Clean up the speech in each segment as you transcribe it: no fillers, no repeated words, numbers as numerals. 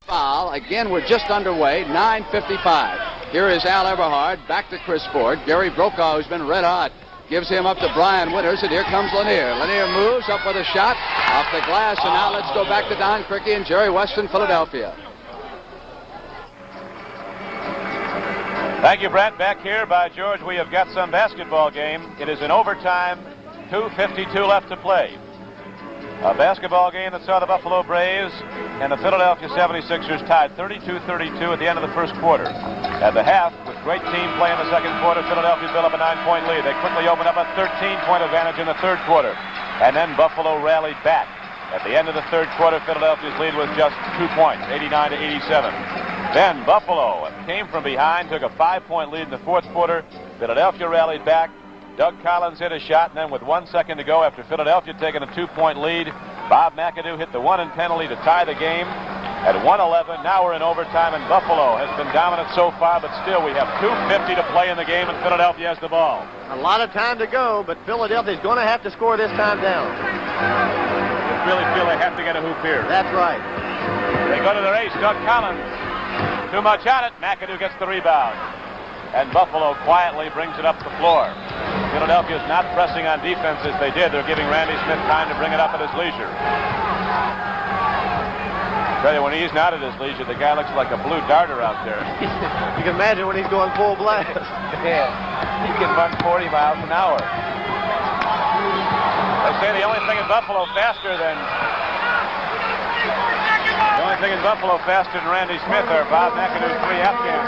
Foul. Again, we're just underway. 9:55. Here is Al Eberhard. Back to Chris Ford. Gary Brokaw, who's been red hot, gives him up to Brian Winters, and here comes Lanier. Lanier moves up with a shot off the glass, and now let's go back to Don Criqui and Jerry Weston, Philadelphia. Thank you, Brent. Back here by George, we have got some basketball game. It is in overtime, 2:52 left to play. A basketball game that saw the Buffalo Braves and the Philadelphia 76ers tied 32-32 at the end of the first quarter. At the half, with great team play in the second quarter, Philadelphia built up a 9-point lead. They quickly opened up a 13-point advantage in the third quarter. And then Buffalo rallied back. At the end of the third quarter, Philadelphia's lead was just 2 points, 89-87. Then Buffalo came from behind, took a 5-point lead in the fourth quarter. Philadelphia rallied back. Doug Collins hit a shot, and then with 1 second to go after Philadelphia taking a 2-point lead, Bob McAdoo hit the 1-and penalty to tie the game at 1:11. Now we're in overtime, and Buffalo has been dominant so far, but still we have 2:50 to play in the game, and Philadelphia has the ball. A lot of time to go, but Philadelphia's going to have to score this time down. They really feel they have to get a hoop here. That's right. They go to the race. Doug Collins. Too much on it. McAdoo gets the rebound. And Buffalo quietly brings it up the floor. Philadelphia is not pressing on defense as they did. They're giving Randy Smith time to bring it up at his leisure. I tell you, when he's not at his leisure, the guy looks like a blue darter out there. You can imagine when he's going full blast. Yeah, he can run 40 miles an hour. They say the only thing in Buffalo faster than Randy Smith are Bob McAdoo's 3 Afghans.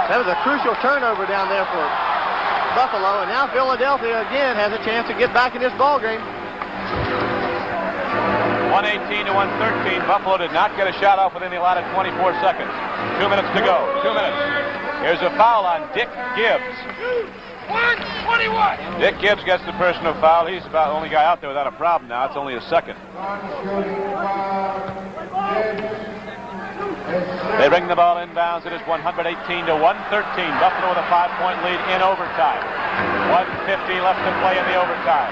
That was a crucial turnover down there for Buffalo, and now Philadelphia again has a chance to get back in this ball game. 118-113. Buffalo did not get a shot off within the allotted 24 seconds. 2 minutes to go. 2 minutes. Here's a foul on Dick Gibbs. 1:21. Dick Gibbs gets the personal foul. He's about the only guy out there without a problem now. It's only a second. They bring the ball inbounds. It is 118-113. Buffalo with a 5-point lead in overtime. 1:50 left to play in the overtime.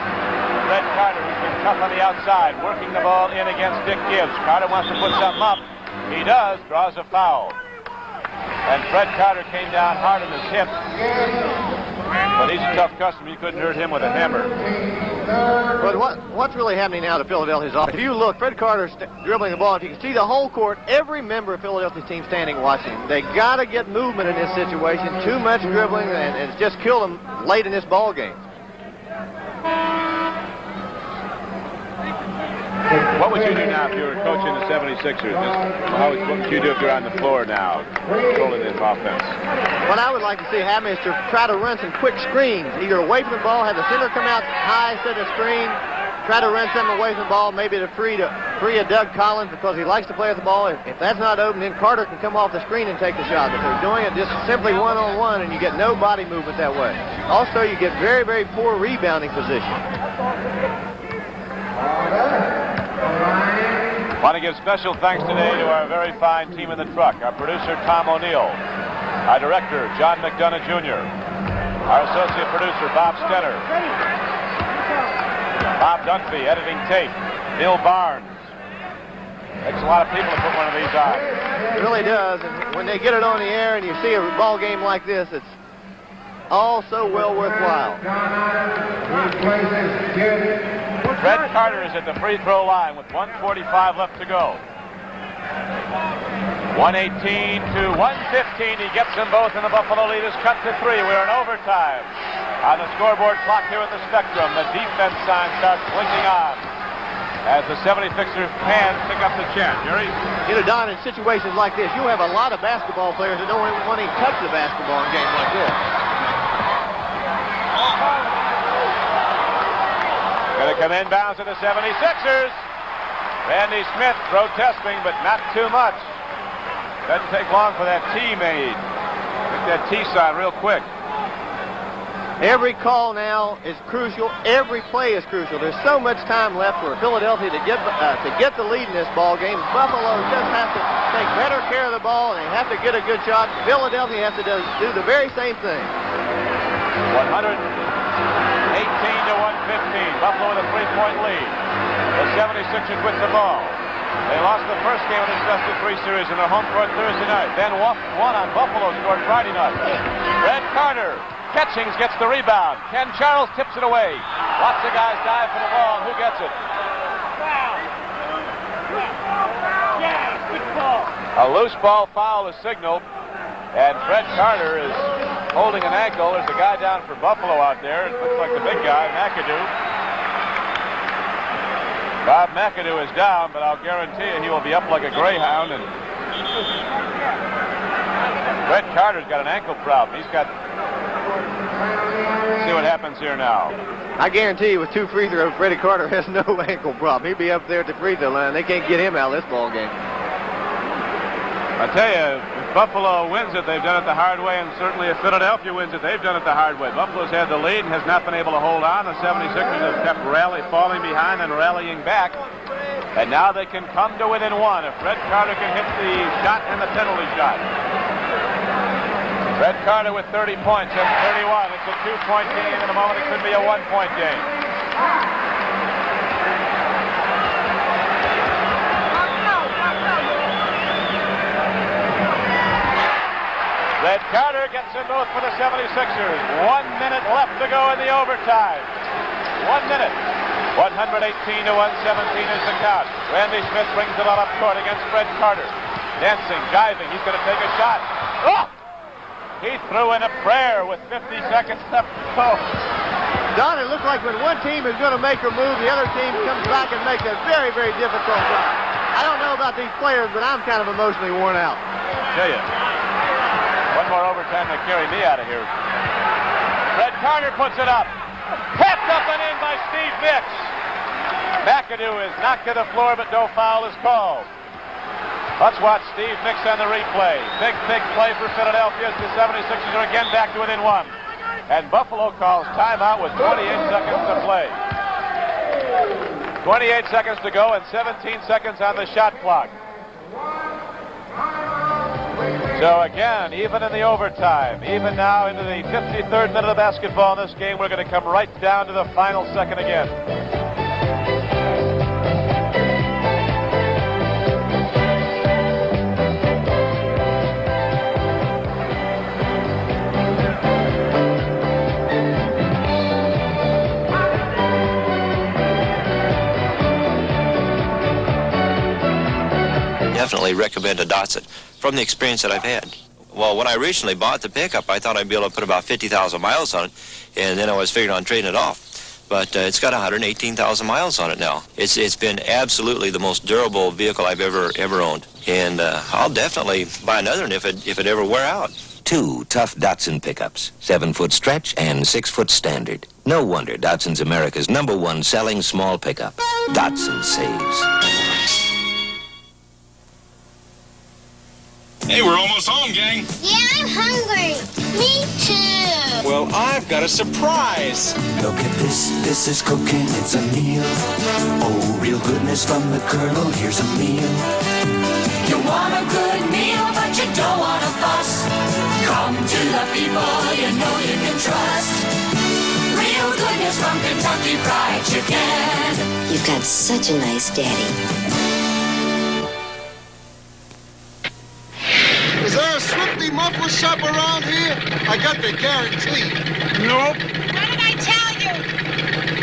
Fred Carter, who's been tough on the outside, working the ball in against Dick Gibbs. Carter wants to put something up. He does, draws a foul. And Fred Carter came down hard on his hip. But he's a tough customer. You couldn't hurt him with a hammer. But what's really happening now to Philadelphia's offense? If you look, Fred Carter's dribbling the ball. If you can see the whole court, every member of Philadelphia's team standing watching. They got to get movement in this situation. Too much dribbling, and it's just killed them late in this ball game. What would you do now if you were coaching the 76ers? What would you do if you're on the floor now, controlling this offense? What I would like to see happen is to try to run some quick screens, either away from the ball, have the center come out high, set a screen, try to run something away from the ball, maybe to free a Doug Collins because he likes to play with the ball. If that's not open, then Carter can come off the screen and take the shot. If they're doing it just simply one-on-one, and you get no body movement that way. Also, you get very, very poor rebounding position. Want to give special thanks today to our very fine team in the truck. Our producer, Tom O'Neill. Our director, John McDonough Jr. Our associate producer, Bob Stenner. Bob Dunphy, editing tape. Bill Barnes. Takes a lot of people to put one of these on. It really does. And when they get it on the air and you see a ball game like this, it's all so well worthwhile. Fred Carter is at the free throw line with 1:45 left to go. 118-115. He gets them both, and the Buffalo lead is cut to 3. We're in overtime. On the scoreboard clock here at the Spectrum, the defense sign starts blinking on as the 76ers fans pick up the chant. Jerry? You know, Don, in situations like this, you have a lot of basketball players that don't want to even touch the basketball in games like this. Going to come inbounds to the 76ers. Randy Smith protesting, but not too much. Doesn't take long for that T made. Make that T sign real quick. Every call now is crucial. Every play is crucial. There's so much time left for Philadelphia to get the lead in this ball game. Buffalo just has to take better care of the ball, and they have to get a good shot. Philadelphia has to do the very same thing. 118-115. Buffalo with a 3-point lead. The 76ers with the ball. They lost the first game of this best-of-3 series in their home court Thursday night. Then won on Buffalo scored Friday night. Fred Carter catchings, gets the rebound. Ken Charles tips it away. Lots of guys dive for the ball, and who gets it? A loose ball foul is signaled, and Fred Carter is holding an ankle. There's a guy down for Buffalo out there. It looks like the big guy, McAdoo. Bob McAdoo is down, but I'll guarantee you he will be up like a greyhound. And Fred Carter's got an ankle problem. He's got... See what happens here now. I guarantee you with 2 free throws, Freddie Carter has no ankle problem. He'd be up there at the free throw line. They can't get him out of this ball game. I tell you, if Buffalo wins it, they've done it the hard way, and certainly if Philadelphia wins it, they've done it the hard way. Buffalo's had the lead and has not been able to hold on. The 76ers have kept falling behind and rallying back, and now they can come to within 1 if Fred Carter can hit the shot and the penalty shot. Fred Carter with 30 points and 31. It's a 2-point game. In a moment, it could be a 1-point game. Fred Carter gets in both for the 76ers. 1 minute left to go in the overtime. 1 minute. 118 to 117 is the count. Randy Smith brings it on up court against Fred Carter. Dancing, jiving. He's going to take a shot. Oh! He threw in a prayer with 50 seconds left to go. Don, it looks like when one team is going to make a move, the other team comes back and makes a very, very difficult job. I don't know about these players, but I'm kind of emotionally worn out. Tell you. One more overtime to carry me out of here. Fred Carter puts it up. Tapped up and in by Steve Mix. McAdoo is knocked to the floor, but no foul is called. Let's watch Steve Mix on the replay. Big play for Philadelphia. The 76ers are again back to within 1. And Buffalo calls timeout with 28 seconds to play. 28 seconds to go and 17 seconds on the shot clock. So again, even in the overtime, even now into the 53rd minute of basketball in this game, we're going to come right down to the final second again. Definitely recommend a Datsun from the experience that I've had. Well, when I originally bought the pickup, I thought I'd be able to put about 50,000 miles on it, and then I was figuring on trading it off. But it's got 118,000 miles on it now. It's been absolutely the most durable vehicle I've ever owned, and I'll definitely buy another one if it ever wear out. 2 tough Datsun pickups, 7-foot stretch and 6-foot standard. No wonder Datsun's America's #1 selling small pickup. Datsun saves. Hey, we're almost home, gang. Yeah, I'm hungry. Me too. Well, I've got a surprise. Look at this, this is cooking, it's a meal. Oh, real goodness from the Colonel, here's a meal. You want a good meal, but you don't want a fuss. Come to the people you know you can trust. Real goodness from Kentucky Fried Chicken. You've got such a nice daddy. Is there a Swifty muffler shop around here? I got the guarantee. Nope. What did I tell you?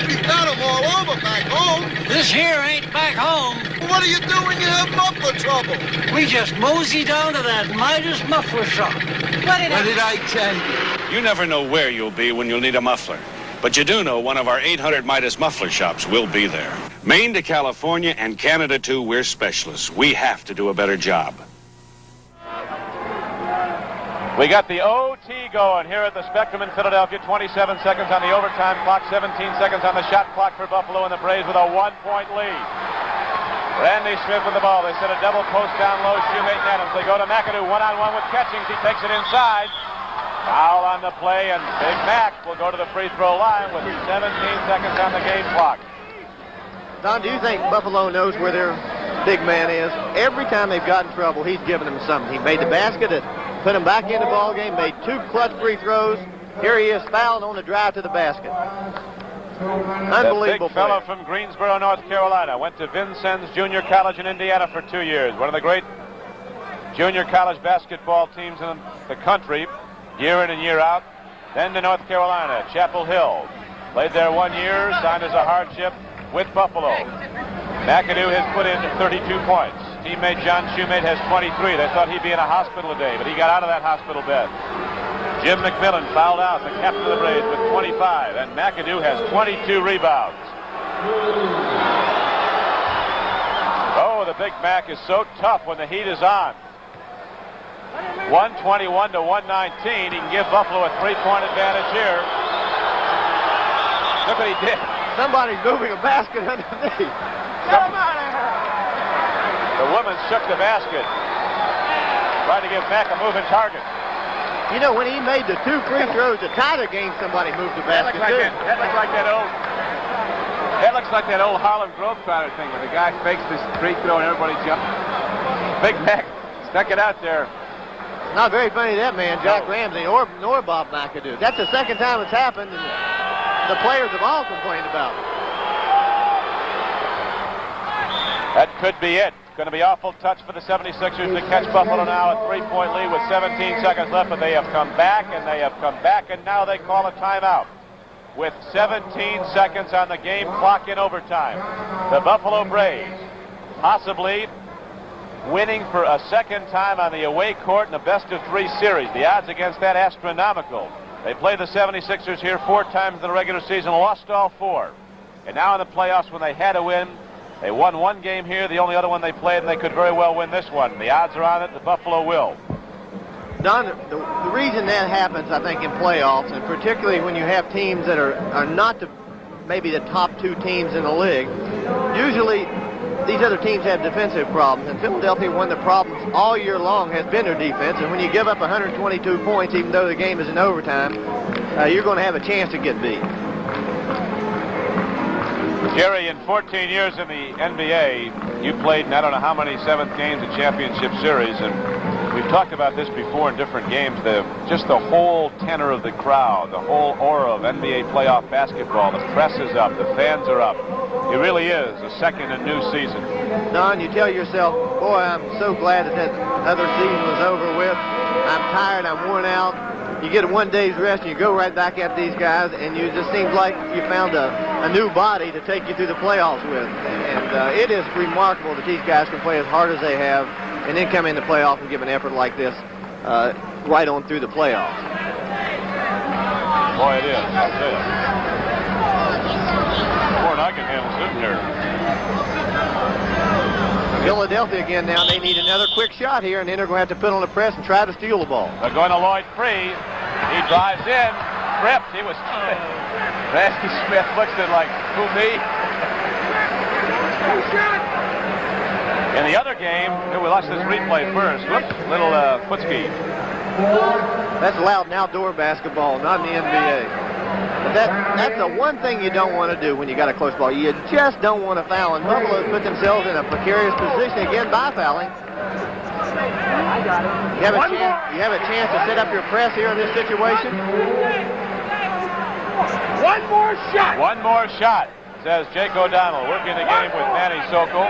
We got them all over back home. This here ain't back home. What do you do when you have muffler trouble? We just mosey down to that Midas muffler shop. What did I tell you? You never know where you'll be when you'll need a muffler. But you do know one of our 800 Midas muffler shops will be there. Maine to California and Canada too, we're specialists. We have to do a better job. We got the OT going here at the Spectrum in Philadelphia. 27 seconds on the overtime clock, 17 seconds on the shot clock for Buffalo, and the Braves with a 1-point lead. Randy Smith with the ball. They set a double post down low, Shoemate and Adams. They go to McAdoo, one-on-one with Catchings. He takes it inside. Foul on the play, and Big Mac will go to the free throw line with 17 seconds on the game clock. Don, do you think Buffalo knows where their big man is? Every time they've got in trouble, he's given them something. He made the basket that put him back in the ball game, made 2 clutch free throws. Here he is fouled on the drive to the basket. Unbelievable The big fellow player. from Greensboro, North Carolina, went to Vincennes Junior College in Indiana for 2 years. One of the great junior college basketball teams in the country, year in and year out. Then to North Carolina, Chapel Hill. Played there 1 year, signed as a hardship with Buffalo. McAdoo has put in 32 points. Teammate John Shoemate has 23. They thought he'd be in a hospital today, but he got out of that hospital bed. Jim McMillan fouled out, the captain of the Braves, with 25, and McAdoo has 22 rebounds. Oh, the Big Mac is so tough when the heat is on. 121 to 119. He can give Buffalo a 3-point advantage here. Look what he did. Somebody's moving a basket underneath. The woman shook the basket. Tried to give Mac a moving target. You know, when he made the 2 free throws to tie the game, somebody moved the basket, too. That looks like that old Harlem Globetrotter thing where the guy fakes this free throw and everybody jumps. Big Mac stuck it out there. Not very funny, that man, Jack Ramsey, nor Bob McAdoo. That's the second time it's happened, and the players have all complained about it. That could be it. Going to be awful touch for the 76ers to catch Buffalo now, a 3-point lead with 17 seconds left, but they have come back, and now they call a timeout with 17 seconds on the game clock in overtime. The Buffalo Braves possibly winning for a second time on the away court in a best-of-3 series. The odds against that astronomical. They played the 76ers here 4 times in the regular season, lost all 4. And now in the playoffs when they had to win, they won 1 game here, the only other one they played, and they could very well win this one. The odds are on it, the Buffalo will. Don, the reason that happens, I think, in playoffs, and particularly when you have teams that are not maybe the top 2 teams in the league, usually these other teams have defensive problems, and Philadelphia, one of the problems all year long has been their defense, and when you give up 122 points, even though the game is in overtime, you're going to have a chance to get beat. Jerry, in 14 years in the NBA, you played in I don't know how many 7th games of championship series, and we've talked about this before in different games, just the whole tenor of the crowd, the whole aura of NBA playoff basketball. The press is up, the fans are up. It really is a second and new season. Don, you tell yourself, boy, I'm so glad that other season was over with. I'm tired, I'm worn out. You get 1 day's rest and you go right back at these guys, and you just seems like you found a new body to take you through the playoffs with. And it is remarkable that these guys can play as hard as they have and then come in the playoffs and give an effort like this right on through the playoffs. Boy, it is. I'll tell you. More than I can handle sitting here. Philadelphia again now. They need another quick shot here, and then they're going to have to put on the press and try to steal the ball. They're going to Lloyd Free. He drives in. Tripped. He was Randy Smith looks at it like, who, me? In the other game, we'll watch this replay first. Whoops, little foot ski. That's allowed in outdoor basketball, not in the NBA. But that's the one thing you don't want to do when you got a close ball. You just don't want to foul, and Buffalo put themselves in a precarious position again by fouling. You have a chance to set up your press here in this situation. One more shot. One more shot, says Jake O'Donnell, working the game with Manny Sokol.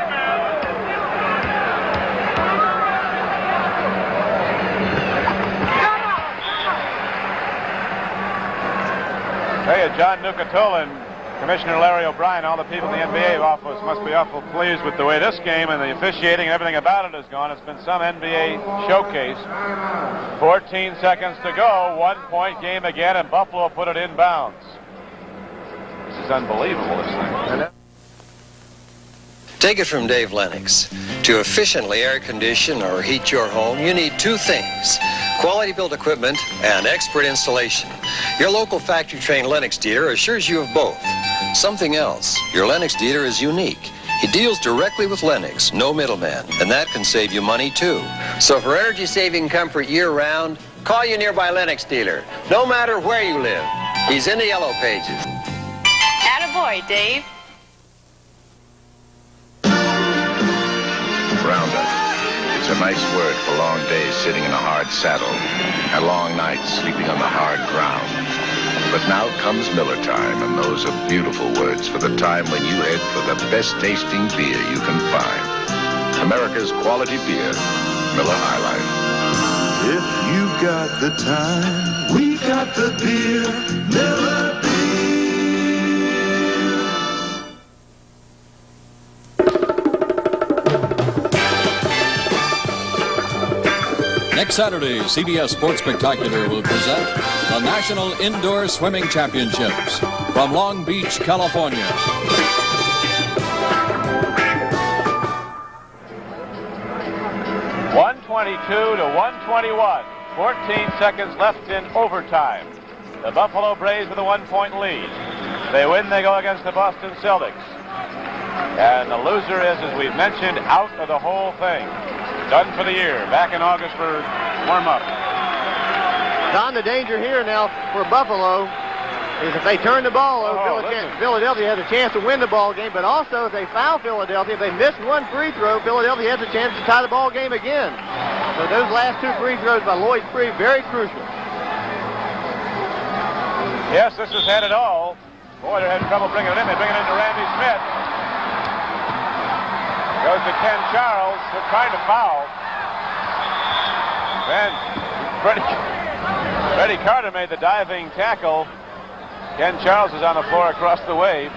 Hey, John Nucatola and Commissioner Larry O'Brien, all the people in the NBA office must be awful pleased with the way this game and the officiating and everything about it has gone. It's been some NBA showcase. 14 seconds to go, 1-point game again, and Buffalo put it in bounds. This is unbelievable, this thing. Take it from Dave Lennox. To efficiently air condition or heat your home, you need 2 things: quality built equipment and expert installation. Your local factory-trained Lennox dealer assures you of both. Something else, your Lennox dealer is unique. He deals directly with Lennox, no middleman, and that can save you money too. So for energy-saving comfort year-round, call your nearby Lennox dealer, no matter where you live. He's in the yellow pages. Attaboy, Dave. Roundup. It's a nice word for long days sitting in a hard saddle and long nights sleeping on the hard ground. But now comes Miller time, and those are beautiful words for the time when you head for the best tasting beer you can find. America's quality beer, Miller High Life. If you got the time, we got the beer, Miller Beer. Next Saturday, CBS Sports Spectacular will present the National Indoor Swimming Championships from Long Beach, California. 122 to 121. 14 seconds left in overtime. The Buffalo Braves with a 1-point lead. They win, they go against the Boston Celtics. And the loser is, as we've mentioned, out of the whole thing. Done for the year. Back in August for warm-up. Don, the danger here now for Buffalo is if they turn the ball over, Philadelphia has a chance to win the ball game, but also if they foul Philadelphia, if they miss one free throw, Philadelphia has a chance to tie the ball game again. So those last two free throws by Lloyd Free, very crucial. Yes, this has had it all. Boy, they're having trouble bringing it in. They bring it into Randy Smith. Goes to Ken Charles. They're trying to foul. Then Freddie Carter made the diving tackle. Ken Charles is on the floor across the way.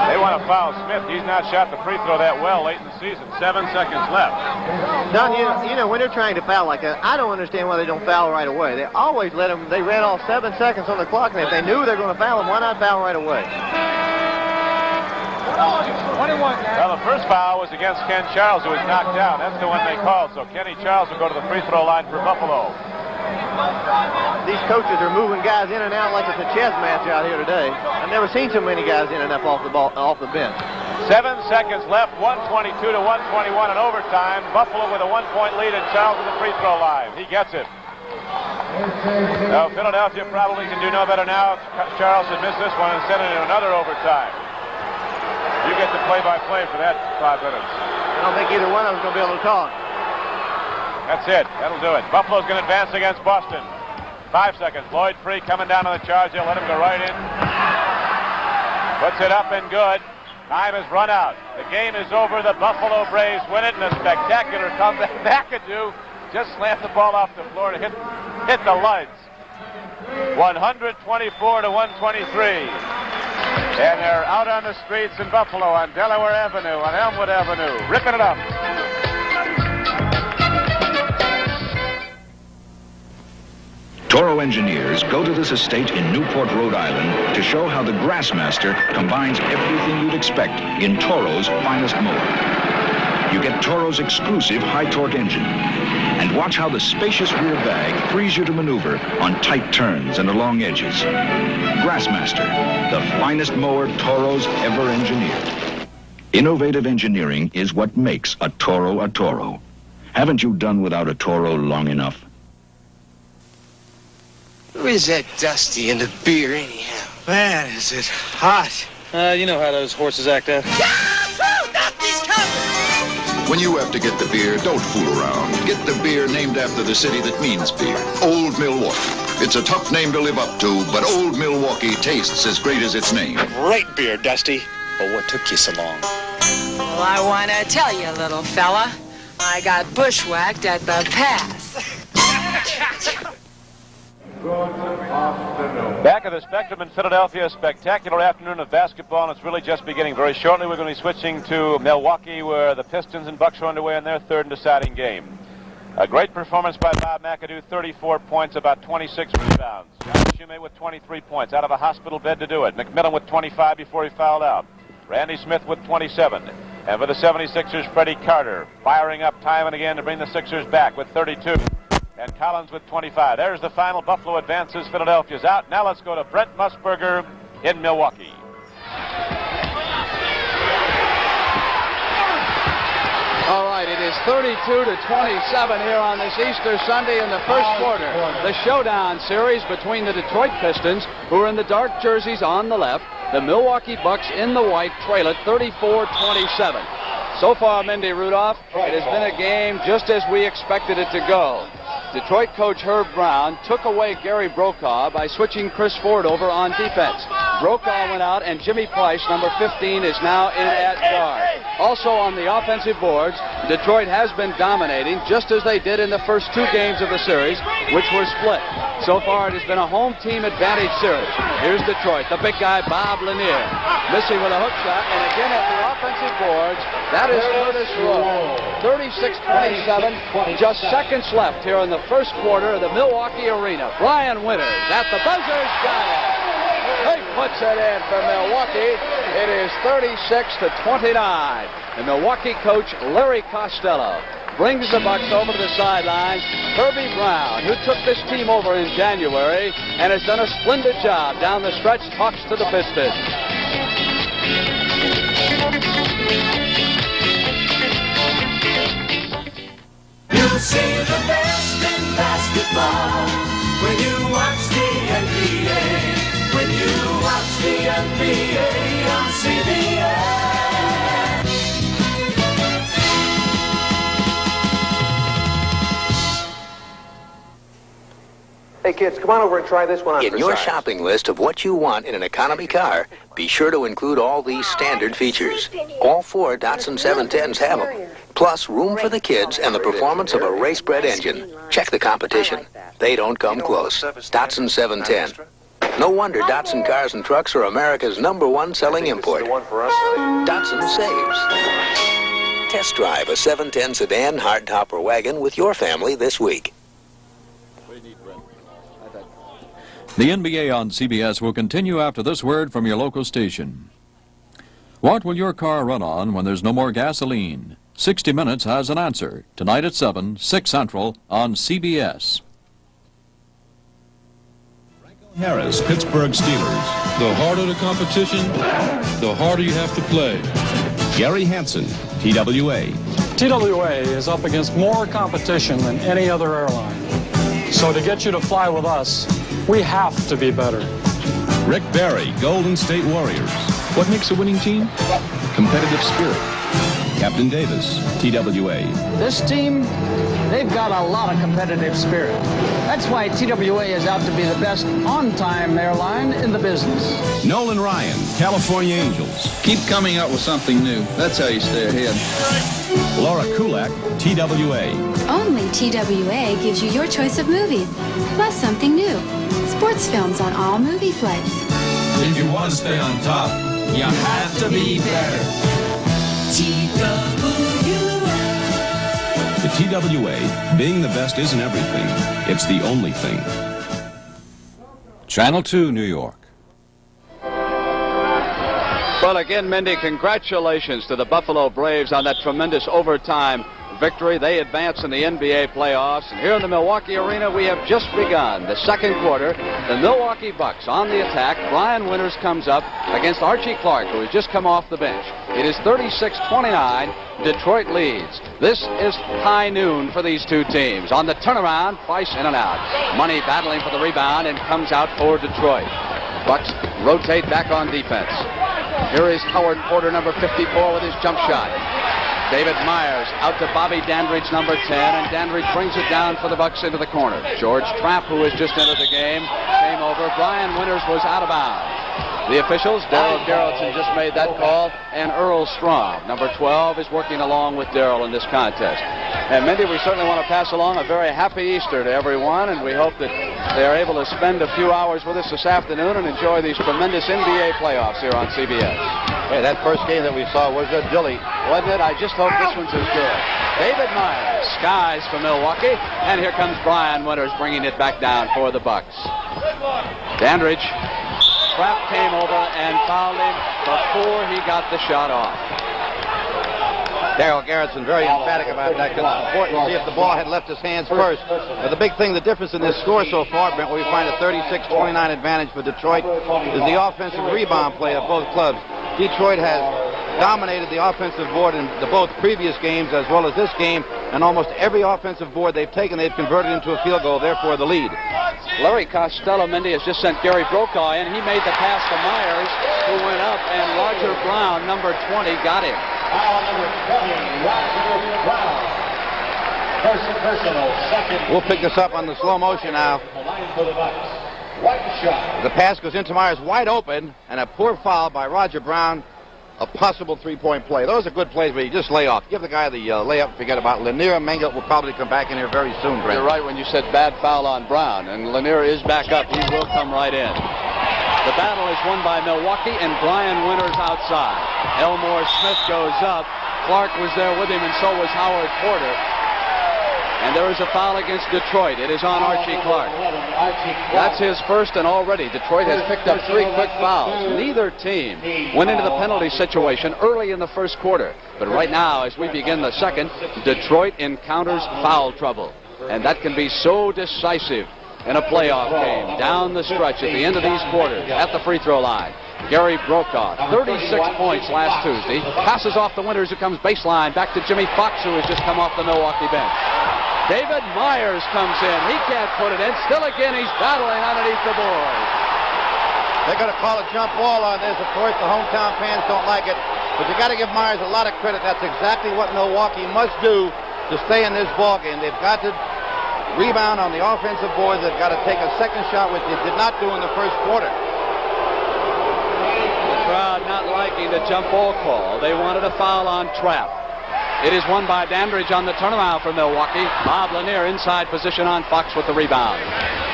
They want to foul Smith. He's not shot the free throw that well late in the season. 7 seconds left. Don, you know, when they're trying to foul like that, I don't understand why they don't foul right away. They always let them, they ran off 7 seconds on the clock, and if they knew they were going to foul them, why not foul right away? 21. Well, the first foul was against Ken Charles, who was knocked down. That's the one they called. So Kenny Charles will go to the free throw line for Buffalo. These coaches are moving guys in and out like it's a chess match out here today. I've never seen so many guys in and up off the bench. 7 seconds left, 122 to 121 in overtime. Buffalo with a 1-point lead and Charles at the free throw line. He gets it. Now, Philadelphia probably can do no better now. Charles had missed this one and sent it into another overtime. You get the play-by-play for that 5 minutes. I don't think either one of them is going to be able to talk. That's it. That'll do it. Buffalo's going to advance against Boston. 5 seconds. Lloyd Free coming down on the charge. They'll let him go right in. Puts it up and good. Time has run out. The game is over. The Buffalo Braves win it in a spectacular comeback. McAdoo just slammed the ball off the floor to hit the lights. 124 to 123. And they're out on the streets in Buffalo on Delaware Avenue, on Elmwood Avenue, ripping it up. Toro engineers go to this estate in Newport, Rhode Island to show how the Grassmaster combines everything you'd expect in Toro's finest mower. You get Toro's exclusive high-torque engine. And watch how the spacious rear bag frees you to maneuver on tight turns and along edges. Grassmaster, the finest mower Toro's ever engineered. Innovative engineering is what makes a Toro a Toro. Haven't you done without a Toro long enough? Who is that Dusty in the beer, anyhow? Man, is it hot. You know how those horses act out. Dusty's coming! When you have to get the beer, don't fool around. Get the beer named after the city that means beer, Old Milwaukee. It's a tough name to live up to, but Old Milwaukee tastes as great as its name. Great beer, Dusty. But what took you so long? Well, I want to tell you, little fella, I got bushwhacked at the pass. Back at the Spectrum in Philadelphia, a spectacular afternoon of basketball, and it's really just beginning. Very shortly, we're going to be switching to Milwaukee, where the Pistons and Bucks are underway in their third and deciding game. A great performance by Bob McAdoo, 34 points, about 26 rebounds. John Shumate with 23 points, out of a hospital bed to do it. McMillan with 25 before he fouled out. Randy Smith with 27. And for the 76ers, Freddie Carter, firing up time and again to bring the Sixers back with 32. And Collins with 25. There's the final. Buffalo advances. Philadelphia's out. Now let's go to Brent Musburger in Milwaukee. All right, it is 32 to 27 here on this Easter Sunday in the first quarter. The showdown series between the Detroit Pistons, who are in the dark jerseys on the left, the Milwaukee Bucks in the white trail at 34-27. So far, Mindy Rudolph, it has been a game just as we expected it to go. Detroit coach Herb Brown took away Gary Brokaw by switching Chris Ford over on defense. Brokaw went out, and Jimmy Price, number 15, is now in at guard. Also on the offensive boards, Detroit has been dominating, just as they did in the first 2 games of the series, which were split. So far, it has been a home team advantage series. Here's Detroit, the big guy, Bob Lanier, missing with a hook shot, and again at the offensive boards, that is Curtis Rowe. 36-27, just seconds left here in the first quarter of the Milwaukee Arena. Brian Winters at the buzzers, got it. He puts it in for Milwaukee. It is 36-29. And Milwaukee coach Larry Costello brings the Bucks over to the sidelines. Herbie Brown, who took this team over in January and has done a splendid job down the stretch, talks to the Pistons. You'll see the best in basketball when you watch the NBA. When you watch the NBA on CBS. Hey kids, come on over and try this one on In for your size. shopping list of what you want in an economy car, be sure to include all these standard features. All 4 Datsun 710s have them. Plus, room for the kids and the performance of a race-bred engine. Check the competition. They don't come close. Datsun 710. No wonder Datsun cars and trucks are America's #1 selling import. Datsun saves. Test drive a 710 sedan, hardtop, or wagon with your family this week. The NBA on CBS will continue after this word from your local station. What will your car run on when there's no more gasoline? 60 Minutes has an answer. Tonight at 7, 6 Central on CBS. Harris, Pittsburgh Steelers. The harder the competition, the harder you have to play. Gary Hansen, TWA. TWA is up against more competition than any other airline. So to get you to fly with us, we have to be better. Rick Barry, Golden State Warriors. What makes a winning team? Competitive spirit. Captain Davis, TWA. This team, they've got a lot of competitive spirit. That's why TWA is out to be the best on-time airline in the business. Nolan Ryan, California Angels. Keep coming up with something new. That's how you stay ahead. Laura Kulak, TWA. Only TWA gives you your choice of movies, plus something new. Sports films on all movie flights. If you want to stay on top, you have to be better. The TWA, being the best isn't everything. It's the only thing. Channel 2, New York. Well, again, Mindy, congratulations to the Buffalo Braves on that tremendous overtime victory. They advance in the NBA playoffs. And here in the Milwaukee Arena, we have just begun the second quarter. The Milwaukee Bucks on the attack. Brian Winters comes up against Archie Clark, who has just come off the bench. It is 36-29. Detroit leads. This is high noon for these two teams. On the turnaround, Price in and out. Money battling for the rebound and comes out for Detroit. Bucks rotate back on defense. Here is Howard Porter, number 54, with his jump shot. David Myers out to Bobby Dandridge, number 10, and Dandridge brings it down for the Bucks into the corner. George Trapp, who has just entered the game, came over. Brian Winters was out of bounds. The officials, Darrell Geraldson just made that call, and Earl Strom, number 12, is working along with Darrell in this contest. And Mindy, we certainly want to pass along a very happy Easter to everyone, and we hope that they are able to spend a few hours with us this afternoon and enjoy these tremendous NBA playoffs here on CBS. Hey, that first game that we saw was a dilly, wasn't it? I just hope this one's as good. David Myers skies for Milwaukee, and here comes Brian Winters bringing it back down for the Bucks. Dandridge. Trapp came over and fouled him before he got the shot off. Darrell Geraldson very emphatic about that, because it's important to see if the ball had left his hands first. The big thing, the difference in this score so far, Brent, where we find a 36-29 advantage for Detroit, is the offensive rebound play of both clubs. Detroit has dominated the offensive board in the both previous games as well as this game, and almost every offensive board they've taken, they've converted into a field goal, therefore the lead. Larry Costello, Mindy, has just sent Gary Brokaw in. He made the pass to Myers, who went up, and Roger Brown, number 20, got him. First personal, second. We'll pick this up on the slow motion now. The pass goes into Myers wide open, and a poor foul by Roger Brown. A possible three-point play. Those are good plays, but you just lay off. Give the guy the layup and forget about it. Lanier Mangelt will probably come back in here very soon, Brent. You're right when you said bad foul on Brown, and Lanier is back up. He will come right in. The battle is won by Milwaukee, and Brian Winters outside. Elmore Smith goes up. Clark was there with him, and so was Howard Porter. And there is a foul against Detroit. It is on Archie Clark. That's his first, and already Detroit has picked up 3 quick fouls. Neither team went into the penalty situation early in the first quarter. But right now, as we begin the second, Detroit encounters foul trouble. And that can be so decisive in a playoff game down the stretch at the end of these quarters at the free throw line. Gary Brokaw, 36 points last Tuesday, passes off the Winters, who comes baseline back to Jimmy Fox, who has just come off the Milwaukee bench. David Myers comes in. He can't put it in. Still again, he's battling underneath the boards. They're going to call a jump ball on this. Of course, the hometown fans don't like it, but you got to give Myers a lot of credit. That's exactly what Milwaukee must do to stay in this ball game. They've got to rebound on the offensive boards. They've got to take a second shot, which they did not do in the first quarter. The crowd not liking the jump ball call. They wanted a foul on Trapp. It is won by Dandridge on the turnaround for Milwaukee. Bob Lanier inside position on Fox with the rebound.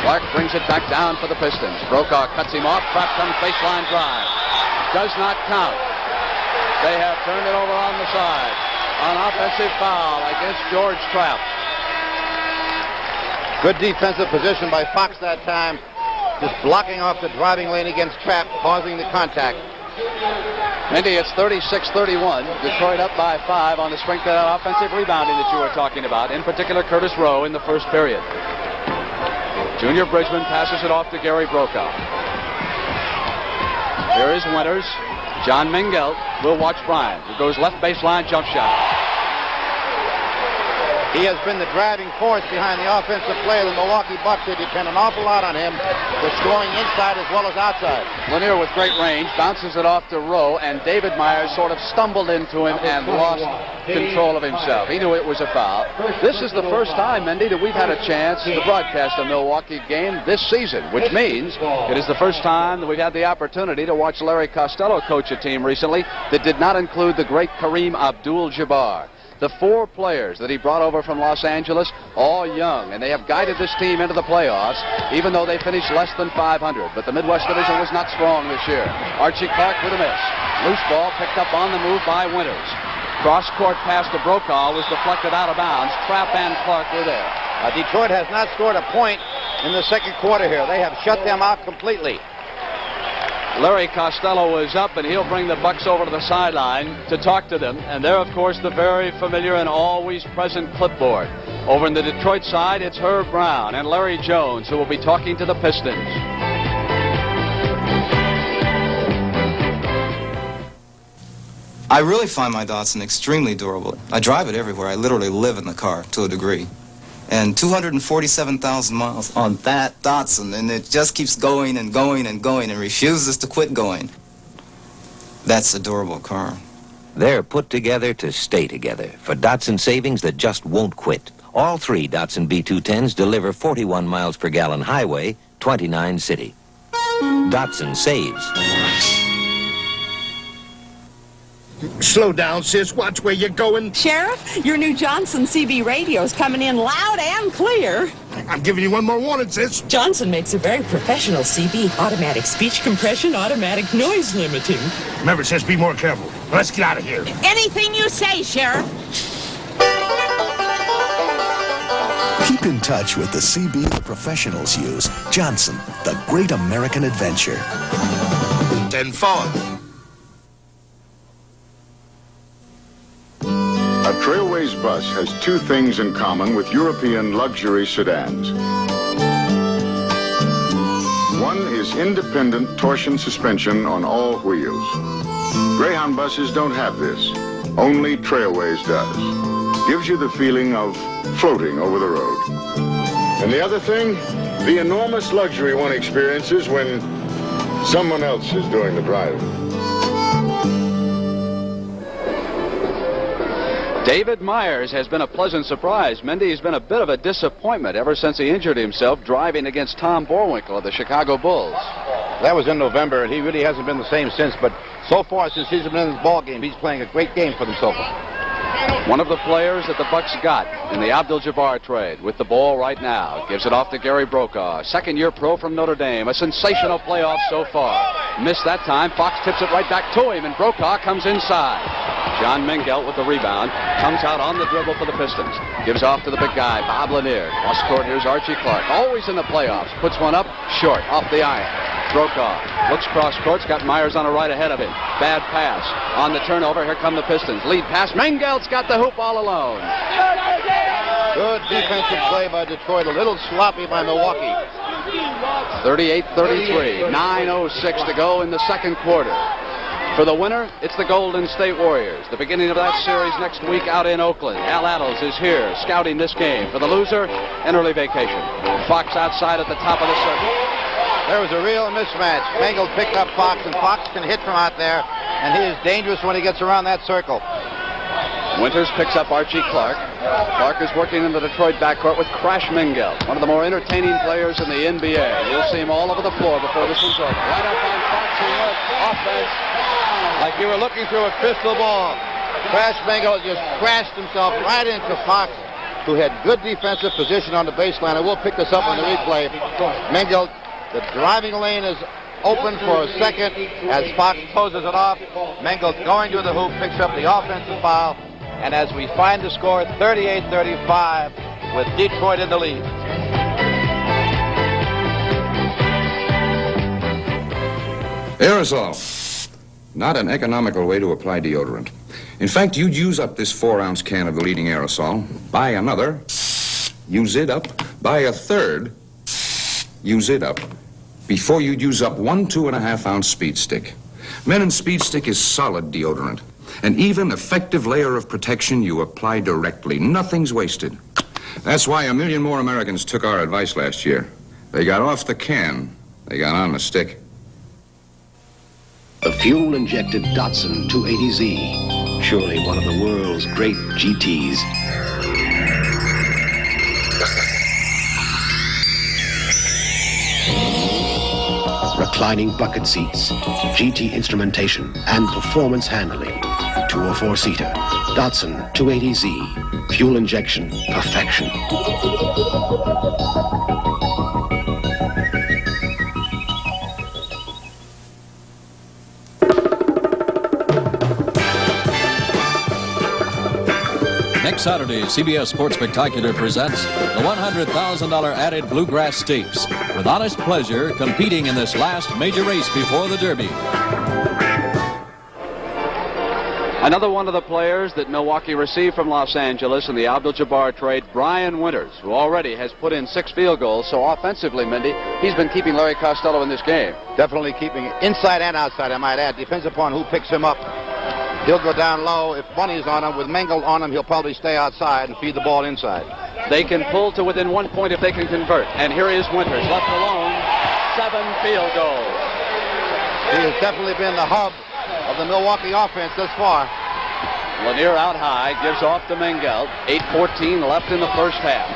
Clark brings it back down for the Pistons. Brokaw cuts him off. Trapp comes baseline drive. Does not count. They have turned it over on the side. An offensive foul against George Trapp. Good defensive position by Fox that time. Just blocking off the driving lane against Trapp, causing the contact. Mindy, it's 36-31. Detroit up by 5 on the strength of that offensive rebounding that you were talking about, in particular Curtis Rowe in the first period. Junior Bridgman passes it off to Gary Brokaw. Here is Winters. John Mangelt will watch Brian, who goes left baseline jump shot. He has been the driving force behind the offensive play of the Milwaukee Bucks. They depend an awful lot on him for scoring inside as well as outside. Lanier with great range bounces it off to Rowe, and David Myers sort of stumbled into him and lost control of himself. He knew it was a foul. This is the first time, Mendy, that we've had a chance to broadcast a Milwaukee game this season, which means it is the first time that we've had the opportunity to watch Larry Costello coach a team recently that did not include the great Kareem Abdul-Jabbar. The 4 players that he brought over from Los Angeles, all young, and they have guided this team into the playoffs, even though they finished less than 500. But the Midwest Division was not strong this year. Archie Clark with a miss. Loose ball picked up on the move by Winters. Cross-court pass to Brokaw was deflected out of bounds. Trapp and Clark were there. Detroit has not scored a point in the second quarter here. They have shut them out completely. Larry Costello is up, and he'll bring the Bucks over to the sideline to talk to them. And they're, of course, the very familiar and always present clipboard. Over in the Detroit side, it's Herb Brown and Larry Jones, who will be talking to the Pistons. I really find my Datsun extremely durable. I drive it everywhere. I literally live in the car to a degree. And 247,000 miles on that Datsun, and it just keeps going and going and going and refuses to quit going. That's a durable car. They're put together to stay together for Datsun savings that just won't quit. All 3 Datsun B210s deliver 41 miles per gallon highway, 29 city. Datsun saves. Slow down, sis. Watch where you're going. Sheriff, your new Johnson CB radio's coming in loud and clear. I'm giving you one more warning, sis. Johnson makes a very professional CB. Automatic speech compression, automatic noise limiting. Remember, sis, be more careful. Let's get out of here. Anything you say, Sheriff. Keep in touch with the CB the professionals use. Johnson, the great American adventure. 10-4. A Trailways bus has 2 things in common with European luxury sedans. One is independent torsion suspension on all wheels. Greyhound buses don't have this. Only Trailways does. Gives you the feeling of floating over the road. And the other thing, the enormous luxury one experiences when someone else is doing the driving. David Myers has been a pleasant surprise. Mindy, he's been a bit of a disappointment ever since he injured himself driving against Tom Borwinkle of the Chicago Bulls. That was in November, and he really hasn't been the same since. But so far, since he's been in this ball game, he's playing a great game for them so far. One of the players that the Bucks got in the Abdul-Jabbar trade with the ball right now. Gives it off to Gary Brokaw, second-year pro from Notre Dame. A sensational playoff so far. Missed that time. Fox tips it right back to him, and Brokaw comes inside. John Mengelt with the rebound. Comes out on the dribble for the Pistons. Gives off to the big guy, Bob Lanier. Cross court, here's Archie Clark. Always in the playoffs. Puts one up, short, off the iron. Brokaw looks cross courts, got Myers on the right ahead of him. Bad pass. On the turnover, here come the Pistons. Lead pass. Mengelt's got the hoop all alone. Good defensive play by Detroit. A little sloppy by Milwaukee. 38-33. 9:06 to go in the second quarter. For the winner, it's the Golden State Warriors. The beginning of that series next week out in Oakland. Al Attles is here scouting this game. For the loser, an early vacation. Fox outside at the top of the circle. There was a real mismatch. Mengelt picked up Fox, and Fox can hit from out there, and he is dangerous when he gets around that circle. Winters picks up Archie Clark. Clark is working in the Detroit backcourt with Crash Mengelt, one of the more entertaining players in the NBA. You'll see him all over the floor before this one's over. Right up on Fox, he went offense. Like you were looking through a crystal ball. Crash Mengelt just crashed himself right into Fox, who had good defensive position on the baseline. And we'll pick this up on the replay. Mengelt, the driving lane is open for a second as Fox closes it off. Mengelt going to the hoop, picks up the offensive foul. And as we find the score, 38-35 with Detroit in the lead. Aerosol. Not an economical way to apply deodorant. In fact, you'd use up this 4-ounce can of the leading aerosol, buy another, use it up, buy a third, use it up, before you'd use up 1 2.5-ounce Speed Stick. Menon Speed Stick is solid deodorant. An even, effective layer of protection you apply directly. Nothing's wasted. That's why 1 million more Americans took our advice last year. They got off the can. They got on the stick. The fuel-injected Datsun 280Z. Surely one of the world's great GTs. Reclining bucket seats, GT instrumentation, and performance handling. 2 or 4-seater. Datsun 280Z. Fuel injection perfection. Next Saturday, CBS Sports Spectacular presents the $100,000 added Bluegrass Stakes, with Honest Pleasure competing in this last major race before the Derby. Another one of the players that Milwaukee received from Los Angeles in the Abdul-Jabbar trade, Brian Winters, who already has put in 6 field goals. So offensively, Mindy, he's been keeping Larry Costello in this game. Definitely keeping inside and outside, I might add. Depends upon who picks him up. He'll go down low. If Bunny's on him, with Mengelt on him, he'll probably stay outside and feed the ball inside. They can pull to within 1 point if they can convert. And here is Winters, left alone, 7 field goals. He has definitely been the hub of the Milwaukee offense thus far. Lanier out high, gives off to Mengelt. 8:14 left in the first half.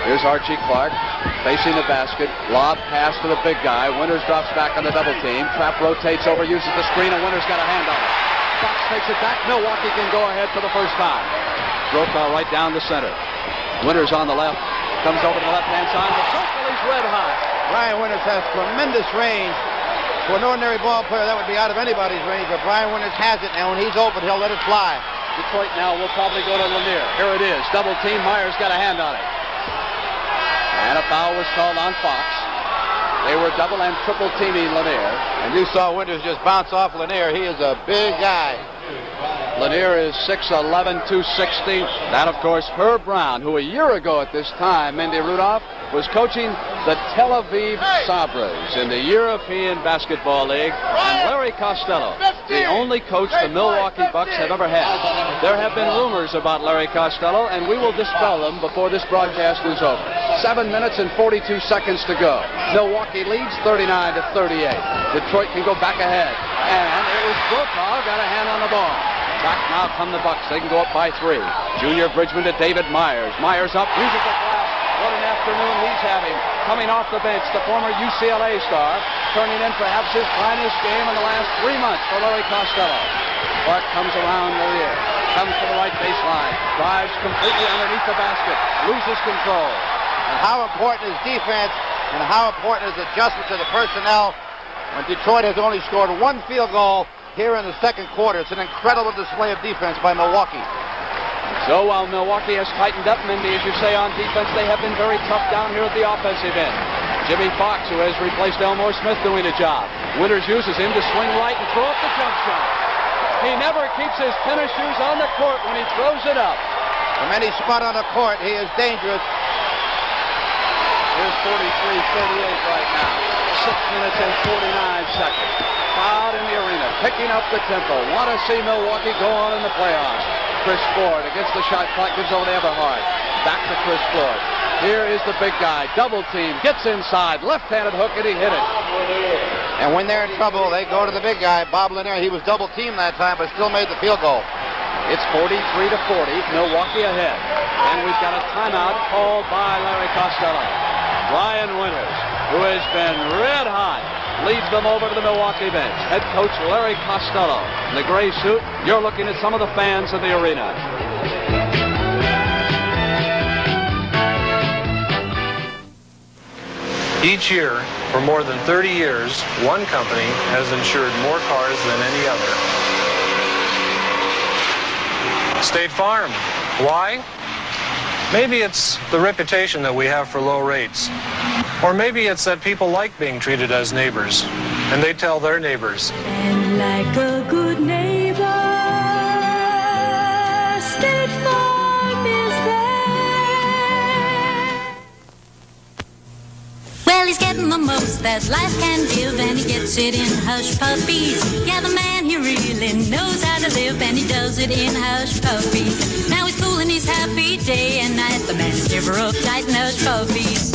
Here's Archie Clark facing the basket. Lob pass to the big guy. Winters drops back on the double team. Trap rotates over, uses the screen, and Winters got a hand on it. Fox takes it back. Milwaukee can go ahead for the first time. Brokaw right down the center. Winters on the left. Comes over to the left-hand side. The circle, he's red hot. Brian Winters has tremendous range. For an ordinary ball player, that would be out of anybody's range, but Brian Winters has it, and when he's open, he'll let it fly. Detroit now will probably go to Lanier. Here it is. Double team. Myers got a hand on it. And a foul was called on Fox. They were double and triple teaming Lanier. And you saw Winters just bounce off Lanier. He is a big guy. Lanier is 6'11", 260. That, of course, Herb Brown, who a year ago at this time, Mindy Rudolph, was coaching the Tel Aviv Sabres in the European Basketball League. And Larry Costello, the only coach the Milwaukee Bucks have ever had. There have been rumors about Larry Costello, and we will dispel them before this broadcast is over. 7 minutes and 42 seconds to go. Milwaukee leads 39-38. Detroit can go back ahead. And it was Brokaw got a hand on the ball. Back now come the Bucks. They can go up by 3. Junior Bridgman to David Myers. Myers up, musical glass. What an afternoon he's having. Coming off the bench, the former UCLA star, turning in perhaps his finest game in the last 3 months for Larry Costello. Clark comes around Lanier, comes to the right baseline, drives completely underneath the basket, loses control. And how important is defense and how important is adjustment to the personnel when Detroit has only scored 1 field goal here in the second quarter. It's an incredible display of defense by Milwaukee. So while Milwaukee has tightened up, Mindy, as you say, on defense, they have been very tough down here at the offensive end. Jimmy Fox, who has replaced Elmore Smith, doing a job. Winters uses him to swing right and throw up the jump shot. He never keeps his tennis shoes on the court when he throws it up. From any spot on the court, he is dangerous. Here's 43-38 right now. 6 minutes and 49 seconds. Crowd in the arena, picking up the tempo. Want to see Milwaukee go on in the playoffs. Chris Ford against the shot clock, gives over to Everhard. Back to Chris Ford. Here is the big guy, double team, gets inside, left-handed hook, and he hit it. And when they're in trouble, they go to the big guy, Bob Lanier. He was double teamed that time, but still made the field goal. It's 43-40, Milwaukee ahead. And we've got a timeout called by Larry Costello. Brian Winters, who has been red hot, leads them over to the Milwaukee bench. Head coach Larry Costello in the gray suit. You're looking at some of the fans in the arena. Each year, for more than 30 years, one company has insured more cars than any other. State Farm. Why? Maybe it's the reputation that we have for low rates. Or maybe it's that people like being treated as neighbors, and they tell their neighbors. And like a good neighbor, State Farm is there. Well, he's getting the most that life can give, and he gets it in hush puppies. Yeah, the man, he really knows how to live, and he does it in hush puppies. Now he's cool and he's happy day and night. The man's giver of tight and hush puppies.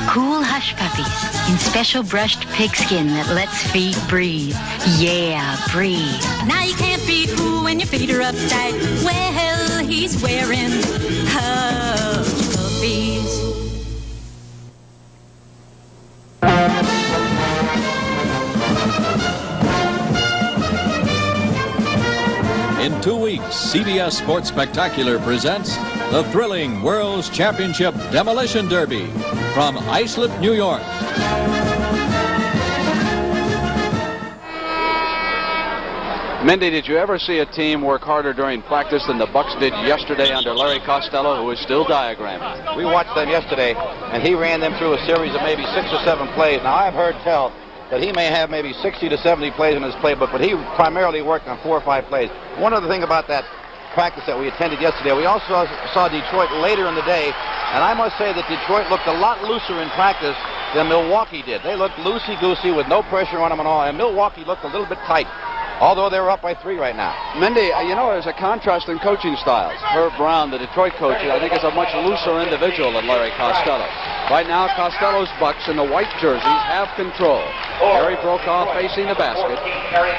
Cool Hush Puppies in special brushed pigskin that lets feet breathe. Yeah, breathe. Now you can't be cool when your feet are uptight. Well, he's wearing hush puppies. In 2 weeks, CBS Sports Spectacular presents the thrilling World's Championship Demolition Derby from Islip, New York. Mindy, did you ever see a team work harder during practice than the Bucks did yesterday under Larry Costello, who is still diagramming? We watched them yesterday, and he ran them through a series of maybe 6 or 7 plays. Now, I've heard tell that he may have maybe 60 to 70 plays in his playbook, but he primarily worked on 4 or 5 plays. One other thing about that practice that we attended yesterday, we also saw Detroit later in the day, and I must say that Detroit looked a lot looser in practice than Milwaukee did. They looked loosey-goosey with no pressure on them at all, and Milwaukee looked a little bit tight, although they're up by 3 right now. Mindy, you know, there's a contrast in coaching styles. Herb Brown, the Detroit coach, I think is a much looser individual than Larry Costello. Right now, Costello's Bucks in the white jerseys have control. Harry Brokaw facing the basket.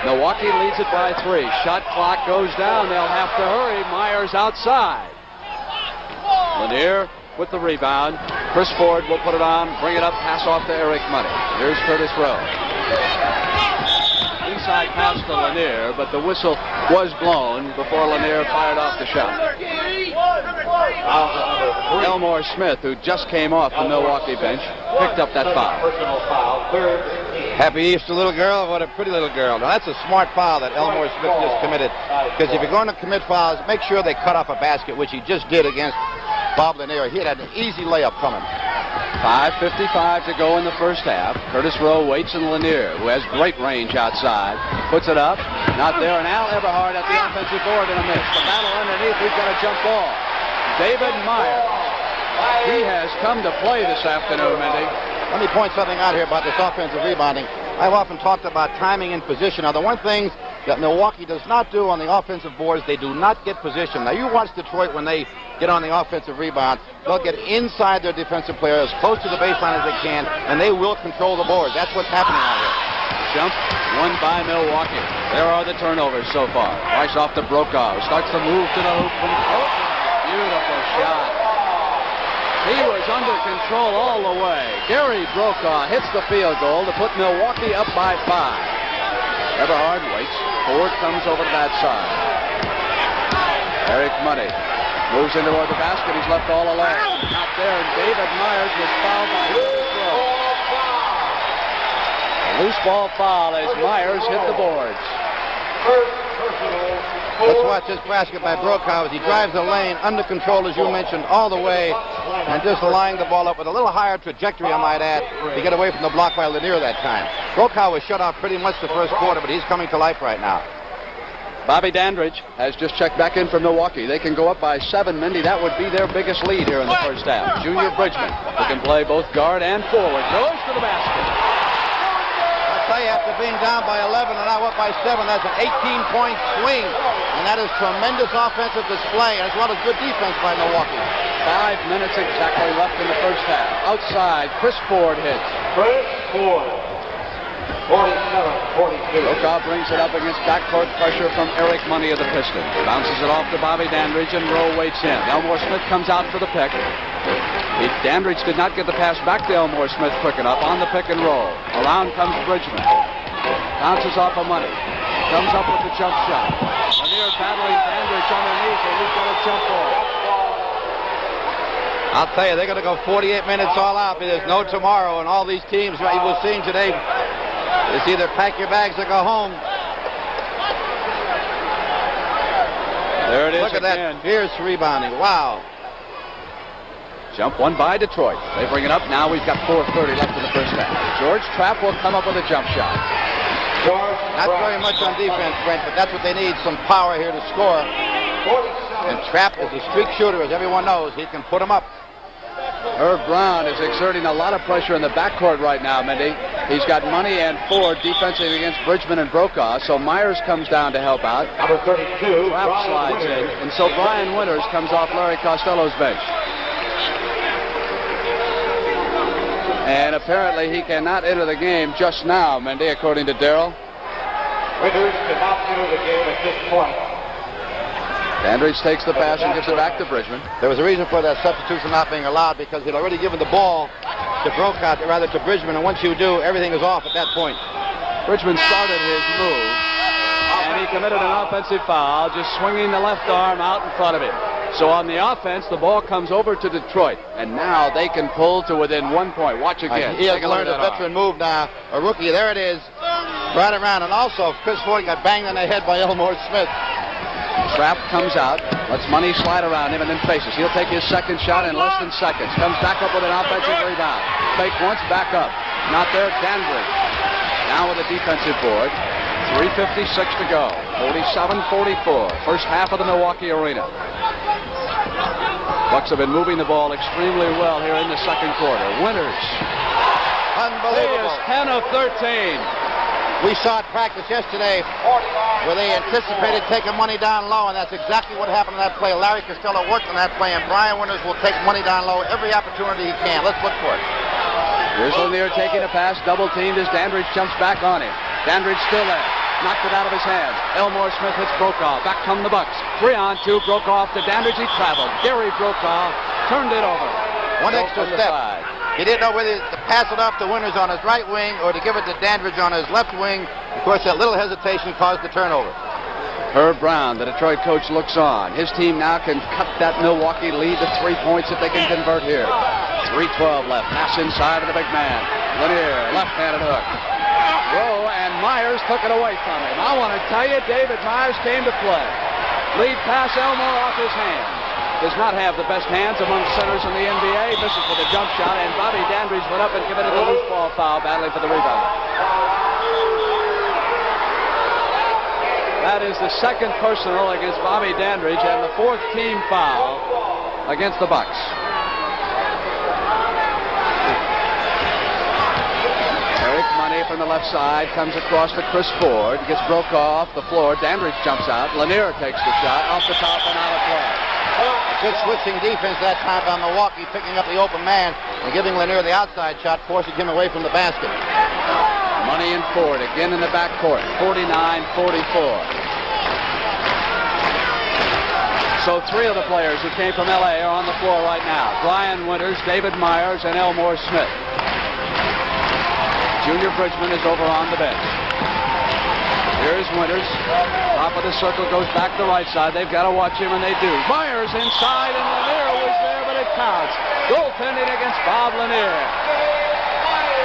Milwaukee leads it by 3. Shot clock goes down. They'll have to hurry. Myers outside. Lanier with the rebound. Chris Ford will put it on, bring it up, pass off to Eric Money. Here's Curtis Rowe. Inside pass to Lanier, but the whistle was blown before Lanier fired off the shot. Elmore Smith, who just came off the Milwaukee bench, picked up that foul. Happy Easter, little girl. What a pretty little girl. Now, that's a smart foul that Elmore Smith just committed, because if you're going to commit fouls, make sure they cut off a basket, which he just did against Bob Lanier. He had an easy layup coming. 5:55 to go in the first half. Curtis Rowe waits in Lanier, who has great range outside. Puts it up. Not there. And Al Everhard at the offensive board and a miss. The battle underneath. We've got a jump ball. David Myers. He has come to play this afternoon, Mindy. Let me point something out here about this offensive rebounding. I've often talked about timing and position. Now, the one thing that Milwaukee does not do on the offensive boards, they do not get position. Now, you watch Detroit when they get on the offensive rebound. They'll get inside their defensive players, as close to the baseline as they can, and they will control the board. That's what's happening out here. Jump, won by Milwaukee. There are the turnovers so far. Rice off to Brokaw. Starts the move to the hoop from beautiful shot. He was under control all the way. Gary Brokaw hits the field goal to put Milwaukee up by 5. Eberhard waits. Ford comes over to that side. Eric Money moves in toward the basket. He's left all alone. Out there, and David Myers was fouled by Throw. Loose ball foul as Myers hit the boards. Let's watch this basket by Brokaw as he drives the lane under control, as you mentioned, all the way, and just lining the ball up with a little higher trajectory, I might add, to get away from the block by Lanier that time. Brokaw was shut off pretty much the first quarter, but he's coming to life right now. Bobby Dandridge has just checked back in from Milwaukee. They can go up by 7, Mindy. That would be their biggest lead here in the first half. Junior Bridgman, who can play both guard and forward, goes to the basket. After being down by 11 and now up by 7, that's an 18-point swing. And that is tremendous offensive display as well as good defense by Milwaukee. 5 minutes exactly left in the first half. Outside, Chris Ford hits. Chris Ford, 47-42. Brokaw brings it up against backcourt pressure from Eric Money of the Pistons. Bounces it off to Bobby Dandridge, and Rowe waits in. Elmore Smith comes out for the pick. Dandridge did not get the pass back to Elmore Smith quick enough on the pick and roll. Around comes Bridgman. Bounces off of Money. Comes up with the jump shot. Lanier battling Dandridge underneath, and he's got a jump ball. I'll tell you, they're going to go 48 minutes all out. There's no tomorrow, and all these teams you were seeing today, it's either pack your bags or go home. There it is. Look at again. That fierce rebounding. Wow. Jump one by Detroit. They bring it up. Now we've got 4:30 left in the first half. George Trapp will come up with a jump shot. Not very much on defense, Brent, but that's what they need, some power here to score. And Trapp is a streak shooter, as everyone knows. He can put them up. Herb Brown is exerting a lot of pressure in the backcourt right now, Mindy. He's got Money and Ford defensively against Bridgman and Brokaw, so Myers comes down to help out. Number 32, Trapp slides in, and so Brian Winters comes off Larry Costello's bench. And apparently he cannot enter the game just now, Mindy, according to Darrell. Winters cannot enter the game at this point. Dandridge takes the pass and gives it back to Bridgman. There was a reason for that substitution not being allowed, because he'd already given the ball to Brokaw, rather to Bridgman, and once you do, everything is off at that point. Bridgman started his move, and he committed an offensive foul, just swinging the left arm out in front of him. So on the offense, the ball comes over to Detroit, and now they can pull to within 1 point. Watch again. He has learned a veteran move now. A rookie, there it is, right around. And also, Chris Ford got banged on the head by Elmore Smith. Trapp comes out, lets Money slide around him, and then faces. He'll take his second shot in less than seconds. Comes back up with an offensive rebound. Fake once, back up. Not there, Dandridge. Now with a defensive board. 3:56 to go. 47-44. First half of the Milwaukee arena. Bucks have been moving the ball extremely well here in the second quarter. Winters. Unbelievable. He is 10 of 13. We saw it practice yesterday where they anticipated taking Money down low, and that's exactly what happened in that play. Larry Costello worked on that play, and Brian Winters will take Money down low every opportunity he can. Let's look for it. Here's Lanier taking a pass, double teamed as Dandridge jumps back on him. Dandridge still there. Knocked it out of his hand. Elmore Smith hits Brokaw. Back come the Bucks. 3-on-2. Brokaw off to Dandridge. He traveled. Gary Brokaw turned it over. One extra step. He didn't know whether to pass it off to Winters on his right wing or to give it to Dandridge on his left wing. Of course, that little hesitation caused the turnover. Herb Brown, the Detroit coach, looks on. His team now can cut that Milwaukee lead to 3 points if they can convert here. 3:12 left. Pass inside of the big man. Lanier, left-handed hook. Rowe and Myers took it away from him. I want to tell you, David Myers came to play. Lead pass, Elmore off his hand. Does not have the best hands among centers in the NBA. Misses for the jump shot, and Bobby Dandridge went up and committed a loose ball foul, battling for the rebound. That is the second personal against Bobby Dandridge and the fourth team foul against the Bucks. Eric Money from the left side comes across to Chris Ford. Gets Brokaw off the floor. Dandridge jumps out. Lanier takes the shot off the top and out of play. Good switching defense that time by Milwaukee, picking up the open man and giving Lanier the outside shot, forcing him away from the basket. Money and Ford again in the backcourt. 49-44. So three of the players who came from L.A. are on the floor right now. Brian Winters, David Myers, and Elmore Smith. Junior Bridgman is over on the bench. Here's Winters. Top of the circle goes back to right side. They've got to watch him, and they do. Myers inside, and Lanier was there, but it counts. Goaltending against Bob Lanier.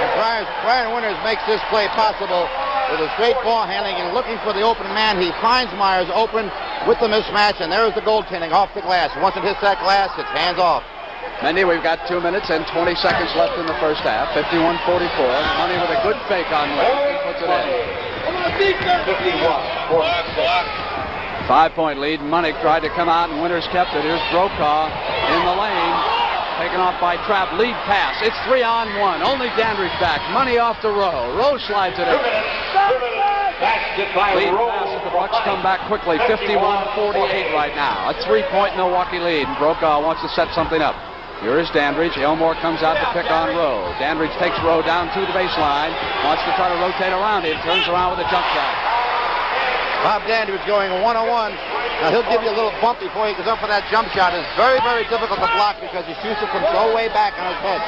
And Brian Winters makes this play possible with a straight ball handling and looking for the open man. He finds Myers open with the mismatch, and there's the goaltending off the glass. Once it hits that glass, it's hands off. Mendy, we've got 2 minutes and 20 seconds left in the first half. 51-44. Money with a good fake on Winters. Puts it in. 5-point lead. Money tried to come out, and Winters kept it. Here's Brokaw in the lane. Taken off by Trapp. Lead pass. It's 3-on-1. Only Dandridge back. Money off to Rowe. Rowe slides it in. Lead pass as the Bucks come back quickly. 51-48 right now. A 3-point Milwaukee lead. And Brokaw wants to set something up. Here is Dandridge. Elmore comes out to pick on Rowe. Dandridge takes Rowe down to the baseline. Wants to try to rotate around him. Turns around with a jump shot. Bob Dandridge going 1-on-1. Now he'll give you a little bump before he goes up for that jump shot. It's very, very difficult to block because he shoots it from so way back on his head.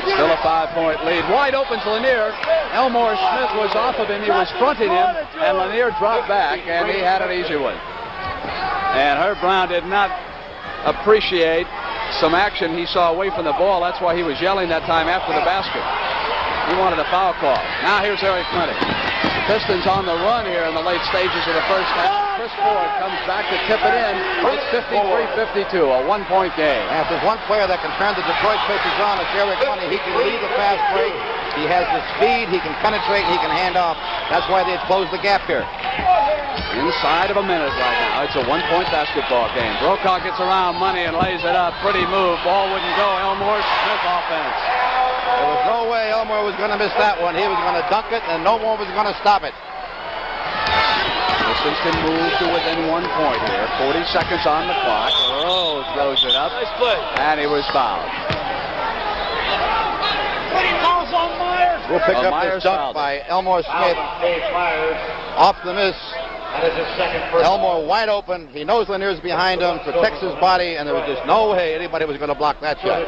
Still a 5-point lead. Wide open to Lanier. Elmore Smith was off of him. He was fronting him, and Lanier dropped back, and he had an easy one. And Herb Brown did not appreciate some action he saw away from the ball. That's why he was yelling that time after the basket. He wanted a foul call. Now here's Eric Flinty. Pistons on the run here in the late stages of the first half. Chris Ford comes back to tip it in. It's 53-52, a 1-point game. And if there's one player that can turn the Detroit pitchers on, it's Eric Flinty. He can lead the fast break. He has the speed. He can penetrate. He can hand off. That's why they've closed the gap here. Inside of a minute right now. It's a 1-point basketball game. Brokaw gets around Money and lays it up. Pretty move. Ball wouldn't go. Elmore Smith offense. There was no way Elmore was going to miss that one. He was going to dunk it, and no one was going to stop it. Pistons can move to within 1 point here. 40 seconds on the clock. Rowe throws it up. Nice play. And he was fouled. We'll pick up this dunk by Elmore Smith. Off the miss. Elmore wide open. He knows Lanier's behind him, protects his body, and there was just no way anybody was going to block that shot.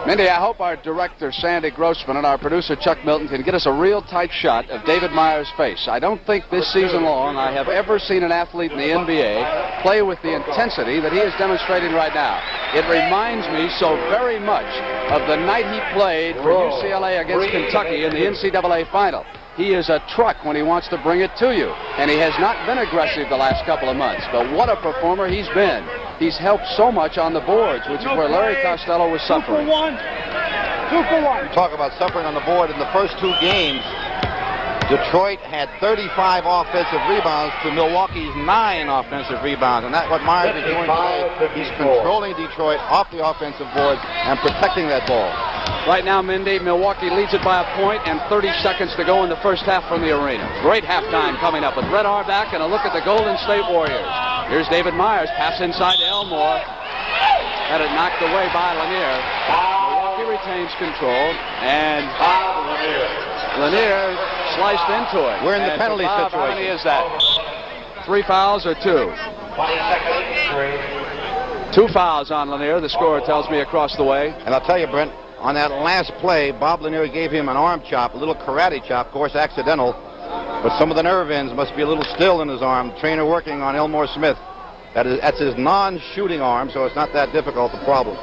Mindy, I hope our director, Sandy Grossman, and our producer, Chuck Milton, can get us a real tight shot of David Myers' face. I don't think this season long I have ever seen an athlete in the NBA play with the intensity that he is demonstrating right now. It reminds me so very much of the night he played for UCLA against Kentucky in the NCAA final. He is a truck when he wants to bring it to you. And he has not been aggressive the last couple of months. But what a performer he's been. He's helped so much on the boards, which is where Larry Costello was suffering. 2 for 1. Talk about suffering on the board in the first 2 games. Detroit had 35 offensive rebounds to Milwaukee's 9 offensive rebounds. And that's what Myers is doing today. He's controlling Detroit off the offensive boards and protecting that ball. Right now, Mindy, Milwaukee leads it by a point and 30 seconds to go in the first half from the arena. Great halftime coming up with Red Auerbach and a look at the Golden State Warriors. Here's David Myers, pass inside to Elmore. Had it knocked away by Lanier. Milwaukee retains control, and Lanier sliced into it. We're in the penalty Bob, situation. How many is that? 3 fouls or 2? 20 seconds, 2 fouls on Lanier, the scorer tells me across the way. And I'll tell you, Brent, on that last play, Bob Lanier gave him an arm chop, a little karate chop, of course accidental, but some of the nerve ends must be a little still in his arm. The trainer working on Elmore Smith. That's his non-shooting arm, so it's not that difficult a problem.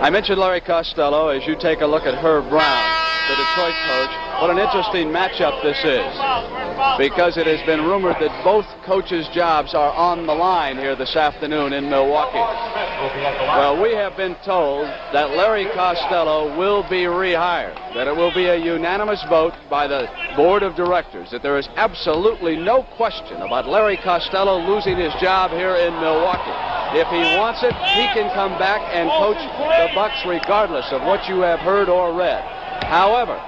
I mentioned Larry Costello. As you take a look at Herb Brown, the Detroit coach, what an interesting matchup this is, because it has been rumored that both coaches' jobs are on the line here this afternoon in Milwaukee. Well, we have been told that Larry Costello will be rehired, that it will be a unanimous vote by the board of directors, that there is absolutely no question about Larry Costello losing his job here in Milwaukee. If he wants it, he can come back and coach the Bucks regardless of what you have heard or read. However,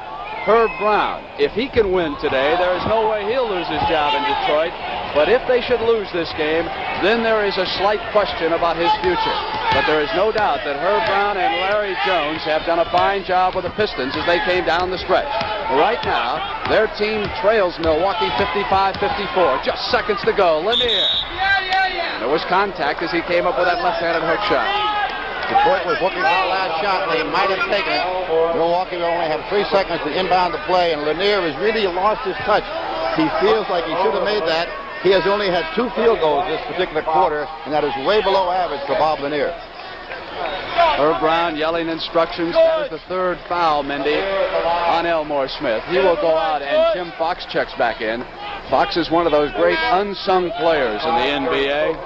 Herb Brown, if he can win today, there is no way he'll lose his job in Detroit. But if they should lose this game, then there is a slight question about his future. But there is no doubt that Herb Brown and Larry Jones have done a fine job with the Pistons as they came down the stretch. Right now, their team trails Milwaukee 55-54. Just seconds to go. Lanier. There was contact as he came up with that left-handed hook shot. Detroit was looking for the last shot. They might have taken it. Milwaukee will only have 3 seconds to inbound the play, and Lanier has really lost his touch. He feels like he should have made that. He has only had 2 field goals this particular quarter, and that is way below average for Bob Lanier. Herb Brown yelling instructions. That is the 3rd foul, Mindy, on Elmore Smith. He will go out, and Tim Fox checks back in. Fox is one of those great unsung players in the NBA.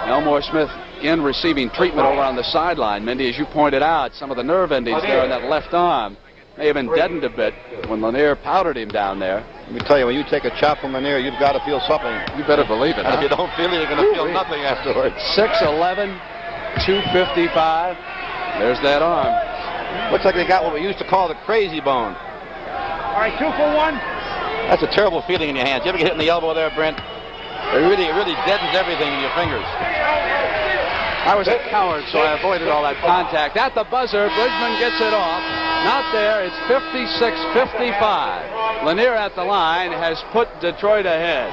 Elmore Smith in receiving treatment over on the sideline. Mindy, as you pointed out, some of the nerve endings there in that left arm may have been deadened a bit when Lanier powdered him down there. Let me tell you, when you take a chop from Lanier, you've got to feel something. You better believe it. And if you don't feel it, you're going to feel nothing afterwards. 6'11", 255. There's that arm. Looks like they got what we used to call the crazy bone. All right, 2 for 1. That's a terrible feeling in your hands. You ever get hit in the elbow there, Brent? It really deadens everything in your fingers. I was a coward, so I avoided all that contact. At the buzzer, Bridgman gets it off. Not there. It's 56-55. Lanier at the line has put Detroit ahead.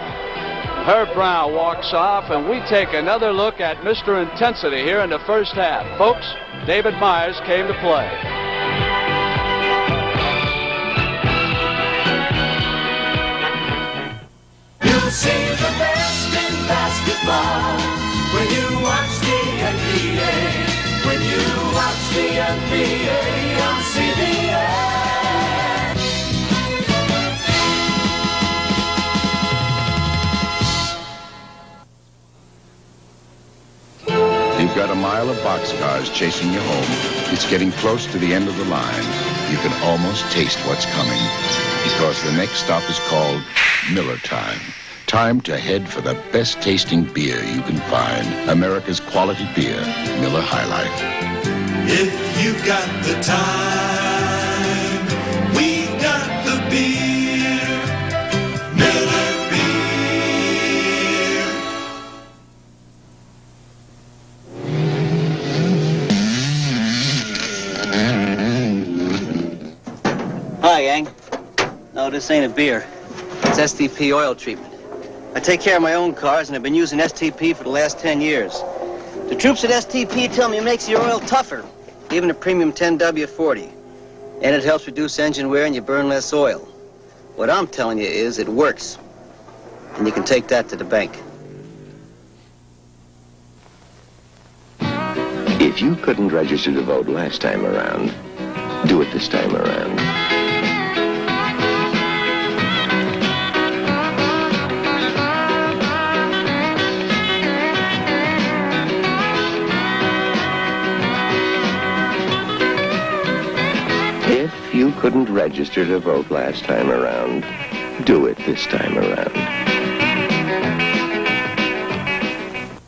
Herb Brown walks off, and we take another look at Mr. Intensity here in the first half. Folks, David Myers came to play. You'll see the best in basketball when you watch the NBA. When you watch the NBA on CBS. You've got a mile of boxcars chasing you home. It's getting close to the end of the line. You can almost taste what's coming because the next stop is called Miller Time. Time to head for the best tasting beer you can find. America's quality beer, Miller High Life. If you've got the time, we've got the beer. Miller beer. Hi, gang. No, this ain't a beer. It's STP oil treatment. I take care of my own cars, and I've been using STP for the last 10 years. The troops at STP tell me it makes your oil tougher, even a premium 10W40. And it helps reduce engine wear and you burn less oil. What I'm telling you is it works. And you can take that to the bank. If you couldn't register to vote last time around, do it this time around. If you couldn't register to vote last time around, do it this time around.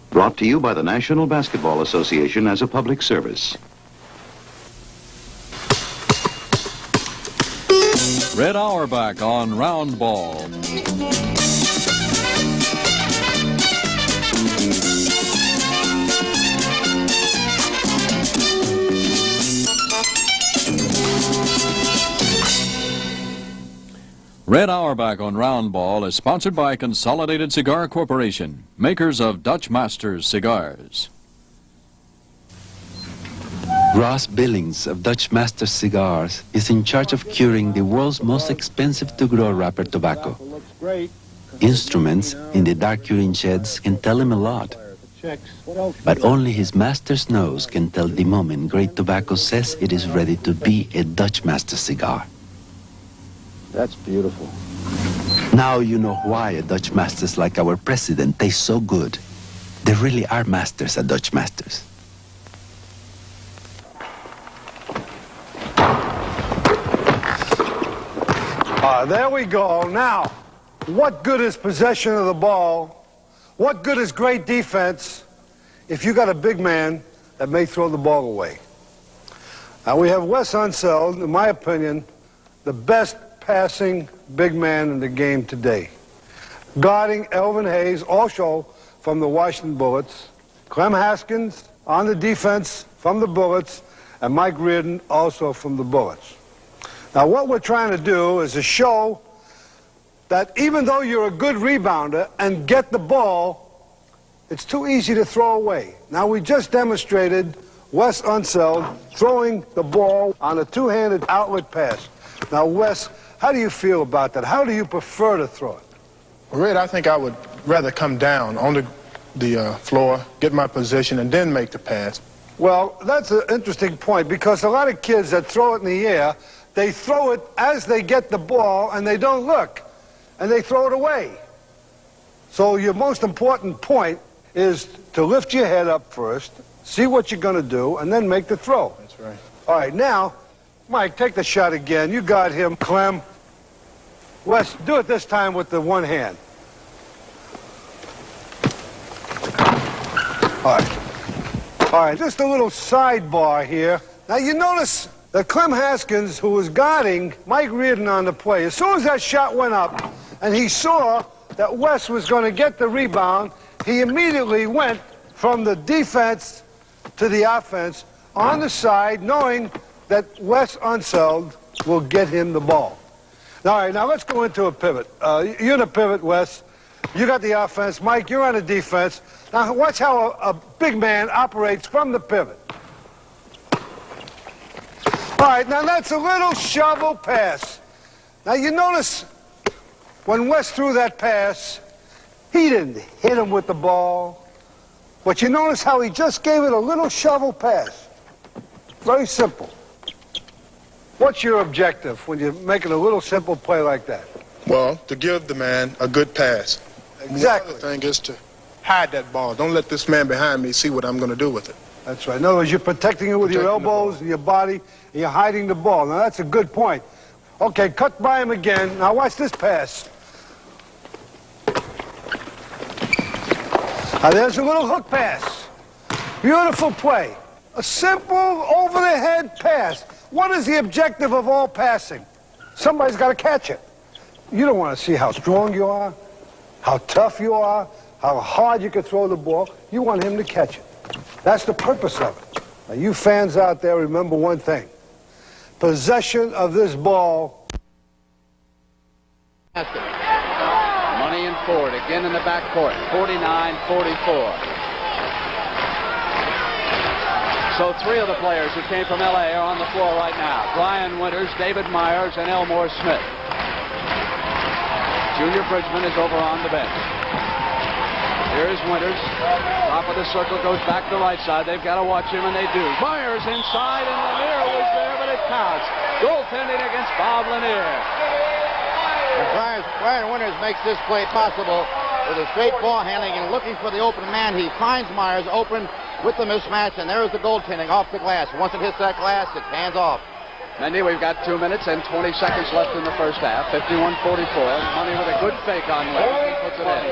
Brought to you by the National Basketball Association as a public service. Red Auerbach on Round Ball. Red Auerbach on Round Ball is sponsored by Consolidated Cigar Corporation, makers of Dutch Masters cigars. Ross Billings of Dutch Masters Cigars is in charge of curing the world's most expensive to-grow wrapper tobacco. Instruments in the dark curing sheds can tell him a lot. But only his master's nose can tell the moment great tobacco says it is ready to be a Dutch Masters cigar. That's beautiful. Now you know why a Dutch Masters like our president tastes so good. They really are masters at Dutch Masters. There we go. Now, what good is possession of the ball? What good is great defense if you got a big man that may throw the ball away? Now, we have Wes Unseld, in my opinion, the best passing big man in the game today. Guarding Elvin Hayes, also from the Washington Bullets. Clem Haskins on the defense from the Bullets. And Mike Reardon, also from the Bullets. Now, what we're trying to do is to show that even though you're a good rebounder and get the ball, it's too easy to throw away. Now, we just demonstrated Wes Unseld throwing the ball on a two-handed outlet pass. Now, Wes, how do you feel about that? How do you prefer to throw it? Well, Red, I think I would rather come down on the floor, get my position, and then make the pass. Well, that's an interesting point, because a lot of kids that throw it in the air, they throw it as they get the ball, and they don't look, and they throw it away. So your most important point is to lift your head up first, see what you're going to do, and then make the throw. That's right. All right, now, Mike, take the shot again. You got him, Clem. Wes, do it this time with the one hand. All right, just a little sidebar here. Now, you notice that Clem Haskins, who was guarding Mike Reardon on the play, as soon as that shot went up and he saw that Wes was going to get the rebound, he immediately went from the defense to the offense on the side, knowing that Wes Unseld will get him the ball. All right, now let's go into a pivot. You're in a pivot, Wes. You got the offense. Mike, you're on the defense. Now, watch how a big man operates from the pivot. All right, now that's a little shovel pass. Now, you notice when Wes threw that pass, he didn't hit him with the ball. But you notice how he just gave it a little shovel pass. Very simple. What's your objective when you're making a little simple play like that? Well, to give the man a good pass. Exactly. The other thing is to hide that ball. Don't let this man behind me see what I'm going to do with it. That's right. In other words, you're protecting it with your elbows, your body, and you're hiding the ball. Now, that's a good point. Okay, cut by him again. Now, watch this pass. Now, there's a little hook pass. Beautiful play. A simple, over-the-head pass. What is the objective of all passing? Somebody's got to catch it. You don't want to see how strong you are, how tough you are, how hard you can throw the ball. You want him to catch it. That's the purpose of it. Now, you fans out there, remember one thing. Possession of this ball. Money and Ford again in the backcourt. 49-44. So three of the players who came from L.A. are on the floor right now. Brian Winters, David Myers, and Elmore Smith. Junior Bridgman is over on the bench. Here's Winters. Top of the circle goes back to the right side. They've got to watch him, and they do. Myers inside, and Lanier was there, but it counts. Goaltending against Bob Lanier. And Brian Winters makes this play possible with a straight ball handling and looking for the open man. He finds Myers open with the mismatch, and there's the goaltending off the glass. Once it hits that glass, it's hands off. Mendy, we've got 2 minutes and 20 seconds left in the first half. 51-44. Money with a good fake on Winters. He puts it in.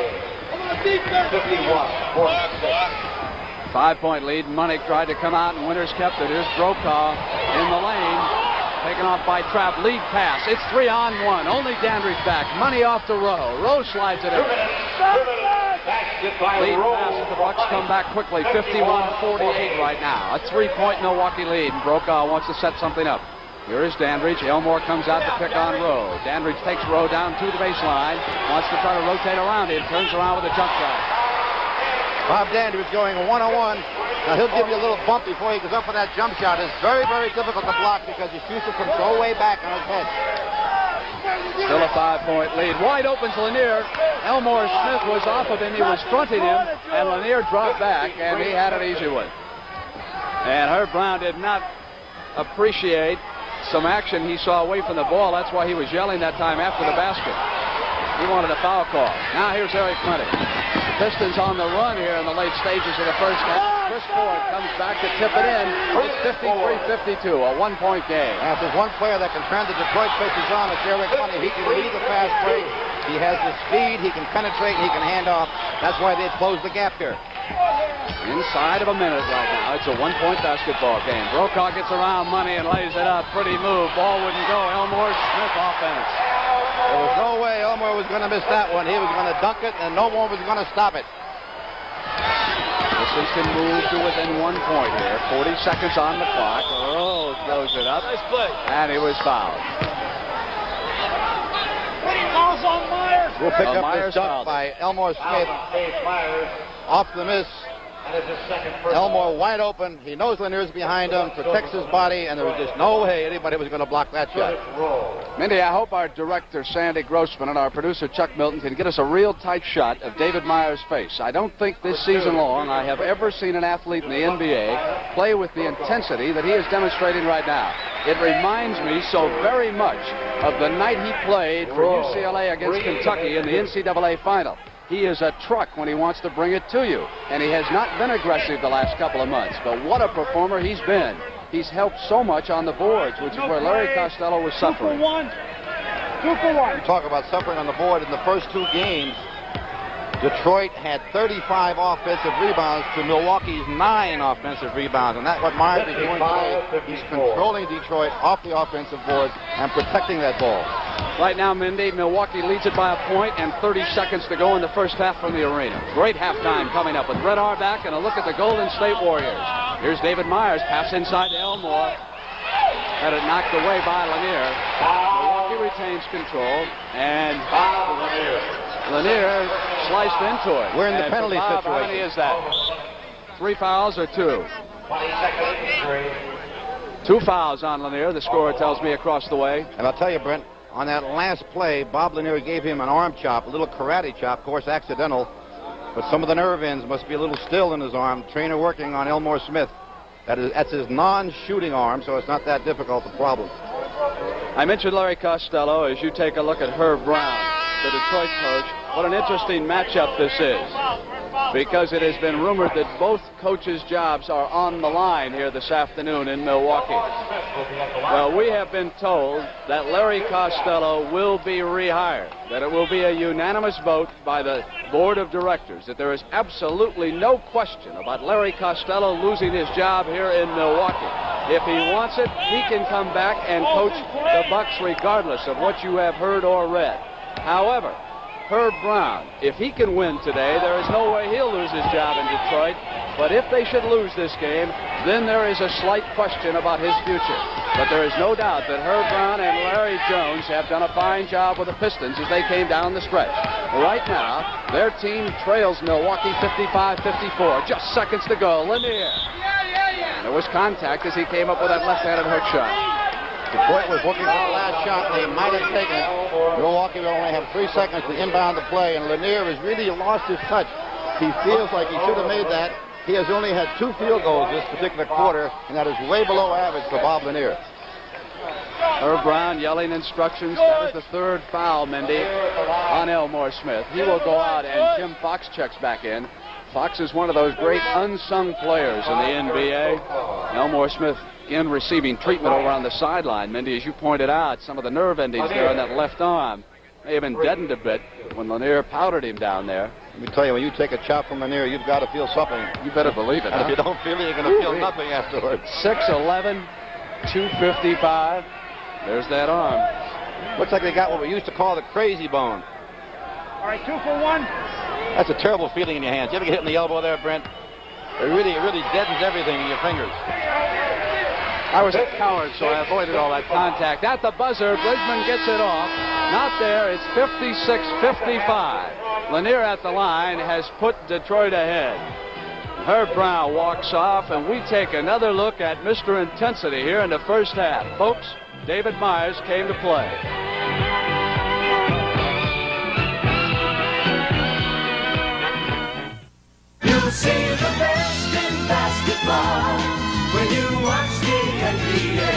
5-point lead. Money tried to come out, and Winters kept it. Here's Brokaw in the lane. Taken off by Trapp. Lead pass. It's 3-on-1. Only Dandridge back. Money off to Rowe. Rowe slides it in. Lead pass, and the Bucks come back quickly. 51-48 right now. A 3-point Milwaukee lead, and Brokaw wants to set something up. Here is Dandridge. Elmore comes out to pick on Rowe. Dandridge takes Rowe down to the baseline. Wants to try to rotate around him. Turns around with a jump shot. Bob Dandridge going one-on-one. Now, he'll give you a little bump before he goes up for that jump shot. It's very, very difficult to block because he shoots it from so way back on his head. Still a 5-point lead. Wide open to Lanier. Elmore Smith was off of him. He was fronting him, and Lanier dropped back, and he had an easy one. And Herb Brown did not appreciate some action he saw away from the ball. That's why he was yelling that time after the basket. He wanted a foul call. Now here's Eric Clinton. Pistons on the run here in the late stages of the first half. Chris Ford comes back to tip it in. It's 53-52, a 1-point game. Now, if there's one player that can turn the Detroit Pistons on, it's Eric Clinton. He can lead the fast break. He has the speed. He can penetrate. He can hand off. That's why they've closed the gap here. Inside of a minute right now. It's a 1-point basketball game. Brokaw gets around Money and lays it up. Pretty move. Ball wouldn't go. Elmore Smith offense. There was no way Elmore was going to miss that one. He was going to dunk it, and no one was going to stop it. Pistons can move to within 1 point here. 40 seconds on the clock. Rose throws it up. Nice play. And he was fouled. We'll pick up Myers this dunk by Elmore Smith. Off the miss. Elmore wide open. He knows Lanier's behind him, protects his body, and there was just no way anybody was going to block that shot. Mindy, I hope our director, Sandy Grossman, and our producer, Chuck Milton, can get us a real tight shot of David Myers' face. I don't think this season long I have ever seen an athlete in the NBA play with the intensity that he is demonstrating right now. It reminds me so very much of the night he played for UCLA against Kentucky in the NCAA final. He is a truck when he wants to bring it to you, and he has not been aggressive the last couple of months, but what a performer he's been. He's helped so much on the boards, which is where Larry Costello was suffering. 2 for 1. You talk about suffering on the board in the first 2 games. Detroit had 35 offensive rebounds to Milwaukee's 9 offensive rebounds, and that's what Myers is doing today. He's controlling Detroit off the offensive board and protecting that ball. Right now, Mindy, Milwaukee leads it by a point and 30 seconds to go in the first half from the arena. Great halftime coming up with Red Auerbach and a look at the Golden State Warriors. Here's David Myers, pass inside to Elmore. Had it knocked away by Lanier. Milwaukee retains control, and Lanier sliced into it. We're in the penalty Bob, situation. How many is that? 3 fouls or 2? 20 seconds. 2 fouls on Lanier, the scorer tells me across the way. And I'll tell you, Brent, on that last play, Bob Lanier gave him an arm chop, a little karate chop, of course accidental, but some of the nerve ends must be a little still in his arm. Trainer working on Elmore Smith. That's his non-shooting arm, so it's not that difficult a problem. I mentioned Larry Costello. As you take a look at Herb Brown, the Detroit coach, what an interesting matchup this is, because it has been rumored that both coaches' jobs are on the line here this afternoon in Milwaukee. Well, we have been told that Larry Costello will be rehired, that it will be a unanimous vote by the board of directors, that there is absolutely no question about Larry Costello losing his job here in Milwaukee. If he wants it, he can come back and coach the Bucks regardless of what you have heard or read. However, Herb Brown, if he can win today, there is no way he'll lose his job in Detroit. But if they should lose this game, then there is a slight question about his future. But there is no doubt that Herb Brown and Larry Jones have done a fine job with the Pistons as they came down the stretch. Right now, their team trails Milwaukee 55-54. Just seconds to go. Lanier. There was contact as he came up with that left-handed hook shot. Detroit was looking for the last shot. They might have taken it. Milwaukee will only have 3 seconds to inbound the play, and Lanier has really lost his touch. He feels like he should have made that. He has only had 2 field goals this particular quarter, and that is way below average for Bob Lanier. Herb Brown yelling instructions. That is the 3rd foul, Mindy, on Elmore Smith. He will go out, and Jim Fox checks back in. Fox is one of those great unsung players in the NBA. Elmore Smith in receiving treatment over on the sideline. Mindy, as you pointed out, some of the nerve endings there on that left arm may have been deadened a bit when Lanier powdered him down there. Let me tell you, when you take a chop from Lanier, you've got to feel something. You better believe it. And if you don't feel it, you're going to feel nothing afterwards. 6'11", 255. There's that arm. Looks like they got what we used to call the crazy bone. All right, 2 for 1. That's a terrible feeling in your hands. You ever get hit in the elbow there, Brent? It really deadens everything in your fingers. I was a coward, so I avoided all that contact. At the buzzer, Bridgman gets it off. Not there. It's 56-55. Lanier at the line has put Detroit ahead. Herb Brown walks off, and we take another look at Mr. Intensity here in the first half. Folks, David Myers came to play. You'll see the best in basketball when you watch the NBA.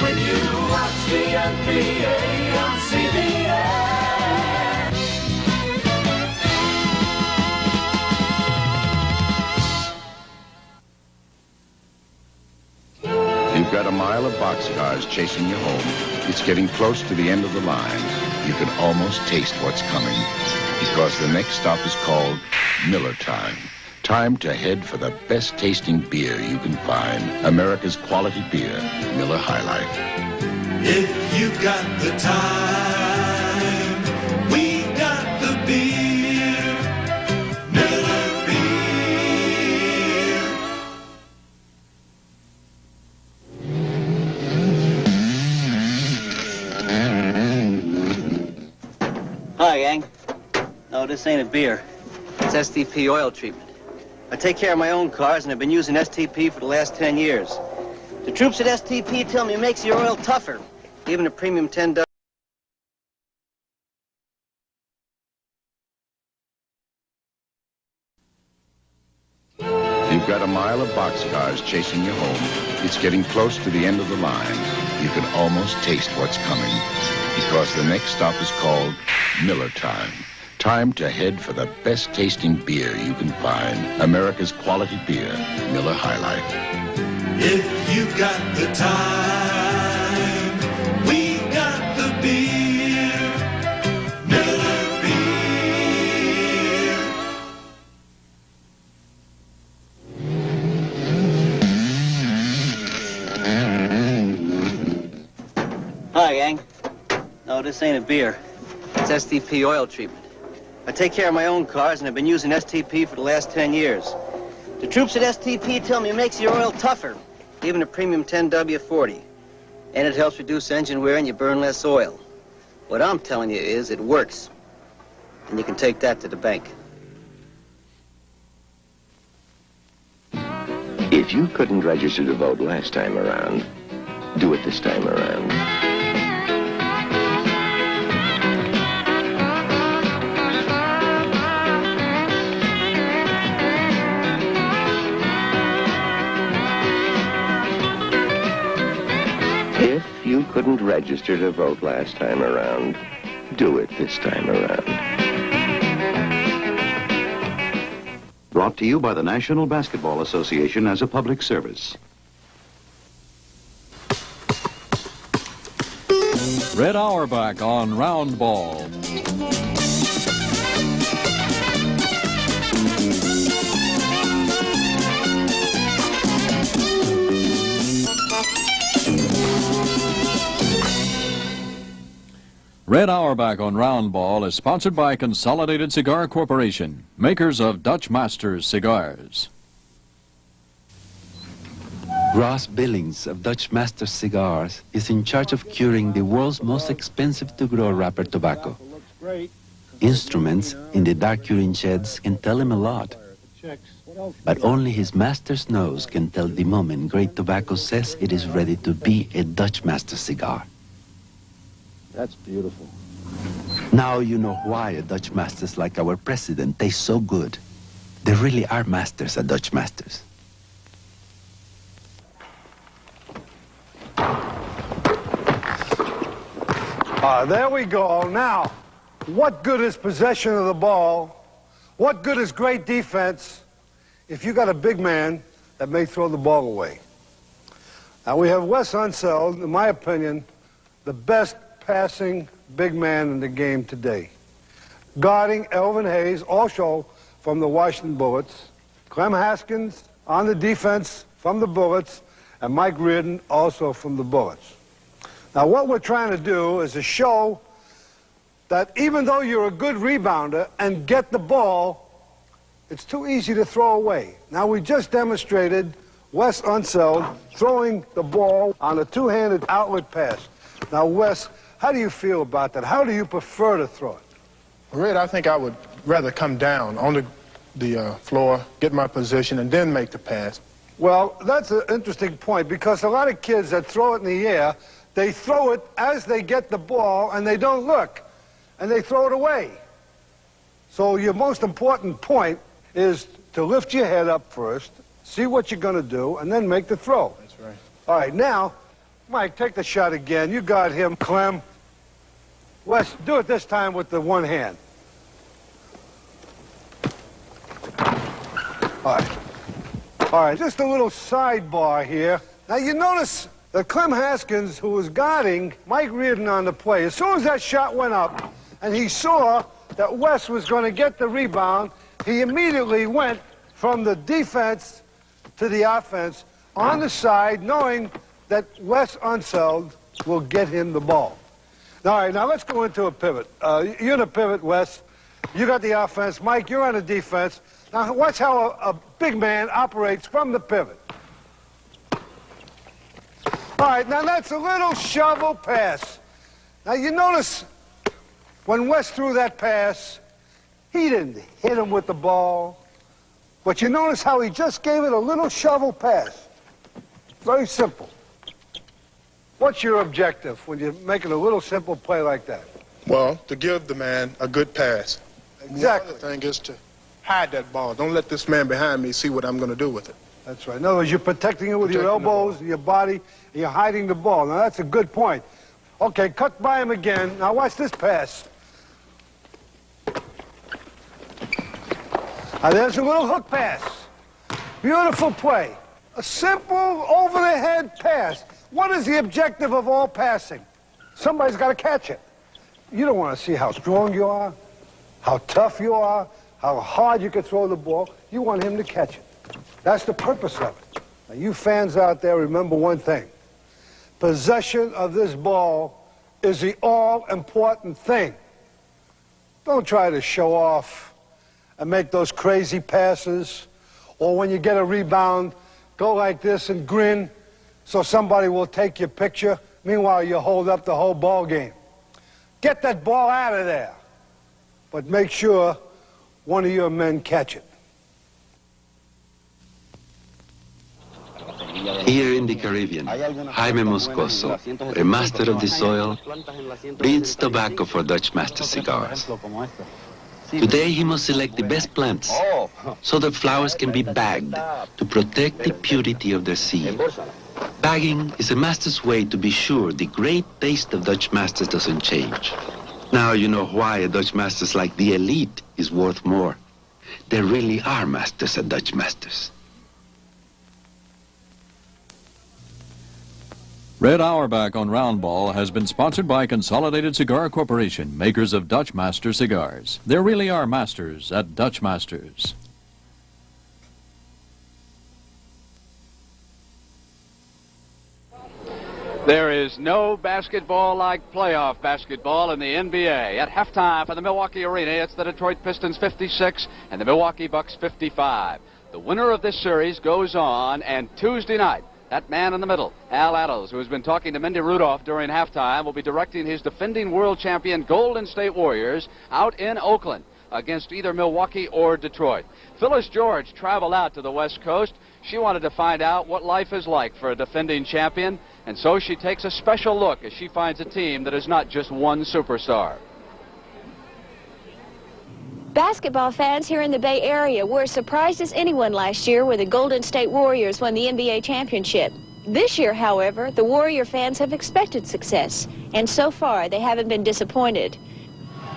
When you watch the NBA on CBS. You've got a mile of boxcars chasing you home. It's getting close to the end of the line. You can almost taste what's coming, because the next stop is called Miller Time. Time to head for the best tasting beer you can find. America's quality beer, Miller High Life. If you got the time, we got the beer. Miller beer. Hi, gang. No, this ain't a beer. It's STP oil treatment. I take care of my own cars, and I've been using STP for the last 10 years. The troops at STP tell me it makes your oil tougher, even a premium 10W. You've got a mile of boxcars chasing you home. It's getting close to the end of the line. You can almost taste what's coming, because the next stop is called Miller Time. Time to head for the best tasting beer you can find. America's quality beer, Miller High Life. If you've got the time, we got the beer. Miller Beer. Hi, gang. No, this ain't a beer. It's STP oil treatment. I take care of my own cars, and I've been using STP for the last 10 years. The troops at STP tell me it makes your oil tougher, even a premium 10W40. And it helps reduce engine wear and you burn less oil. What I'm telling you is it works. And you can take that to the bank. If you couldn't register to vote last time around, do it this time around. If you couldn't register to vote last time around, do it this time around. Brought to you by the National Basketball Association as a public service. Red Auerbach on Round Ball. Red Auerbach on Round Ball is sponsored by Consolidated Cigar Corporation, makers of Dutch Masters cigars. Ross Billings of Dutch Master Cigars is in charge of curing the world's most expensive to-grow wrapper tobacco. Instruments in the dark curing sheds can tell him a lot, but only his master's nose can tell the moment great tobacco says it is ready to be a Dutch Master cigar. That's beautiful. Now you know why a Dutch Masters like our president tastes so good. They really are masters at Dutch Masters. There we go. Now, what good is possession of the ball? What good is great defense if you got a big man that may throw the ball away? Now, we have Wes Unseld, in my opinion, the best passing big man in the game today. Guarding Elvin Hayes, also from the Washington Bullets. Clem Haskins on the defense from the Bullets, and Mike Reardon also from the Bullets. Now, what we're trying to do is to show that even though you're a good rebounder and get the ball, it's too easy to throw away. Now, we just demonstrated Wes Unseld throwing the ball on a two-handed outlet pass. Now, Wes, how do you feel about that? How do you prefer to throw it? Red, I think I would rather come down on the floor, get my position, and then make the pass. Well, that's an interesting point, because a lot of kids that throw it in the air, they throw it as they get the ball, and they don't look, and they throw it away. So your most important point is to lift your head up first, see what you're going to do, and then make the throw. That's right. All right, now, Mike, take the shot again. You got him, Clem. Wes, do it this time with the one hand. All right. All right, just a little sidebar here. Now, you notice that Clem Haskins, who was guarding Mike Reardon on the play, as soon as that shot went up and he saw that Wes was going to get the rebound, he immediately went from the defense to the offense on the side, knowing that Wes Unseld will get him the ball. All right, now let's go into a pivot. You're in a pivot, Wes. You got the offense. Mike, you're on the defense. Now watch how a big man operates from the pivot. All right, now that's a little shovel pass. Now you notice When West threw that pass, he didn't hit him with the ball. But you notice how he just gave it a little shovel pass. Very simple. What's your objective when you're making a little simple play like that? Well, to give the man a good pass. Exactly. The other thing is to hide that ball. Don't let this man behind me see what I'm going to do with it. That's right. In other words, you're protecting it with your elbows and your body, and you're hiding the ball. Now, that's a good point. Okay, cut by him again. Now, watch this pass. Now, there's a little hook pass. Beautiful play. A simple, over-the-head pass. What is the objective of all passing? Somebody's got to catch it. You don't want to see how strong you are, how tough you are, how hard you can throw the ball. You want him to catch it. That's the purpose of it. Now, you fans out there, remember one thing. Possession of this ball is the all-important thing. Don't try to show off and make those crazy passes, or when you get a rebound, go like this and grin so somebody will take your picture. Meanwhile, you hold up the whole ball game. Get that ball out of there, but make sure one of your men catch it. Here in the Caribbean, Jaime Moscoso, a master of the soil, breeds tobacco for Dutch Master cigars. Today he must select the best plants so the flowers can be bagged to protect the purity of their seed. Bagging is a master's way to be sure the great taste of Dutch Masters doesn't change. Now you know why a Dutch Masters like the elite is worth more. There really are masters at Dutch Masters. Red Auerbach on Round Ball has been sponsored by Consolidated Cigar Corporation, makers of Dutch Master cigars. There really are masters at Dutch Masters. There is no basketball like playoff basketball in the NBA. At halftime for the Milwaukee Arena, it's the Detroit Pistons 56 and the Milwaukee Bucks 55. The winner of this series goes on, and Tuesday night, that man in the middle, Al Attles, who has been talking to Mindy Rudolph during halftime, will be directing his defending world champion Golden State Warriors out in Oakland against either Milwaukee or Detroit. Phyllis George traveled out to the West Coast. She wanted to find out what life is like for a defending champion, and so she takes a special look as she finds a team that is not just one superstar. Basketball fans here in the Bay Area were as surprised as anyone last year when the Golden State Warriors won the NBA championship. This year, however, the Warrior fans have expected success, and so far they haven't been disappointed.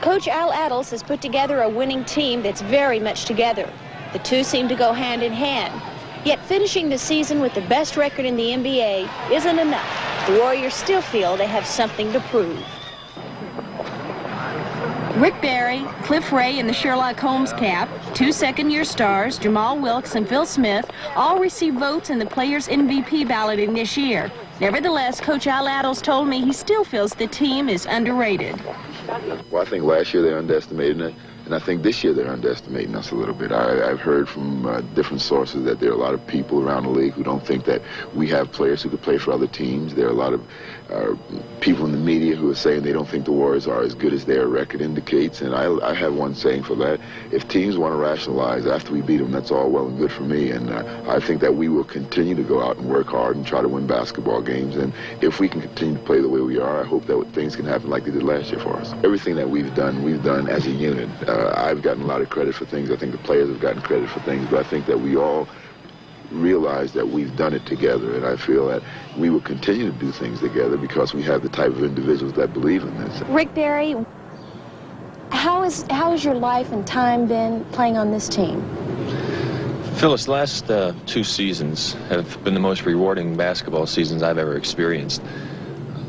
Coach Al Attles has put together a winning team that's very much together. The two seem to go hand in hand. Yet finishing the season with the best record in the NBA isn't enough. The Warriors still feel they have something to prove. Rick Barry, Cliff Ray in the Sherlock Holmes cap, two second-year stars, Jamal Wilkes and Phil Smith, all received votes in the Players' MVP balloting this year. Nevertheless, Coach Al Attles told me he still feels the team is underrated. Well, I think last year they underestimated it, and I think this year they're underestimating us a little bit. I've heard from different sources that there are a lot of people around the league who don't think that we have players who could play for other teams. There are a lot of people in the media who are saying they don't think the Warriors are as good as their record indicates, and I have one saying for that. If teams want to rationalize after we beat them, that's all well and good for me, and I think that we will continue to go out and work hard and try to win basketball games, and if we can continue to play the way we are, I hope that things can happen like they did last year for us. Everything that we've done as a unit. I've gotten a lot of credit for things. I think the players have gotten credit for things, but I think that we all realize that we've done it together, and I feel that we will continue to do things together because we have the type of individuals that believe in this. Rick Barry, how has your life and time been playing on this team? Phyllis, last 2 seasons have been the most rewarding basketball seasons I've ever experienced.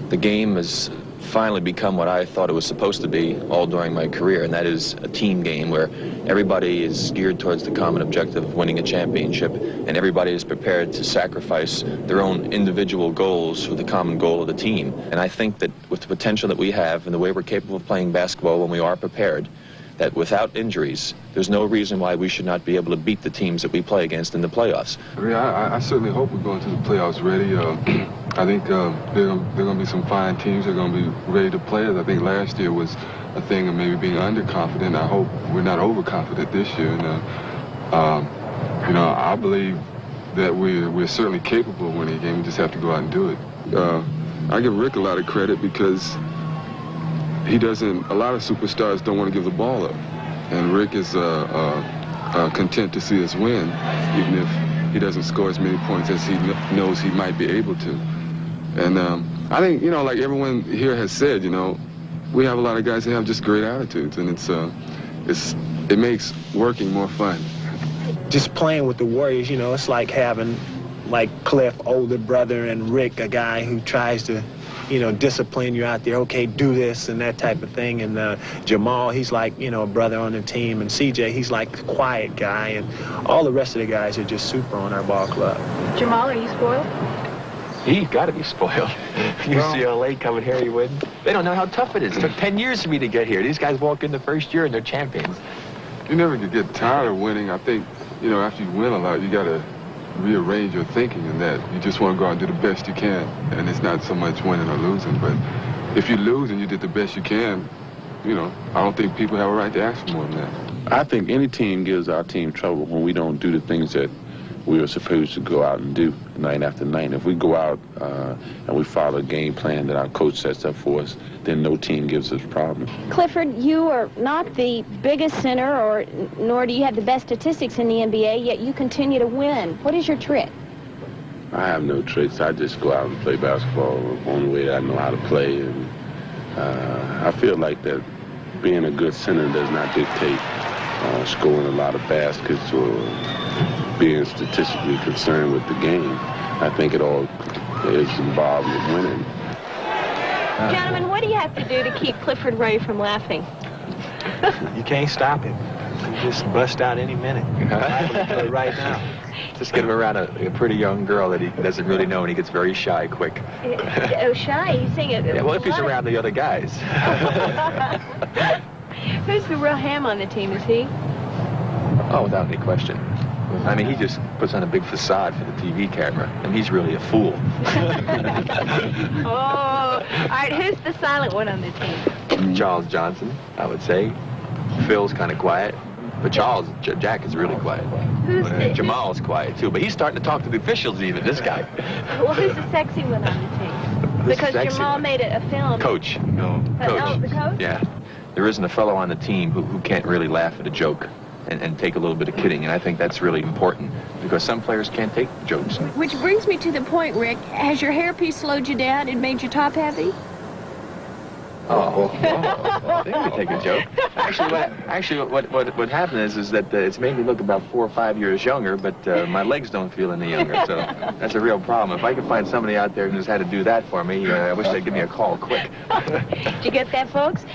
The game has finally become what I thought it was supposed to be all during my career, and that is a team game where everybody is geared towards the common objective of winning a championship, and everybody is prepared to sacrifice their own individual goals for the common goal of the team. And I think that with the potential that we have and the way we're capable of playing basketball when we are prepared, that without injuries, there's no reason why we should not be able to beat the teams that we play against in the playoffs. Yeah, I certainly hope we go into the playoffs ready. I think there are going to be some fine teams that are going to be ready to play. I think last year was a thing of maybe being underconfident. I hope we're not overconfident this year. And, you know, I believe that we're certainly capable of winning a game. We just have to go out and do it. I give Rick a lot of credit because he doesn't, a lot of superstars don't want to give the ball up. And Rick is content to see us win, even if he doesn't score as many points as he knows he might be able to. And I think, you know, like everyone here has said, you know, we have a lot of guys that have just great attitudes, and it makes working more fun. Just playing with the Warriors, you know, it's like having, like Cliff, older brother, and Rick, a guy who tries to, you know, discipline you out there. Okay, do this and that type of thing. And Jamal, he's like, you know, a brother on the team. And CJ, he's like the quiet guy. And all the rest of the guys are just super on our ball club. Jamal, are you spoiled? He's got to be spoiled. UCLA coming here, he wouldn't. They don't know how tough it is. It took 10 years for me to get here. These guys walk in the first year and they're champions. You never can get tired of winning. I think, you know, after you win a lot, you got to rearrange your thinking in that you just want to go out and do the best you can. And it's not so much winning or losing, but if you lose and you did the best you can, you know, I don't think people have a right to ask for more than that. I think any team gives our team trouble when we don't do the things that we are supposed to go out and do night after night. If we go out and we follow a game plan that our coach sets up for us, then no team gives us problems. Clifford, you are not the biggest center, nor do you have the best statistics in the NBA, yet you continue to win. What is your trick? I have no tricks. I just go out and play basketball the only way I know how to play. And I feel like that being a good center does not dictate scoring a lot of baskets or being statistically concerned with the game. I think it all is involved with winning. Gentlemen, what do you have to do to keep Clifford Ray from laughing? You can't stop him. You just bust out any minute. Right now. Just get him around a pretty young girl that he doesn't really know, and he gets very shy quick. Oh, shy? He's saying it. Yeah, well, if he's around the other guys. Who's the real ham on the team, is he? Oh, without any question. I mean, he just puts on a big facade for the TV camera, and he's really a fool. Oh, all right, who's the silent one on the team? Charles Johnson, I would say. Phil's kind of quiet, but Jack is really quiet. Jamal's quiet, too, but he's starting to talk to the officials even, this guy. Well, who's the sexy one on the team? Because Jamal made a film. Coach. No, Coach. Oh, the coach? Yeah. There isn't a fellow on the team who can't really laugh at a joke. And take a little bit of kidding, and I think that's really important because some players can't take jokes. Which brings me to the point, Rick. Has your hairpiece slowed you down and made you top heavy? They would take a joke. Actually, what happened is that it's made me look about 4 or 5 years younger, but my legs don't feel any younger, so that's a real problem. If I could find somebody out there who's had to do that for me, I wish they'd give me a call quick. Did you get that, folks?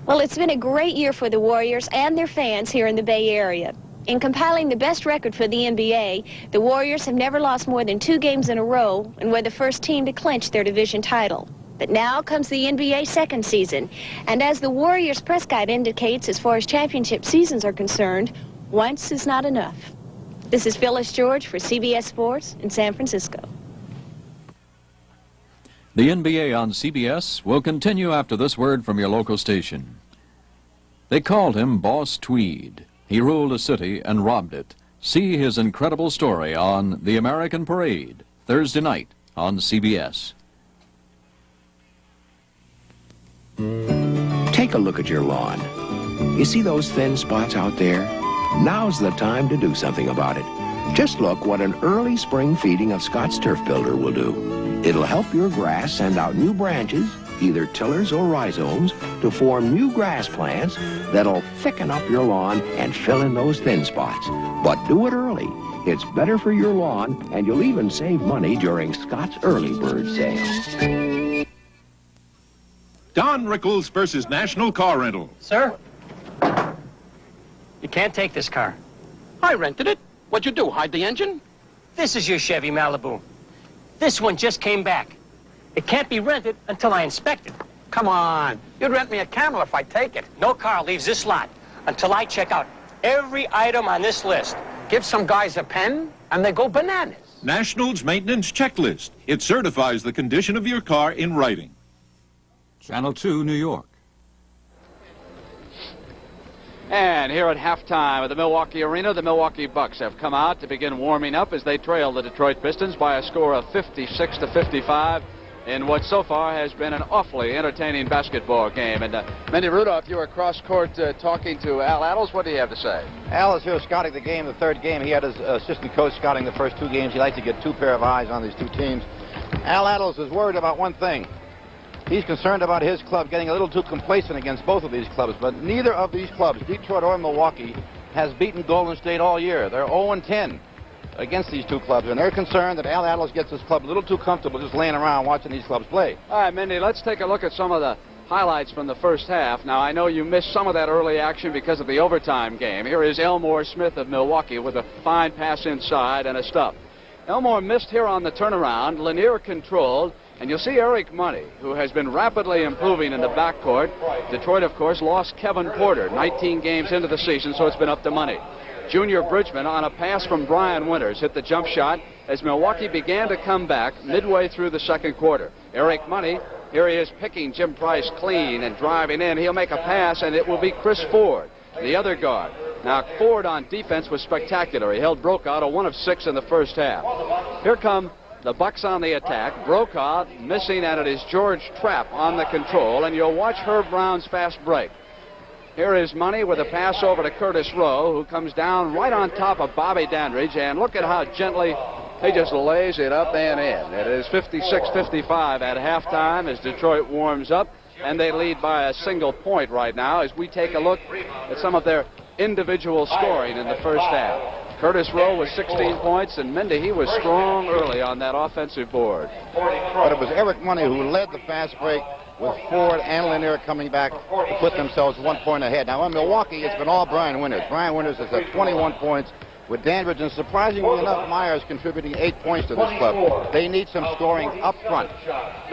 Well, it's been a great year for the Warriors and their fans here in the Bay Area. In compiling the best record for the NBA, the Warriors have never lost more than 2 games in a row and were the first team to clinch their division title. But now comes the NBA second season, and as the Warriors press guide indicates, as far as championship seasons are concerned, once is not enough. This is Phyllis George for CBS Sports in San Francisco. The NBA on CBS will continue after this word from your local station. They called him Boss Tweed. He ruled a city and robbed it. See his incredible story on The American Parade, Thursday night on CBS. Take a look at your lawn. You see those thin spots out there? Now's the time to do something about it. Just look what an early spring feeding of Scott's Turf Builder will do. It'll help your grass send out new branches, either tillers or rhizomes, to form new grass plants that'll thicken up your lawn and fill in those thin spots. But do it early. It's better for your lawn, and you'll even save money during Scott's Early Bird Sale. Don Rickles versus National Car Rental. Sir? You can't take this car. I rented it. What'd you do, hide the engine? This is your Chevy Malibu. This one just came back. It can't be rented until I inspect it. Come on. You'd rent me a Camel if I take it. No car leaves this lot until I check out every item on this list. Give some guys a pen, and they go bananas. National's Maintenance Checklist. It certifies the condition of your car in writing. Channel 2, New York. And here at halftime at the Milwaukee Arena, the Milwaukee Bucks have come out to begin warming up as they trail the Detroit Pistons by a score of 56-55 in what so far has been an awfully entertaining basketball game. And Mindy Rudolph, you were cross court talking to Al Attles. What do you have to say? Al is here scouting the game, the third game. He had his assistant coach scouting the first two games. He likes to get two pair of eyes on these two teams. Al Attles is worried about one thing. He's concerned about his club getting a little too complacent against both of these clubs, but neither of these clubs, Detroit or Milwaukee, has beaten Golden State all year. They're 0-10 against these two clubs, and they're concerned that Al Attles gets his club a little too comfortable just laying around watching these clubs play. All right, Mindy, let's take a look at some of the highlights from the first half. Now, I know you missed some of that early action because of the overtime game. Here is Elmore Smith of Milwaukee with a fine pass inside and a stop. Elmore missed here on the turnaround. Lanier controlled. And you'll see Eric Money, who has been rapidly improving in the backcourt. Detroit, of course, lost Kevin Porter 19 games into the season, so it's been up to Money. Junior Bridgman, on a pass from Brian Winters, hit the jump shot as Milwaukee began to come back midway through the second quarter. Eric Money, here he is picking Jim Price clean and driving in. He'll make a pass, and it will be Chris Ford, the other guard. Now, Ford on defense was spectacular. He held Brokaw to 1 of 6 in the first half. Here come the Bucks on the attack. Brokaw missing, and it is George Trapp on the control, and you'll watch Herb Brown's fast break. Here is Money with a pass over to Curtis Rowe, who comes down right on top of Bobby Dandridge, and look at how gently he just lays it up and in. It is 56-55 at halftime as Detroit warms up, and they lead by a single point right now as we take a look at some of their individual scoring in the first half. Curtis Rowe was 16 points, and Mindy, he was strong early on that offensive board. But it was Eric Money who led the fast break with Ford and Lanier coming back to put themselves 1 point ahead. Now, in Milwaukee, it's been all Brian Winters. Brian Winters has had 21 points with Dandridge, and surprisingly enough, Myers contributing 8 points to this club. They need some scoring up front.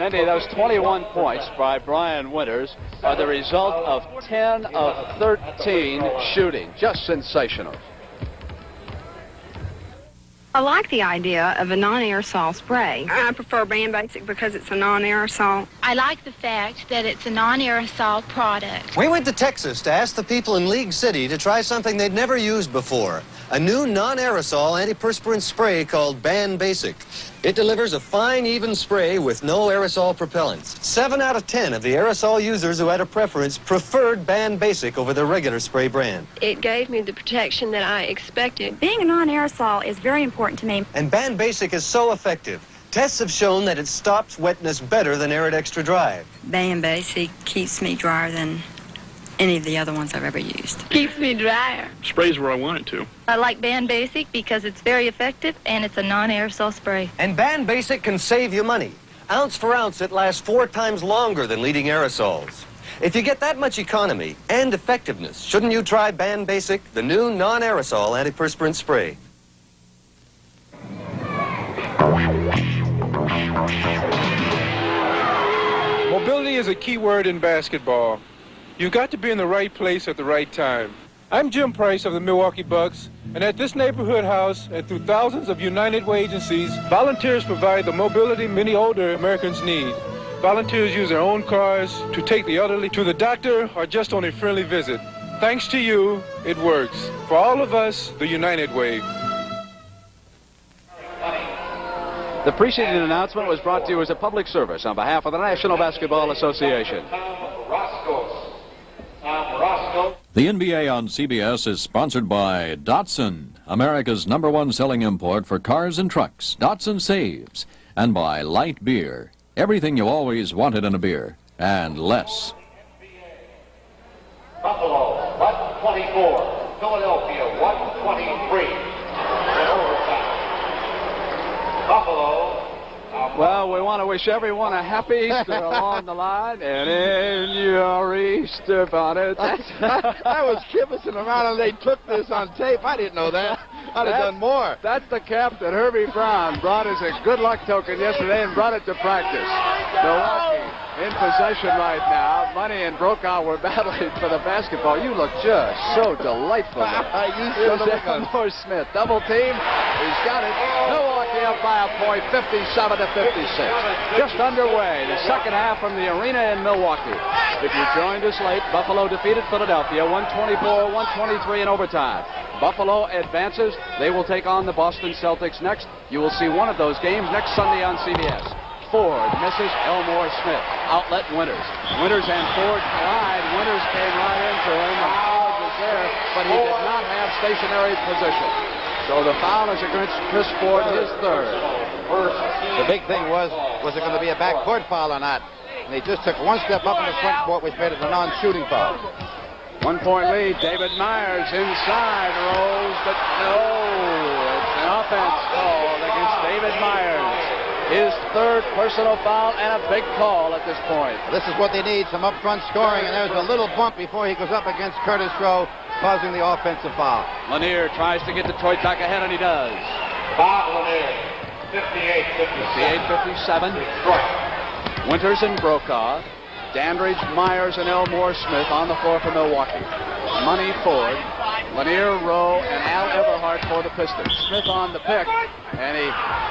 Mindy, those 21 points by Brian Winters are the result of 10 of 13 shooting. Just sensational. I like the idea of a non-aerosol spray. I prefer Band Basic because it's a non-aerosol. I like the fact that it's a non-aerosol product. We went to Texas to ask the people in League City to try something they'd never used before. A new non-aerosol antiperspirant spray called Band Basic. It delivers a fine, even spray with no aerosol propellants. 7 out of 10 of the aerosol users who had a preference preferred Band Basic over the regular spray brand. It gave me the protection that I expected. Being a non-aerosol is very important to me. And Band Basic is so effective. Tests have shown that it stops wetness better than Arid Extra Dry. Band Basic keeps me drier than any of the other ones I've ever used. Keeps me drier. Sprays where I want it to. I like Band Basic because it's very effective and it's a non-aerosol spray. And Band Basic can save you money. Ounce for ounce, it lasts 4 times longer than leading aerosols. If you get that much economy and effectiveness, shouldn't you try Band Basic, the new non-aerosol antiperspirant spray? Mobility is a key word in basketball. You've got to be in the right place at the right time. I'm Jim Price of the Milwaukee Bucks, and at this neighborhood house and through thousands of United Way agencies, volunteers provide the mobility many older Americans need. Volunteers use their own cars to take the elderly to the doctor or just on a friendly visit. Thanks to you, it works. For all of us, the United Way. The preceding announcement was brought to you as a public service on behalf of the National Basketball Association. The NBA on CBS is sponsored by Datsun, America's #1 selling import for cars and trucks. Datsun saves. And by Light Beer, everything you always wanted in a beer, and less. Buffalo, 124. Philadelphia, 123. Buffalo. Well, we want to wish everyone a happy Easter along the line, and in your Easter bonnet. I was kibitzing around and they took this on tape. I didn't know that. I'd have done more. That's the cap that Herbie Brown brought as a good luck token yesterday and brought it to practice. Milwaukee in possession right now. Money and Brokaw were battling for the basketball. You look just so delightful. Here's Elmore Smith. Double team. He's got it. Milwaukee up by a point, 57-56. Just underway. The second half from the arena in Milwaukee. If you joined us late, Buffalo defeated Philadelphia 124-123 in overtime. Buffalo advances. They will take on the Boston Celtics next. You will see one of those games next Sunday on CBS. Ford misses Elmore Smith. Outlet Winters. Winters and Ford collide. Winters came right into him. And Ford was there, but he did not have stationary position. So the foul is against Chris Ford, his third. The big thing was it going to be a backcourt foul or not? And he just took one step up in the front court, which made it a non-shooting foul. 1 point lead. David Myers inside rolls, but no. It's an offense called against David Myers. His third personal foul and a big call at this point. This is what they need, some up-front scoring, and there's a little bump before he goes up against Curtis Rowe, causing the offensive foul. Lanier tries to get Detroit back ahead, and he does. Bob Lanier, 58-57. Winters and Brokaw. Dandridge, Myers, and Elmore Smith on the floor for Milwaukee. Money Ford, Lanier, Rowe, and Al Everhart for the Pistons. Smith on the pick, and he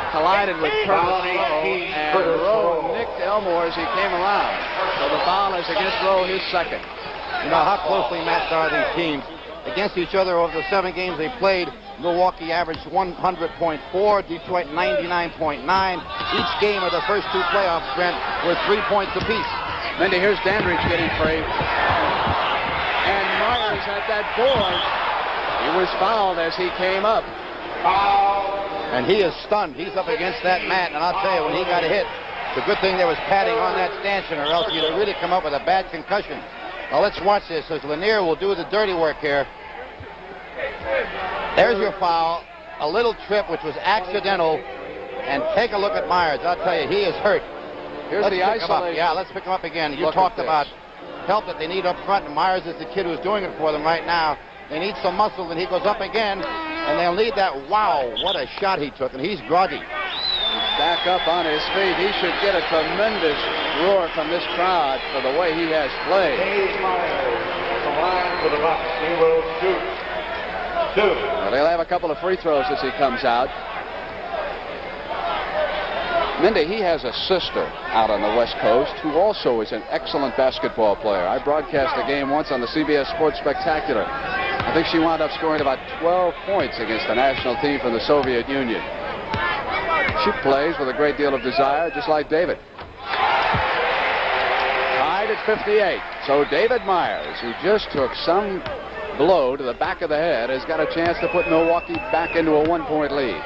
collided with Curtis Rowe, and Rowe nicked Elmore as he came around. So the foul is against Rowe, his second. You know how closely matched are these teams against each other over the 7 games they played. Milwaukee averaged 100.4, Detroit 99.9. Each game of the first 2 playoffs, Brent, were 3 points apiece. Mindy, here's Dandridge getting free. And Myers at that board. He was fouled as he came up. And he is stunned. He's up against that mat, and I'll tell you, when he got hit, it's a good thing there was padding on that stanchion, or else he'd have really come up with a bad concussion. Now let's watch this, as Lanier will do the dirty work here. There's your foul. A little trip, which was accidental. And take a look at Myers. I'll tell you, he is hurt. Here's the isolation. Yeah, let's pick him up again. You talked about help that they need up front, and Myers is the kid who's doing it for them right now. They need some muscle, and he goes up again, and they'll need that. Wow, what a shot he took, and he's groggy. Back up on his feet. He should get a tremendous roar from this crowd for the way he has played. Dave Myers, the line for the Bucks. He will shoot 2. Well, they'll have a couple of free throws as he comes out. Mindy, he has a sister out on the West Coast who also is an excellent basketball player. I broadcast a game once on the CBS Sports Spectacular. I think she wound up scoring about 12 points against the national team from the Soviet Union. She plays with a great deal of desire, just like David. Tied at 58. So David Myers, who just took some blow to the back of the head, has got a chance to put Milwaukee back into a 1-point lead.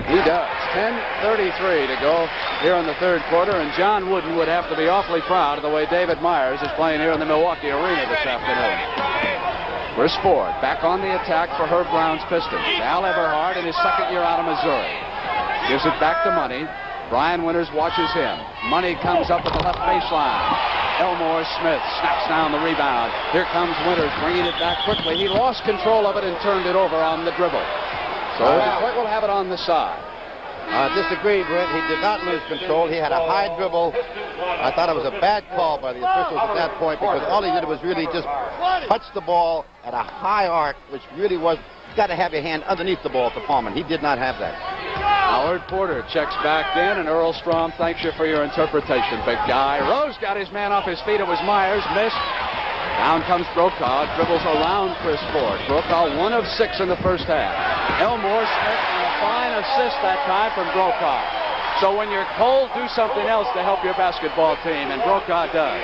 He does. 10:33 to go here in the third quarter, and John Wooden would have to be awfully proud of the way David Myers is playing here in the Milwaukee Arena this afternoon. Chris Ford back on the attack for Herb Brown's Pistons. Al Everhart in his second year out of Missouri. Gives it back to Money. Brian Winters watches him. Money comes up at the left baseline. Elmore Smith snaps down the rebound. Here comes Winters bringing it back quickly. He lost control of it and turned it over on the dribble. So Detroit will have it on the side. I disagree, Brent. He did not lose control. He had a high dribble. I thought it was a bad call by the officials at that point, because all he did was really just touch the ball at a high arc, which really was, you've got to have your hand underneath the ball at the palm, and he did not have that. Howard Porter checks back in, and Earl Strom thanks you for your interpretation, big guy. Rose got his man off his feet. It was Myers, missed. Down comes Brokaw, dribbles around Chris Ford. Brokaw 1 of 6 in the first half. Elmore Smith and a fine assist that time from Brokaw. So when you're cold, do something else to help your basketball team, and Brokaw does.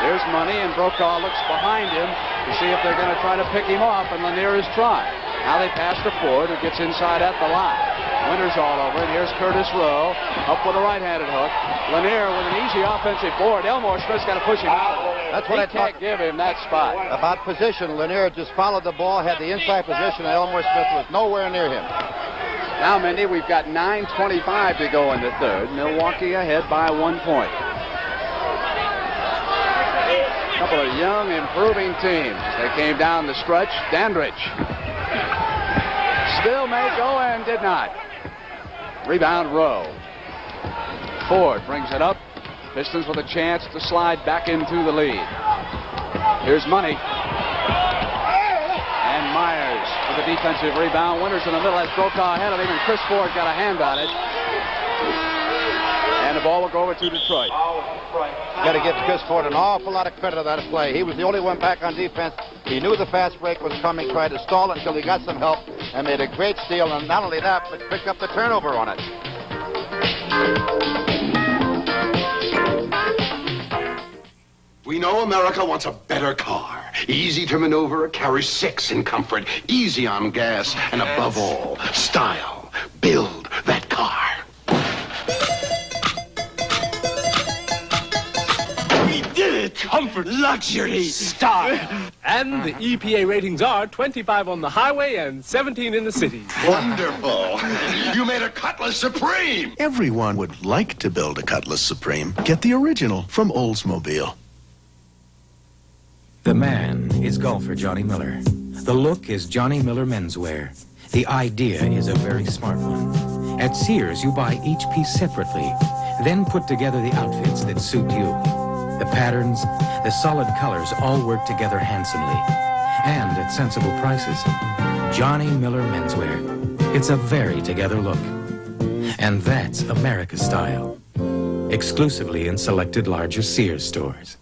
Here's Money, and Brokaw looks behind him to see if they're going to try to pick him off, and Lanier is trying. Now they pass to Ford, who gets inside at the line. Winters all over, and here's Curtis Rowe, up with a right-handed hook. Lanier with an easy offensive board. Elmore Smith's got to push him out. That's what I can't give him that spot. About position, Lanier just followed the ball, had the inside position, and Elmore Smith was nowhere near him. Now, Mindy, we've got 9:25 to go in the third. Milwaukee ahead by 1 point. A couple of young, improving teams. They came down the stretch. Dandridge still may go and did not. Rebound Rowe. Ford brings it up. Pistons with a chance to slide back into the lead. Here's Money. And Myers with a defensive rebound. Winters in the middle has Brokaw ahead of him, and Chris Ford got a hand on it. And the ball will go over to Detroit. Got to give Chris Ford an awful lot of credit on that play. He was the only one back on defense. He knew the fast break was coming, tried to stall it until he got some help, and made a great steal. And not only that, but picked up the turnover on it. We know America wants a better car. Easy to maneuver, carries 6 in comfort, easy on gas, and above all, style. Build that car. We did it! Comfort, luxury, style. And the EPA ratings are 25 on the highway and 17 in the city. Wonderful. You made a Cutlass Supreme. Everyone would like to build a Cutlass Supreme. Get the original from Oldsmobile. The man is golfer Johnny Miller. The look is Johnny Miller menswear. The idea is a very smart one. At Sears, you buy each piece separately, then put together the outfits that suit you. The patterns, the solid colors all work together handsomely. And at sensible prices. Johnny Miller menswear. It's a very together look. And that's America's style. Exclusively in selected larger Sears stores.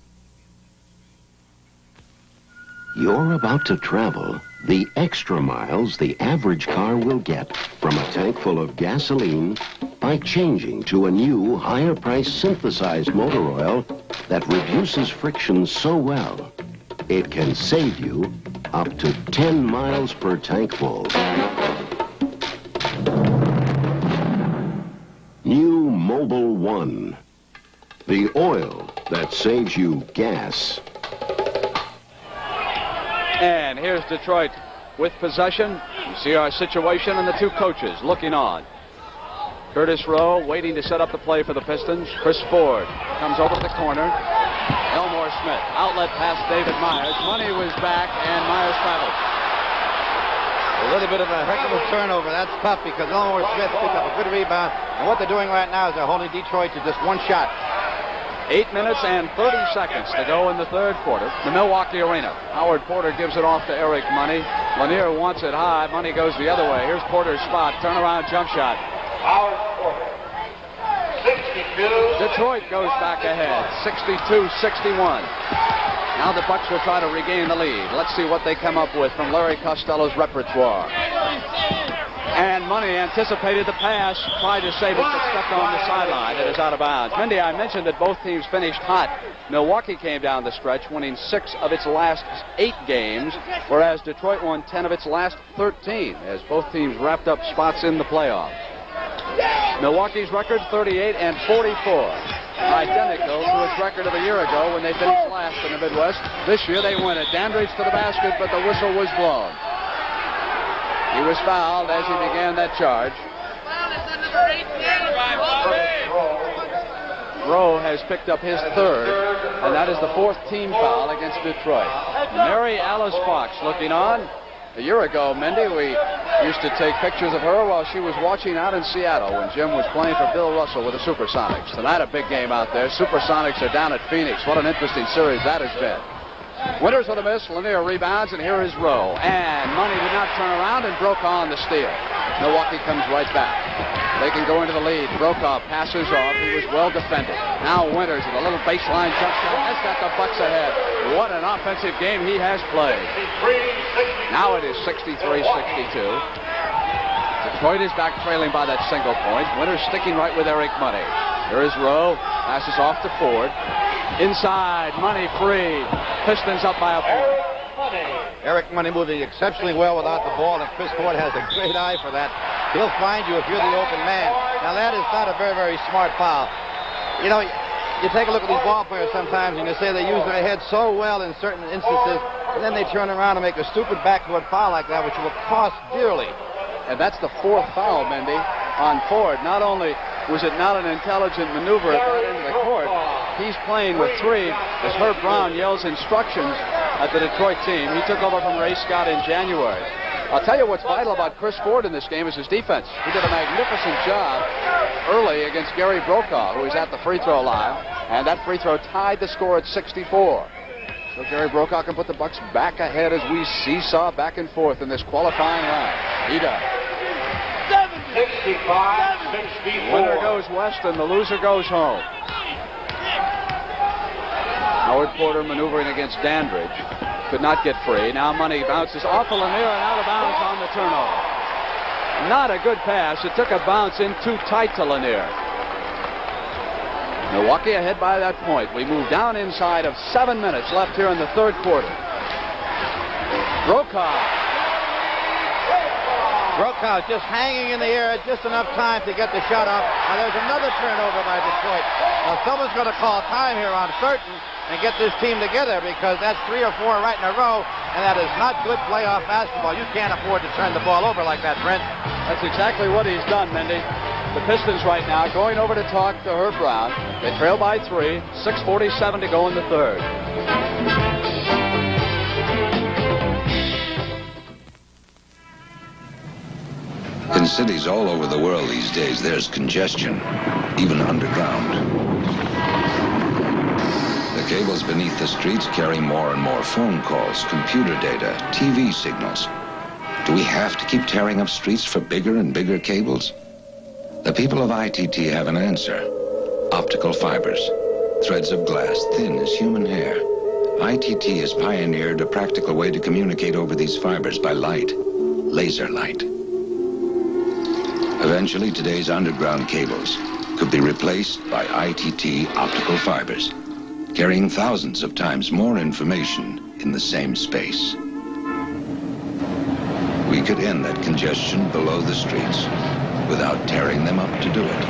You're about to travel the extra miles the average car will get from a tank full of gasoline by changing to a new, higher-priced synthesized motor oil that reduces friction so well, it can save you up to 10 miles per tank full. New Mobil 1, the oil that saves you gas. And here's Detroit with possession. You see our situation and the two coaches looking on. Curtis Rowe waiting to set up the play for the Pistons. Chris Ford comes over to the corner. Elmore Smith, outlet pass David Myers. Money was back, and Myers travels. A little bit of a heck of a turnover. That's tough because Elmore Smith picked up a good rebound. And what they're doing right now is they're holding Detroit to just one shot. 8 minutes and 30 seconds to go in the third quarter. The Milwaukee Arena. Howard Porter gives it off to Eric Money. Lanier wants it high. Money goes the other way. Here's Porter's spot. Turnaround jump shot. Howard Porter. 62. Detroit goes back ahead. 62-61. Now the Bucks will try to regain the lead. Let's see what they come up with from Larry Costello's repertoire. And Money anticipated the pass, tried to save it, but stepped on the sideline. It is out of bounds. Mindy, I mentioned that both teams finished hot. Milwaukee came down the stretch, winning 6 of its last 8 games, whereas Detroit won 10 of its last 13, as both teams wrapped up spots in the playoffs. Milwaukee's record, 38 and 44, identical to its record of a year ago when they finished last in the Midwest. This year they win it. Dandridge to the basket, but the whistle was blown. He was fouled as he began that charge. Rowe has picked up his third, and that is the 4th team foul against Detroit. Mary Alice Fox looking on. A year ago, Mindy, we used to take pictures of her while she was watching out in Seattle when Jim was playing for Bill Russell with the Supersonics. Tonight, a big game out there. Supersonics are down at Phoenix. What an interesting series that has been. Winters with a miss. Lanier rebounds, and here is Rowe. And Money did not turn around and Brokaw on the steal. Milwaukee comes right back. They can go into the lead. Brokaw passes off. He was well defended. Now Winters with a little baseline jump shot has got the Bucks ahead. What an offensive game he has played. Now it is 63-62. Detroit is back trailing by that single point. Winters sticking right with Eric Money. Here is Rowe. Passes off to Ford. Inside, Money free. Pistons up by a point. Eric Money moving exceptionally well without the ball, and Chris Ford has a great eye for that. He'll find you if you're the open man. Now, that is not a very, very smart foul. You know, you take a look at these ball players sometimes, and you say they use their head so well in certain instances, and then they turn around and make a stupid backdoor foul like that, which will cost dearly. And that's the 4th foul, Mindy, on Ford. Not only was it not an intelligent maneuver at that end of the court, he's playing with 3 as Herb Brown yells instructions at the Detroit team. He took over from Ray Scott in January. I'll tell you what's vital about Chris Ford in this game is his defense. He did a magnificent job early against Gary Brokaw, who was at the free throw line, and that free throw tied the score at 64. So Gary Brokaw can put the Bucks back ahead as we seesaw back and forth in this qualifying round. He does. 65-64. Winner goes west and the loser goes home. Howard Porter maneuvering against Dandridge. Could not get free. Now Money bounces off of Lanier and out of bounds on the turnover. Not a good pass. It took a bounce in too tight to Lanier. Milwaukee ahead by that point. We move down inside of 7 minutes left here in the third quarter. Brokaw just hanging in the air, just enough time to get the shot off. Now there's another turnover by Detroit. Now someone's going to call time here, I'm certain, and get this team together, because that's 3 or 4 right in a row, and that is not good playoff basketball. You can't afford to turn the ball over like that, Brent. That's exactly what he's done, Mendy. The Pistons right now going over to talk to Herb Brown. They trail by 3, 6:47 to go in the third. In cities all over the world these days, there's congestion, even underground. The cables beneath the streets carry more and more phone calls, computer data, TV signals. Do we have to keep tearing up streets for bigger and bigger cables? The people of ITT have an answer. Optical fibers, threads of glass thin as human hair. ITT has pioneered a practical way to communicate over these fibers by light, laser light. Eventually, today's underground cables could be replaced by ITT optical fibers, carrying thousands of times more information in the same space. We could end that congestion below the streets without tearing them up to do it.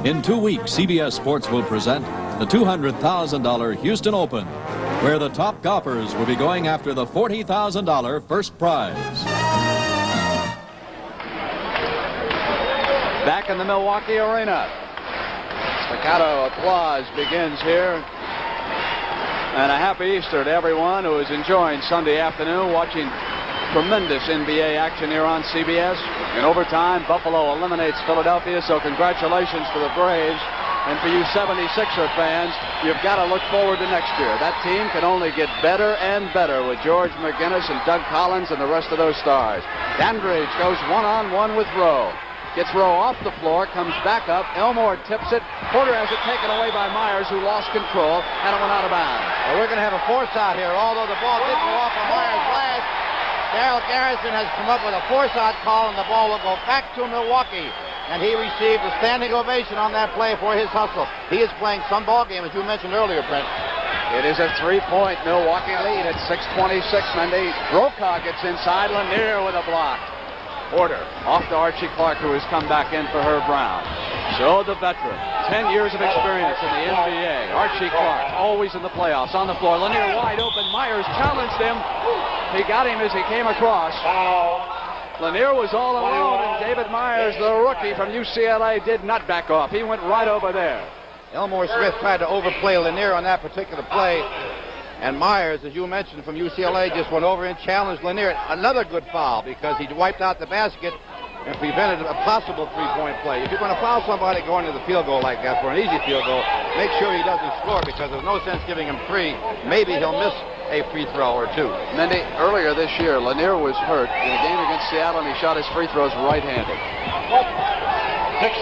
In 2 weeks, CBS Sports will present the $200,000 Houston Open, where the top golfers will be going after the $40,000 first prize. Back in the Milwaukee arena. Staccato applause begins here. And a happy Easter to everyone who is enjoying Sunday afternoon watching tremendous NBA action here on CBS. In overtime, Buffalo eliminates Philadelphia, so congratulations to the Braves. And for you 76er fans, you've got to look forward to next year. That team can only get better and better with George McGinnis and Doug Collins and the rest of those stars. Dandridge goes one-on-one with Rowe. Gets Rowe off the floor, comes back up. Elmore tips it. Porter has it taken away by Myers, who lost control, and it went out of bounds. Well, we're going to have a force out here, although the ball did go off of Myers last. Darrell Garrison has come up with a force-out call, and the ball will go back to Milwaukee. And he received a standing ovation on that play for his hustle. He is playing some ball game, as you mentioned earlier, Brent. It is a 3-point Milwaukee lead at 6:26, Mendy. Brokaw gets inside. Lanier with a block. Porter off to Archie Clark, who has come back in for Herb Brown. So the veteran, 10 years of experience in the NBA. Archie Clark, always in the playoffs, on the floor. Lanier wide open. Myers challenged him. He got him as he came across. Lanier was all alone, and David Myers, the rookie from UCLA, did not back off. He went right over there. Elmore Smith tried to overplay Lanier on that particular play. And Myers, as you mentioned, from UCLA, just went over and challenged Lanier. Another good foul, because he wiped out the basket and prevented a possible three-point play. If you're going to foul somebody going to the field goal like that for an easy field goal, make sure he doesn't score, because there's no sense giving him 3. Maybe he'll miss a free throw or 2. Mendy, earlier this year, Lanier was hurt in a game against Seattle, and he shot his free throws right-handed.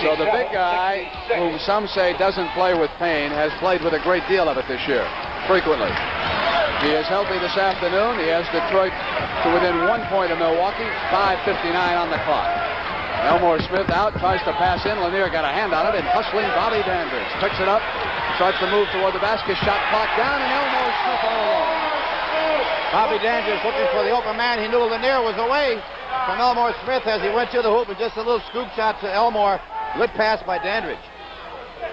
So the big guy, whom some say doesn't play with pain, has played with a great deal of it this year, frequently. He is healthy this afternoon. He has Detroit to within 1 point of Milwaukee, 5:59 on the clock. Elmore Smith out, tries to pass in. Lanier got a hand on it, and hustling Bobby Dandridge picks it up, starts to move toward the basket, shot clock down, and Elmore Smith all alone. Bobby Dandridge looking for the open man. He knew Lanier was away from Elmore Smith as he went to the hoop, and just a little scoop shot to Elmore. Good pass by Dandridge.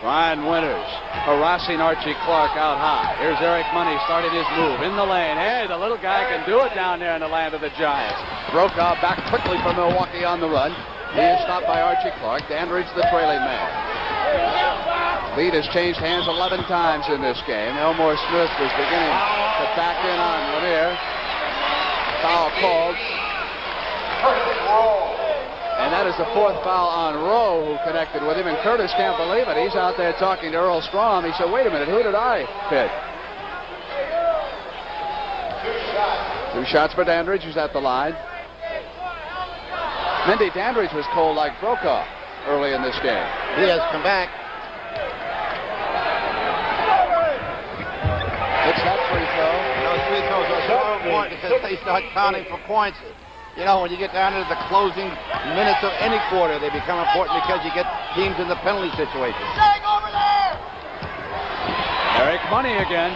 Brian Winters harassing Archie Clark out high. Here's Eric Money starting his move in the lane. Hey, the little guy can do it down there in the land of the Giants. Brokaw back quickly for Milwaukee on the run. He is stopped by Archie Clark. Dandridge the trailing man. Lead has changed hands 11 times in this game. Elmore Smith was beginning to back in on Lanier. Foul called. And that is the fourth foul on Rowe, who connected with him. And Curtis can't believe it. He's out there talking to Earl Strom. He said, wait a minute, who did I hit? 2 shots for Dandridge, who's at the line. Mindy, Dandridge was cold like Brokaw early in this game. He has come back. It's that free throw. Those free throws are so important because they start counting for points. You know, when you get down into the closing minutes of any quarter, they become important because you get teams in the penalty situation. Eric Money again.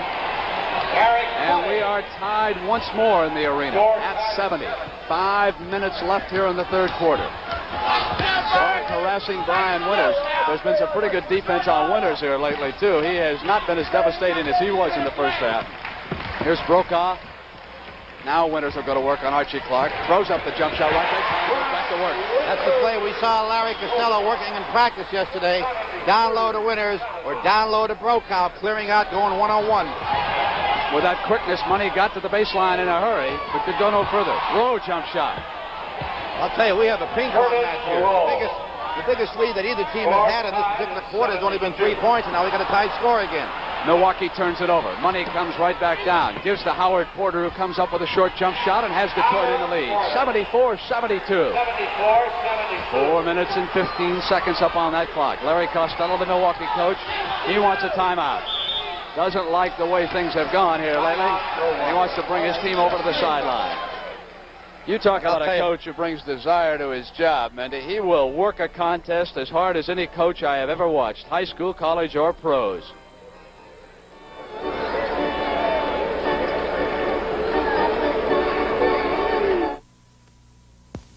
And we are tied once more in the arena at 70. 5 minutes left here in the third quarter. Clark harassing Brian Winters. There's been some pretty good defense on Winters here lately, too. He has not been as devastating as he was in the first half. Here's Brokaw. Now Winters will go to work on Archie Clark. Throws up the jump shot right there. Back to work. That's the play we saw Larry Costello working in practice yesterday. Down low to Winters or down low to Brokaw, clearing out, going one-on-one. With that quickness, Money got to the baseline in a hurry, but could go no further. Rowe jump shot. I'll tell you, we have a ping-pong match here. The biggest lead that either team has had in this particular quarter has only been 3 points, and now we got a tied score again. Milwaukee turns it over. Money comes right back down. Gives to Howard Porter, who comes up with a short jump shot and has Detroit in the lead. 74-72. 4 minutes and 15 seconds up on that clock. Larry Costello, the Milwaukee coach, he wants a timeout. Doesn't like the way things have gone here lately, and he wants to bring his team over to the sideline. You talk about a coach who brings desire to his job, Mendy. He will work a contest as hard as any coach I have ever watched, high school, college, or pros.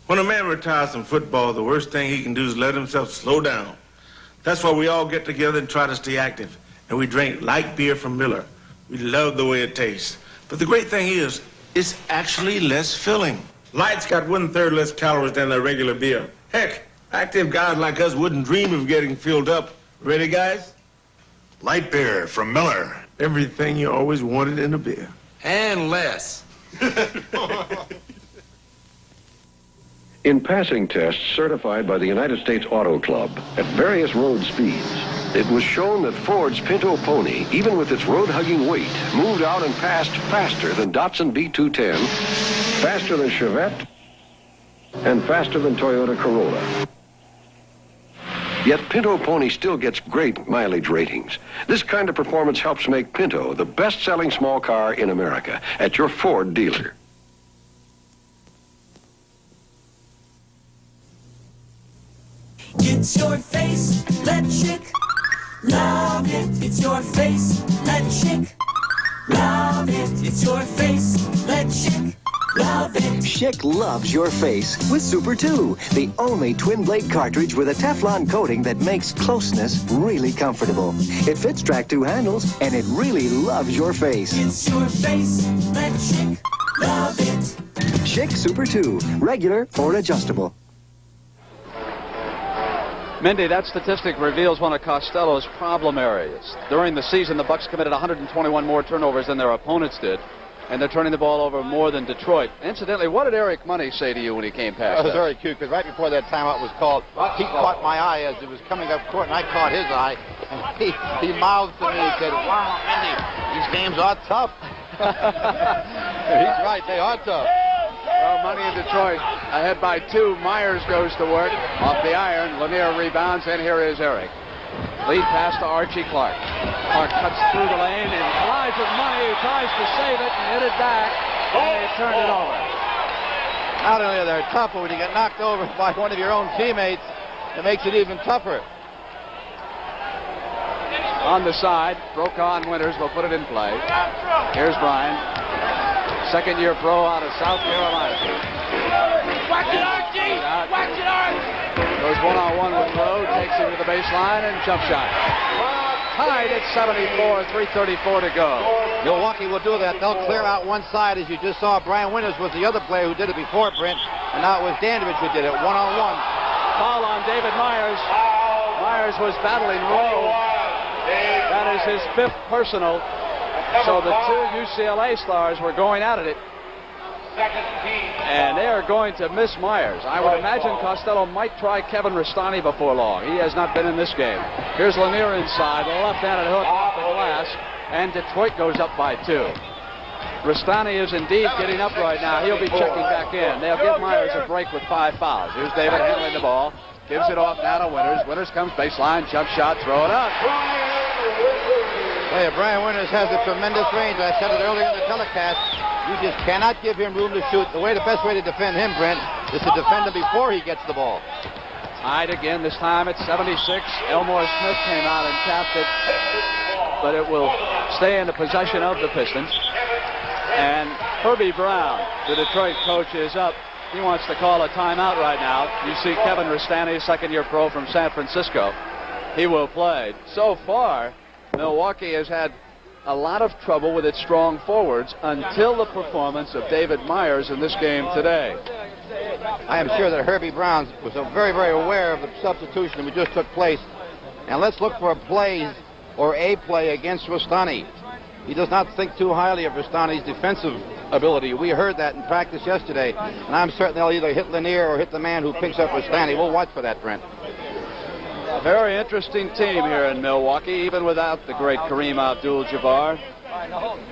When a man retires from football, the worst thing he can do is let himself slow down. That's why we all get together and try to stay active. And we drink light beer from Miller. We love the way it tastes. But the great thing is, it's actually less filling. Light's got 1/3 less calories than a regular beer. Heck, active guys like us wouldn't dream of getting filled up. Ready, guys? Light beer from Miller. Everything you always wanted in a beer. And less. In passing tests certified by the United States Auto Club at various road speeds, it was shown that Ford's Pinto Pony, even with its road-hugging weight, moved out and passed faster than Datsun B210, faster than Chevette, and faster than Toyota Corolla. Yet Pinto Pony still gets great mileage ratings. This kind of performance helps make Pinto the best-selling small car in America at your Ford dealer. It's your face, let chick love it. It's your face, let chick love it. It's your face, let chick love it. Schick loves your face with Super 2, the only twin-blade cartridge with a Teflon coating that makes closeness really comfortable. It fits track 2 handles, and it really loves your face. It's your face, let chick love it. Schick Super 2, regular or adjustable. Mindy, that statistic reveals one of Costello's problem areas. During the season, the Bucks committed 121 more turnovers than their opponents did, and they're turning the ball over more than Detroit. Incidentally, what did Eric Money say to you when he came past? That was very cute, because right before that timeout was called, he caught my eye as it was coming up court, and I caught his eye, and he mouthed to me, he said, "Wow, Mindy, these games are tough." He's right, they are tough. Well, Money in Detroit ahead by 2. Myers goes to work off the iron. Lanier rebounds, and here is Eric. Lead pass to Archie Clark. Clark cuts through the lane and collides with Money, who tries to save it and hit it back, and they turned it over. Not only are they tough, but when you get knocked over by one of your own teammates, it makes it even tougher. On the side, Brokaw and Winters will put it in play. Here's Brian. Second-year pro out of South Carolina. Watch it, Archie! Watch it, Archie! Goes one-on-one with Rowe, takes him to the baseline and jump shot. Tied at 74, 3:34 to go. Milwaukee will do that. They'll clear out one side, as you just saw. Brian Winters was the other player who did it before, Brent, and now it was Dandridge who did it, one-on-one. Foul on David Myers. Myers was battling Rowe. That is his 5th personal. So the two UCLA stars were going at it. And they are going to miss Myers. I would imagine Costello might try Kevin Rastani before long. He has not been in this game. Here's Lanier inside. The left-handed hook off the glass. And Detroit goes up by 2. Rastani is indeed getting up right now. He'll be checking back in. They'll give Myers a break with 5 fouls. Here's David handling the ball. Gives it off now to Winters. Winters comes baseline. Jump shot. Throw it up. Hey, Brian Winters has a tremendous range. I said it earlier in the telecast. You just cannot give him room to shoot. The best way to defend him, Brent, is to defend him before he gets the ball. Tied again, this time at 76. Elmore Smith came out and tapped it, but it will stay in the possession of the Pistons. And Herbie Brown, the Detroit coach, is up. He wants to call a timeout right now. You see Kevin Rastani, second-year pro from San Francisco. He will play. So far, Milwaukee has had a lot of trouble with its strong forwards until the performance of David Myers in this game today. I am sure that Herbie Brown was very, very aware of the substitution that just took place. And let's look for a play against Rastani. He does not think too highly of Rastani's defensive ability. We heard that in practice yesterday. And I'm certain they'll either hit Lanier or hit the man who picks up Rastani. We'll watch for that, Brent. A very interesting team here in Milwaukee, even without the great Kareem Abdul-Jabbar.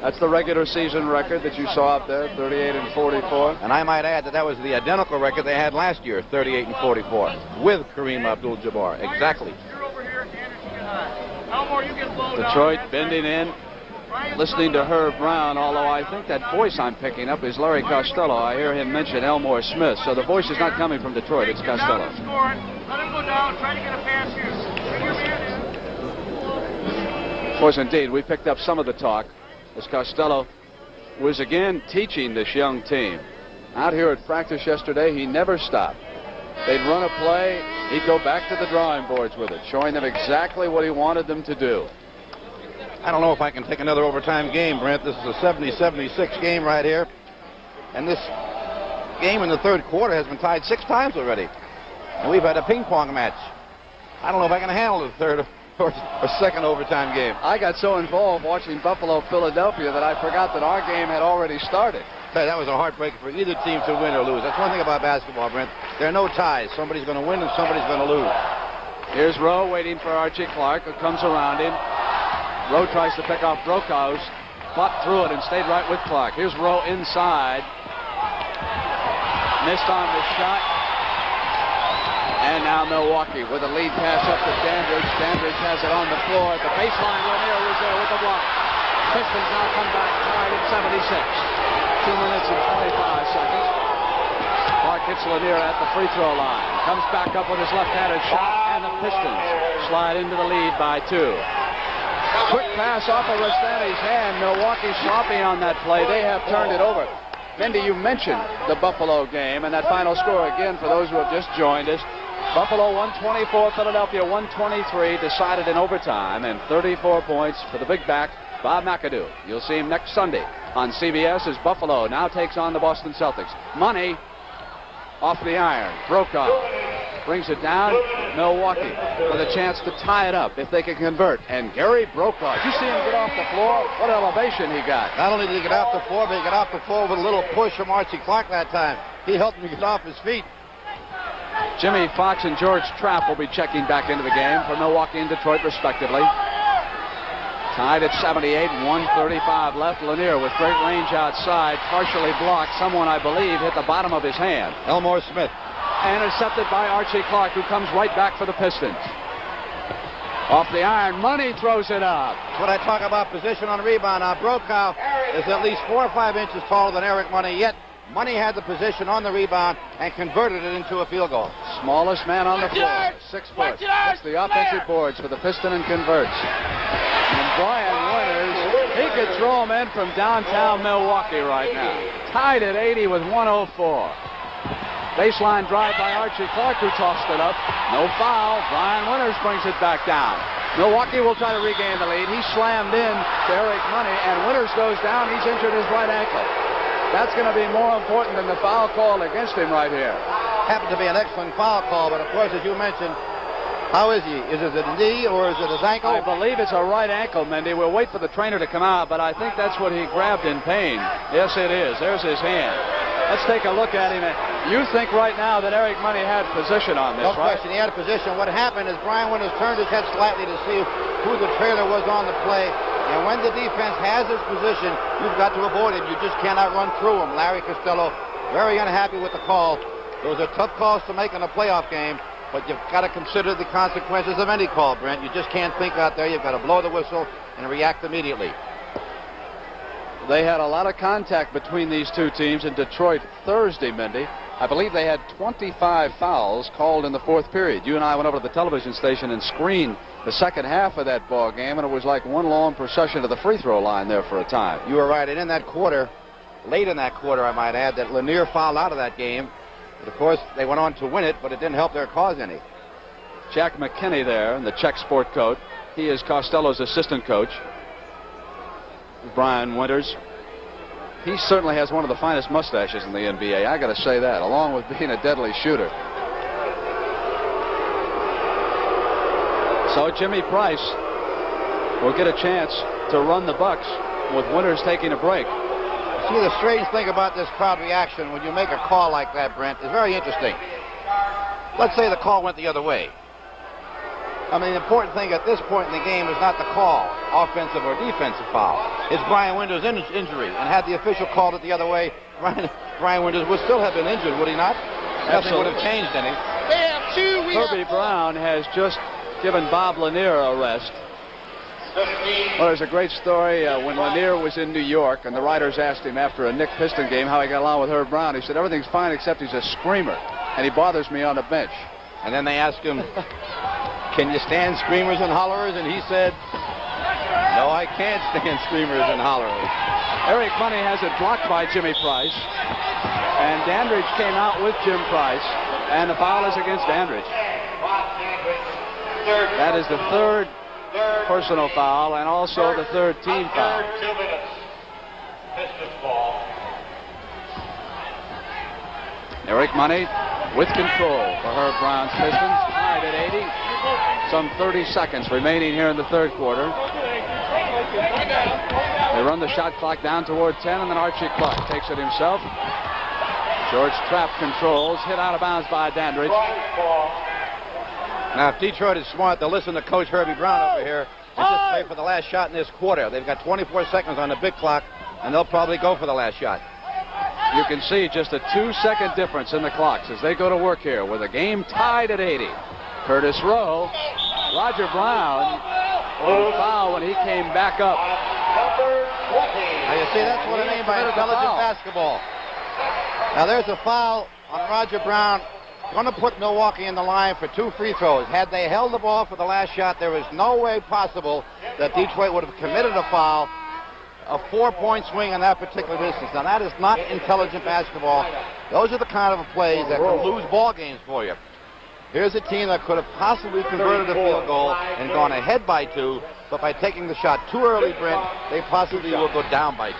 That's the regular season record that you saw up there, 38-44. And I might add that was the identical record they had last year, 38-44, with Kareem Abdul-Jabbar. Exactly. Detroit bending in, listening to Herb Brown, although I think that voice I'm picking up is Larry Costello. I hear him mention Elmore Smith, so the voice is not coming from Detroit, it's Costello. Let him go down. Try to get a pass here. Bring your man in. Of course, indeed, we picked up some of the talk as Costello was again teaching this young team. Out here at practice yesterday, he never stopped. They'd run a play, he'd go back to the drawing boards with it, showing them exactly what he wanted them to do. I don't know if I can take another overtime game, Brent. This is a 70-76 game right here. And this game in the third quarter has been tied 6 times already. And we've had a ping-pong match. I don't know if I can handle the third or second overtime game. I got so involved watching Buffalo-Philadelphia that I forgot that our game had already started. That was a heartbreaker for either team to win or lose. That's one thing about basketball, Brent. There are no ties. Somebody's going to win and somebody's going to lose. Here's Rowe waiting for Archie Clark, who comes around him. Rowe tries to pick off Brokaw, fought through it and stayed right with Clark. Here's Rowe inside. Missed on the shot. And now Milwaukee with a lead pass up to Dandridge. Dandridge has it on the floor at the baseline. Lanier was there with the block. Pistons now come back tied at 76. 2 minutes and 25 seconds. Clark hits Lanier at the free throw line. Comes back up with his left-handed shot, and the Pistons slide into the lead by 2. Quick pass off of Rastani's hand. Milwaukee sloppy on that play. They have turned it over. Mindy, you mentioned the Buffalo game and that final score again for those who have just joined us. Buffalo 124, Philadelphia 123, decided in overtime, and 34 points for the big back, Bob McAdoo. You'll see him next Sunday on CBS as Buffalo now takes on the Boston Celtics. Money off the iron. Brokaw brings it down. Milwaukee with a chance to tie it up if they can convert. And Gary Brokaw, did you see him get off the floor? What elevation he got. Not only did he get off the floor, but he got off the floor with a little push from Archie Clark that time. He helped him get off his feet. Jimmy Fox and George Trapp will be checking back into the game for Milwaukee and Detroit, respectively. Tied at 78, 1:35 left. Lanier with great range outside, partially blocked. Someone, I believe, hit the bottom of his hand. Elmore Smith. Intercepted by Archie Clark, who comes right back for the Pistons. Off the iron, Money throws it up. That's what I talk about, position on rebound. Now, Brokaw is at least 4 or 5 inches taller than Eric Money, yet Money had the position on the rebound and converted it into a field goal. Smallest man on the floor, 6 foot. It's the offensive boards for the Piston and converts. And Brian Winters, he could throw him in from downtown Milwaukee right now. Tied at 80 with 104. Baseline drive by Archie Clark, who tossed it up. No foul. Brian Winters brings it back down. Milwaukee will try to regain the lead. He slammed in to Eric Money, and Winters goes down. He's injured his right ankle. That's going to be more important than the foul call against him right here. Happened to be an excellent foul call, but of course, as you mentioned, how is he? Is it a knee or is it his ankle? I believe it's a right ankle, Mindy. We'll wait for the trainer to come out, but I think that's what he grabbed in pain. Yes, it is. There's his hand. Let's take a look at him. You think right now that Eric Money had position on this, no right? question, he had a position. What happened is Brian Winters turned his head slightly to see who the trailer was on the play. And when the defense has its position, you've got to avoid it. You just cannot run through him. Larry Costello, very unhappy with the call. Those are tough calls to make in a playoff game, but you've got to consider the consequences of any call, Brent. You just can't think out there. You've got to blow the whistle and react immediately. They had a lot of contact between these two teams in Detroit Thursday, Mindy. I believe they had 25 fouls called in the fourth period. You and I went over to the television station and screened the second half of that ball game, and it was like one long procession to the free throw line there for a time. You were right. And in that quarter, late in that quarter, I might add, that Lanier fouled out of that game. But of course, they went on to win it, but it didn't help their cause any. Jack McKinney there, the Czech sport coat. He is Costello's assistant coach. Brian Winters. He certainly has one of the finest mustaches in the NBA. I got to say that, along with being a deadly shooter. So Jimmy Price will get a chance to run the Bucks with Winters taking a break. See, the strange thing about this crowd reaction when you make a call like that, Brent, is very interesting. Let's say the call went the other way. I mean, the important thing at this point in the game is not the call, offensive or defensive foul. It's Brian Winters' injury. And had the official called it the other way, Brian Winters would still have been injured, would he not? Nothing would have changed any. Herbie Brown has just given Bob Lanier a rest. Well, there's a great story when Lanier was in New York, and the writers asked him after a Knick Piston game how he got along with Herb Brown. He said, everything's fine except he's a screamer, and he bothers me on the bench. And then they asked him, can you stand screamers and hollerers? And he said, no, I can't stand screamers and hollerers. Eric Money has it blocked by Jimmy Price, and Dandridge came out with Jim Price, and the foul is against Dandridge. That is the third personal foul and also the third team foul. 2 minutes. Pistons ball. Eric Money with control for Herb Brown's Pistons, tied at 80. Some 30 seconds remaining here in the third quarter. They run the shot clock down toward 10, and then Archie Clark takes it himself. George Trapp controls, hit out of bounds by Dandridge. Now, if Detroit is smart, they'll listen to Coach Herbie Brown over here and just play for the last shot in this quarter. They've got 24 seconds on the big clock, and they'll probably go for the last shot. You can see just a 2-second difference in the clocks as they go to work here with a game tied at 80. Curtis Rowe, Roger Brown, foul when he came back up. Now, you see, that's what I mean by intelligent basketball. Now, there's a foul on Roger Brown. Going to put Milwaukee in the line for 2 free throws. Had they held the ball for the last shot, there is no way possible that Detroit would have committed a foul. A 4-point swing in that particular distance. Now, that is not intelligent basketball. Those are the kind of plays that can lose ball games for you. Here's a team that could have possibly converted a field goal and gone ahead by 2, but by taking the shot too early, Brent, they possibly will go down by 2.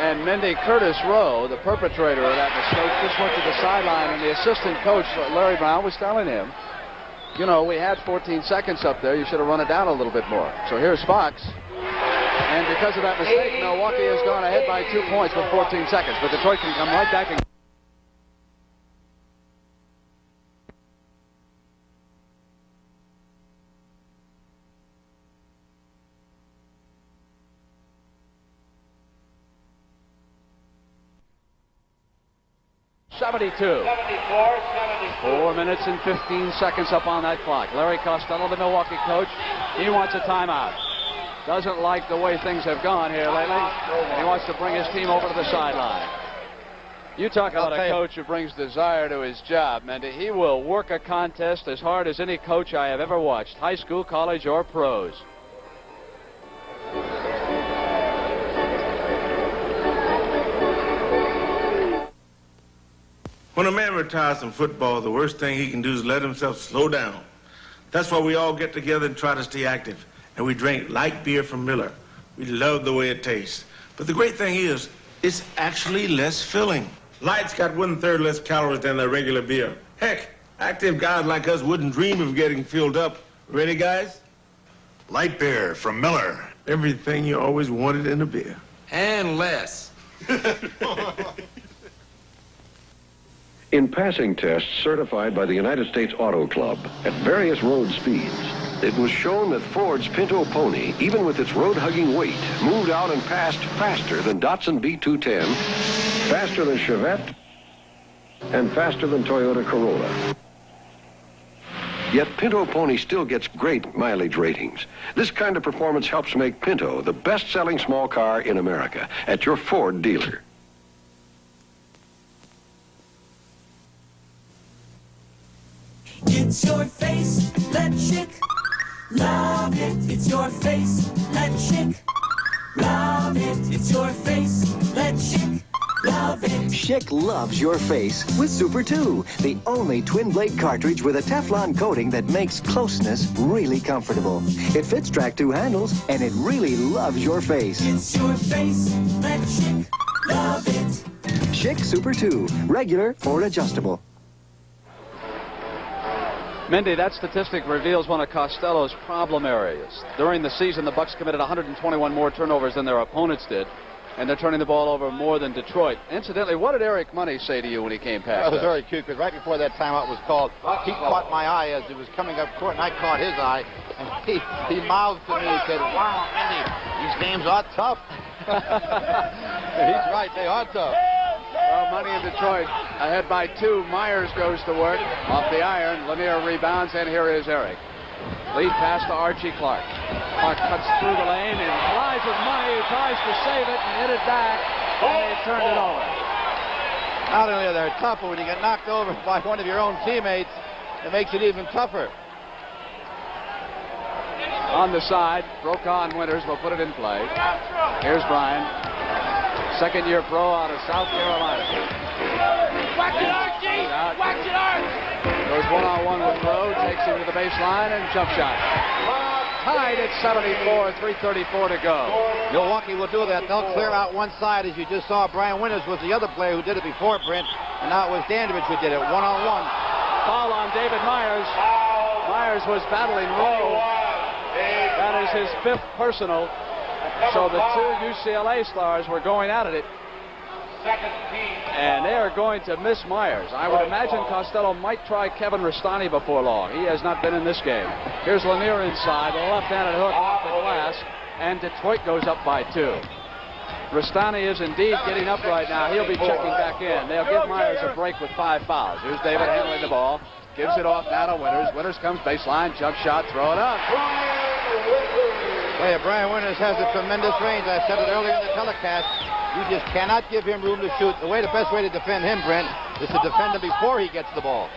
And Mindy, Curtis Rowe, the perpetrator of that mistake, just went to the sideline, and the assistant coach, Larry Brown, was telling him, you know, we had 14 seconds up there. You should have run it down a little bit more. So here's Fox. And because of that mistake, Milwaukee has gone ahead by 2 points with 14 seconds. But Detroit can come right back and... .72. 4 minutes and 15 seconds up on that clock. Larry Costello, the Milwaukee coach, he wants a timeout. Doesn't like the way things have gone here lately. He wants to bring his team over to the sideline. You talk about a coach who brings desire to his job, Mendy. He will work a contest as hard as any coach I have ever watched, high school, college, or pros. When a man retires from football, the worst thing he can do is let himself slow down. That's why we all get together and try to stay active. And we drink light beer from Miller. We love the way it tastes. But the great thing is, it's actually less filling. Light's got 1/3 less calories than the regular beer. Heck, active guys like us wouldn't dream of getting filled up. Ready, guys? Light beer from Miller. Everything you always wanted in a beer. And less. In passing tests certified by the United States Auto Club at various road speeds, it was shown that Ford's Pinto Pony, even with its road-hugging weight, moved out and passed faster than Datsun B210, faster than Chevette, and faster than Toyota Corolla. Yet Pinto Pony still gets great mileage ratings. This kind of performance helps make Pinto the best-selling small car in America at your Ford dealer. It's your face, let chick love it. It's your face, let chick love it. It's your face, let chick love it. Schick loves your face with Super 2, the only twin-blade cartridge with a Teflon coating that makes closeness really comfortable. It fits track 2 handles, and it really loves your face. It's your face, let chick love it. Schick Super 2, regular or adjustable. Mindy, that statistic reveals one of Costello's problem areas. During the season, the Bucks committed 121 more turnovers than their opponents did, and they're turning the ball over more than Detroit. Incidentally, what did Eric Money say to you when he came past? That was very cute, because right before that timeout was called, he caught my eye as it was coming up court, and I caught his eye, and he mouthed to me and said, "Wow, Mindy, these games are tough." He's right, they are tough. Well, Money in Detroit ahead by 2. Myers goes to work off the iron. Lanier rebounds, and here is Eric. Lead pass to Archie Clark. Clark cuts through the lane and flies with Money, who tries to save it and hit it back, and they turned it over. Not only are they tough, but when you get knocked over by one of your own teammates, it makes it even tougher. On the side, Brokaw and Winters will put it in play. Here's Brian. Second-year pro out of South Carolina. Whack it, Archie! Whack it, Archie! Goes one-on-one with Rowe, takes him to the baseline, and jump shot. Tied at 74, 3:34 to go. Milwaukee will do that. They'll clear out one side, as you just saw. Brian Winters was the other player who did it before, Brent, and now it was Dandridge who did it, one-on-one. Foul on David Myers. Myers was battling Rowe. That is his 5th personal. So the 2 UCLA stars were going at it. And they are going to miss Myers. I would imagine Costello might try Kevin Rastani before long. He has not been in this game. Here's Lanier inside, the left-handed hook off the glass, and Detroit goes up by 2. Rastani is indeed getting up right now. He'll be checking back in. They'll give Myers a break with 5 fouls. Here's David handling the ball. Gives it off now to Winters. Winters comes baseline, jump shot, throw it up. Well, Brian Winters has a tremendous range. I said it earlier in the telecast. You just cannot give him room to shoot. The best way to defend him, Brent, is to defend him before he gets the ball.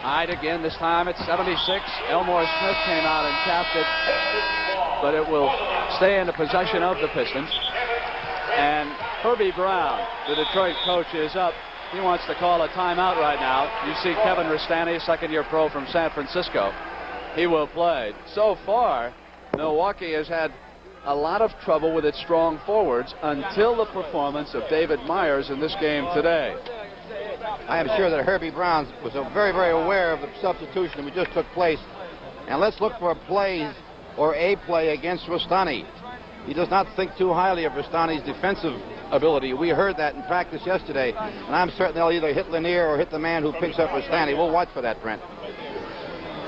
Tied again, this time at 76. Elmore Smith came out and tapped it, but it will stay in the possession of the Pistons. And Herbie Brown, the Detroit coach, is up. He wants to call a timeout right now. You see Kevin Rastani, second-year pro from San Francisco. He will play. So far, Milwaukee has had a lot of trouble with its strong forwards until the performance of David Myers in this game today. I am sure that Herbie Brown was very, very aware of the substitution that just took place. And let's look for a play against Rastani. He does not think too highly of Rastani's defensive ability. We heard that in practice yesterday, and I'm certain they'll either hit Lanier or hit the man who picks up Rastani. We'll watch for that, Brent.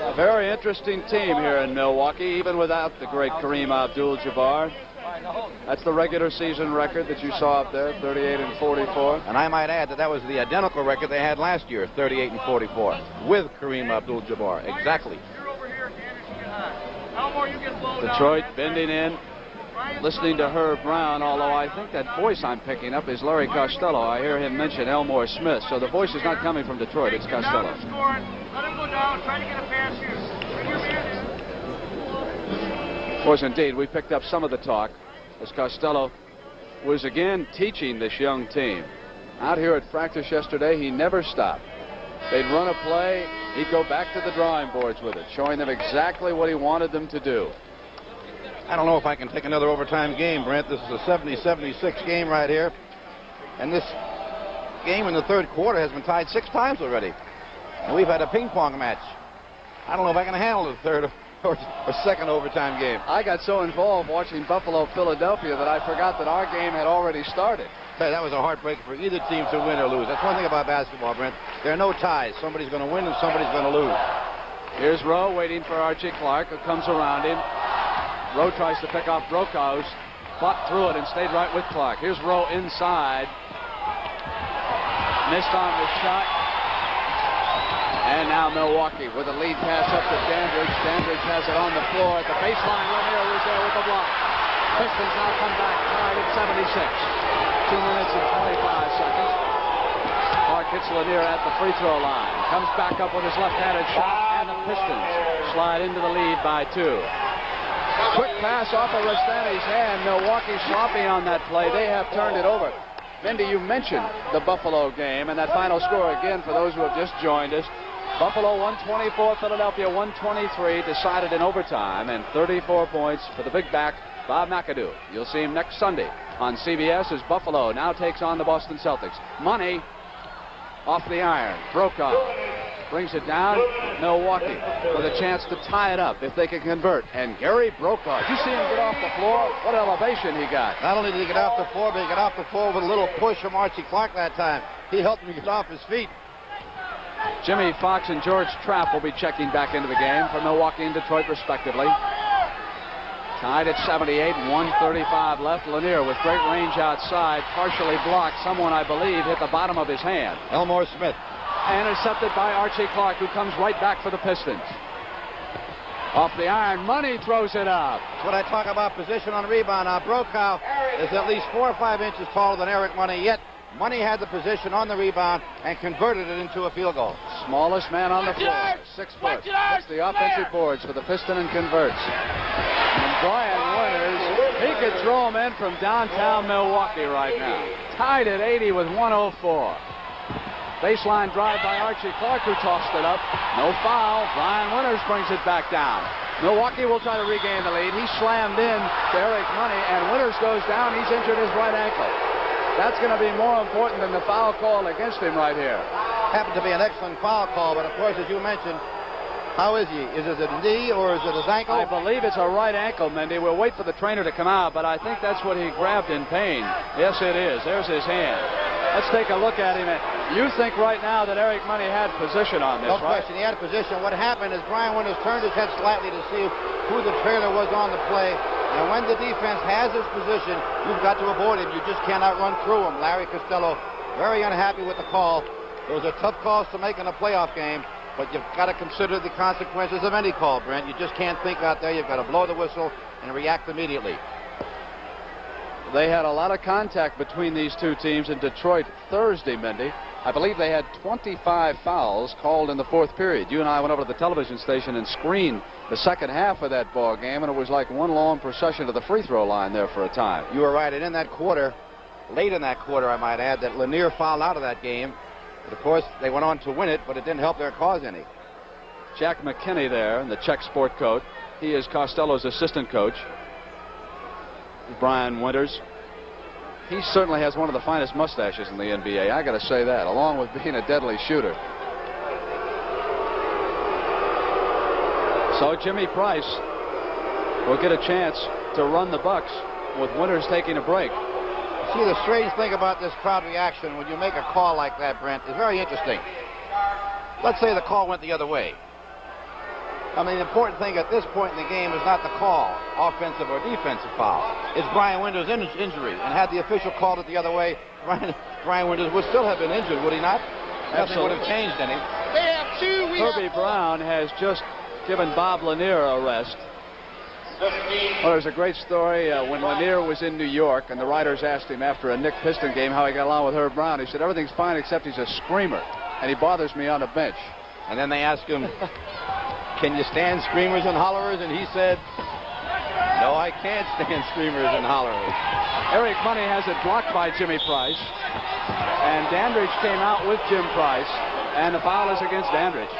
A very interesting team here in Milwaukee, even without the great Kareem Abdul-Jabbar. That's the regular season record that you saw up there, 38-44. And I might add that was the identical record they had last year, 38-44, with Kareem Abdul-Jabbar. Exactly. Detroit bending in, listening to Herb Brown, although I think that voice I'm picking up is Larry Costello. I hear him mention Elmore Smith, so the voice is not coming from Detroit, it's Costello. Let him go down, try to get a pass here. Bring your man in. Of course, indeed, we picked up some of the talk as Costello was again teaching this young team. Out here at practice yesterday, he never stopped. They'd run a play, he'd go back to the drawing boards with it, showing them exactly what he wanted them to do. I don't know if I can take another overtime game, Brent. This is a 70-76 game right here. And this game in the third quarter has been tied 6 times already. And we've had a ping pong match. I don't know if I can handle the third or second overtime game. I got so involved watching Buffalo, Philadelphia that I forgot that our game had already started. Hey, that was a heartbreaker for either team to win or lose. That's one thing about basketball, Brent. There are no ties. Somebody's going to win and somebody's going to lose. Here's Rowe waiting for Archie Clark, who comes around him. Rowe tries to pick off Brokaw, fought through it and stayed right with Clark. Here's Rowe inside. Missed on the shot. And now Milwaukee with a lead pass up to Dandridge. Dandridge has it on the floor at the baseline. Lanier was there with the block. Pistons now come back tied at 76. 2 minutes and 25 seconds. Clark hits Lanier at the free throw line. Comes back up with his left-handed shot, and the Pistons slide into the lead by 2. Quick pass off of Rastani's hand. Milwaukee sloppy on that play. They have turned it over. Mindy, you mentioned the Buffalo game, and that final score again for those who have just joined us. Buffalo 124, Philadelphia 123, decided in overtime, and 34 points for the big back, Bob McAdoo. You'll see him next Sunday on CBS as Buffalo now takes on the Boston Celtics. Money off the iron. Brokaw brings it down. Milwaukee with a chance to tie it up if they can convert. And Gary Brokaw, did you see him get off the floor? What elevation he got. Not only did he get off the floor, but he got off the floor with a little push from Archie Clark that time. He helped him get off his feet. Jimmy Fox and George Trapp will be checking back into the game for Milwaukee and Detroit respectively. Tied at 78, 1:35 left. Lanier with great range outside, partially blocked. Someone, I believe, hit the bottom of his hand. Elmore Smith. Intercepted by Archie Clark, who comes right back for the Pistons. Off the iron, Money throws it up. That's what I talk about, position on rebound. Now, Brokaw is at least 4 or 5 inches taller than Eric Money, yet Money had the position on the rebound and converted it into a field goal. Smallest man on the floor, 6 foot. Hits the offensive boards for the Piston and converts. And Brian Winters, he could throw him in from downtown Milwaukee right now. Tied at 80 with 104. Baseline drive by Archie Clark, who tossed it up. No foul. Brian Winters brings it back down. Milwaukee will try to regain the lead. He slammed in to Eric Money, and Winters goes down. He's injured his right ankle. That's going to be more important than the foul call against him right here. Happened to be an excellent foul call, but of course, as you mentioned, how is he? Is it a knee or is it his ankle? I believe it's a right ankle, Mindy. We'll wait for the trainer to come out, but I think that's what he grabbed in pain. Yes, it is. There's his hand. Let's take a look at him. You think right now that Eric Money had position on this, right? No question. He had position. What happened is Brian Winters turned his head slightly to see who the trainer was on the play. And when the defense has his position, you've got to avoid him. You just cannot run through him. Larry Costello, very unhappy with the call. Those are tough calls to make in a playoff game, but you've got to consider the consequences of any call, Brent. You just can't think out there. You've got to blow the whistle and react immediately. They had a lot of contact between these two teams in Detroit Thursday, Mindy. I believe they had 25 fouls called in the fourth period. You and I went over to the television station and screened the second half of that ball game, and it was like one long procession to the free throw line there for a time. You were right. And in that quarter, late in that quarter, I might add, that Lanier fouled out of that game. But of course, they went on to win it, but it didn't help their cause any. Jack McKinney there, the Czech sport coach. He is Costello's assistant coach. Brian Winters. He certainly has one of the finest mustaches in the NBA. I got to say that, along with being a deadly shooter. So Jimmy Price will get a chance to run the Bucks with Winters taking a break. See, the strange thing about this crowd reaction when you make a call like that, Brent, is very interesting. Let's say the call went the other way. I mean, the important thing at this point in the game is not the call, offensive or defensive foul. It's Brian Winters' injury. And had the official called it the other way, Brian Winters would still have been injured, would he not? Nothing would have changed any. They have two. Herbie Brown has just given Bob Lanier a rest. Well, there's a great story when Lanier was in New York, and the writers asked him after a Nick Piston game how he got along with Herb Brown. He said, everything's fine except he's a screamer, and he bothers me on the bench. And then they asked him, can you stand screamers and hollerers? And he said, No, I can't stand screamers and hollerers. Eric Money has it blocked by Jimmy Price. And Dandridge came out with Jim Price. And the foul is against Dandridge.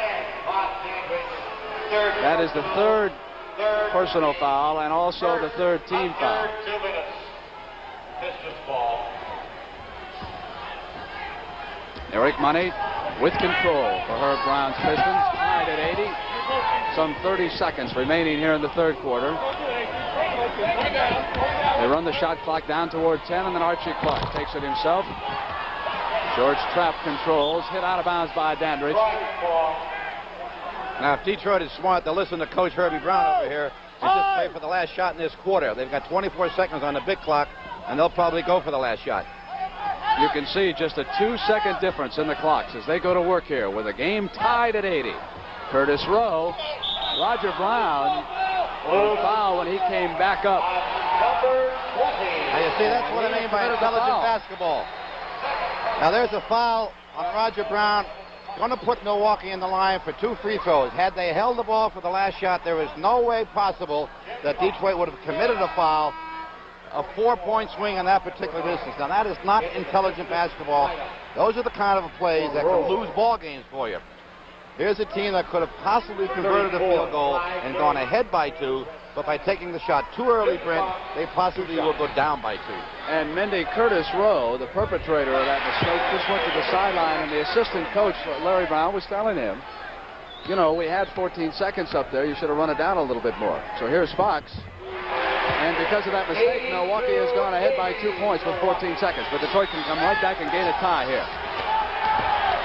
That is the third personal foul and also the third team foul. Pistons ball. Eric Money with control for Herb Brown's Pistons, tied at 80. Some 30 seconds remaining here in the third quarter. They run the shot clock down toward 10, and then Archie Clark takes it himself. George Trapp controls, hit out of bounds by Dandridge. Now, if Detroit is smart, they'll listen to Coach Herbie Brown over here and just play for the last shot in this quarter. They've got 24 seconds on the big clock, and they'll probably go for the last shot. You can see just a 2-second difference in the clocks as they go to work here with a game tied at 80. Curtis Rowe, Roger Brown will foul when he came back up. Now, you see, that's what I mean by intelligent basketball. Now, there's a foul on Roger Brown. Going to put Milwaukee in the line for 2 free throws. Had they held the ball for the last shot, there is no way possible that Detroit would have committed a foul. A 4-point swing on that particular distance. Now, that is not intelligent basketball. Those are the kind of plays that can lose ball games for you. Here's a team that could have possibly converted a field goal and gone ahead by 2, but by taking the shot too early, Brent, they possibly will go down by 2. And Mindy, Curtis Rowe, the perpetrator of that mistake, just went to the sideline, and the assistant coach, Larry Brown, was telling him, you know, we had 14 seconds up there. You should have run it down a little bit more. So here's Fox. And because of that mistake, Milwaukee has gone ahead by 2 points with 14 seconds. But Detroit can come right back and gain a tie here.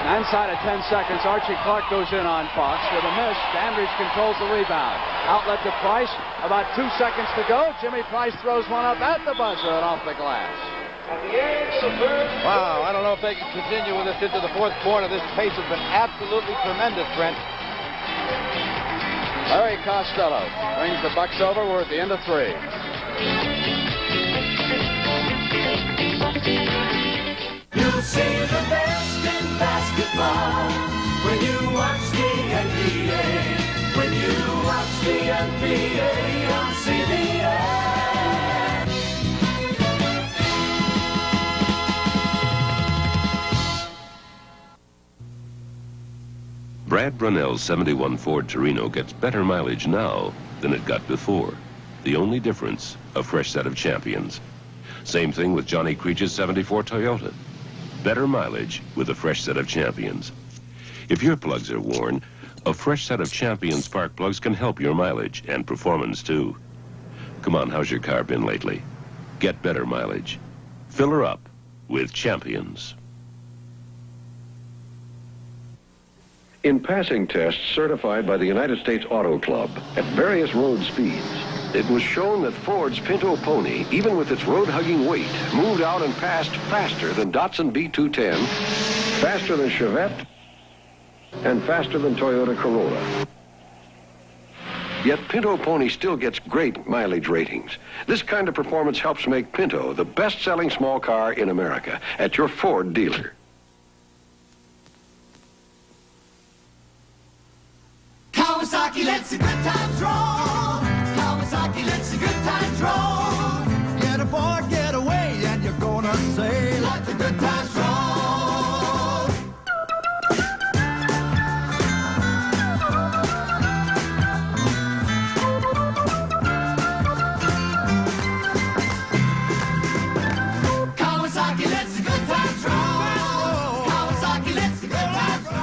And inside of 10 seconds, Archie Clark goes in on Fox with a miss. Dandridge controls the rebound. Outlet to Price. About 2 seconds to go. Jimmy Price throws one up at the buzzer and off the glass. Wow, I don't know if they can continue with this into the fourth quarter. This pace has been absolutely tremendous, Brent. Larry Costello brings the Bucks over. We're at the end of 3. You'll see the best in basketball when you watch the NBA. When you watch the NBA on CBS. Brad Brunell's 71 Ford Torino gets better mileage now than it got before. The only difference, a fresh set of champions. Same thing with Johnny Creech's 74 Toyota. Better mileage with a fresh set of champions. If your plugs are worn, a fresh set of champion spark plugs can help your mileage and performance too. Come on, how's your car been lately? Get better mileage. Fill her up with champions. In passing tests certified by the United States Auto Club at various road speeds, it was shown that Ford's Pinto Pony, even with its road-hugging weight, moved out and passed faster than Datsun B210, faster than Chevette, and faster than Toyota Corolla. Yet Pinto Pony still gets great mileage ratings. This kind of performance helps make Pinto the best-selling small car in America at your Ford dealer. Kawasaki lets the good times roll. Kawasaki lets the good times roll. Get aboard, get away, and you're gonna say, let the good times roll. Kawasaki lets the good times roll. Kawasaki lets the good times roll.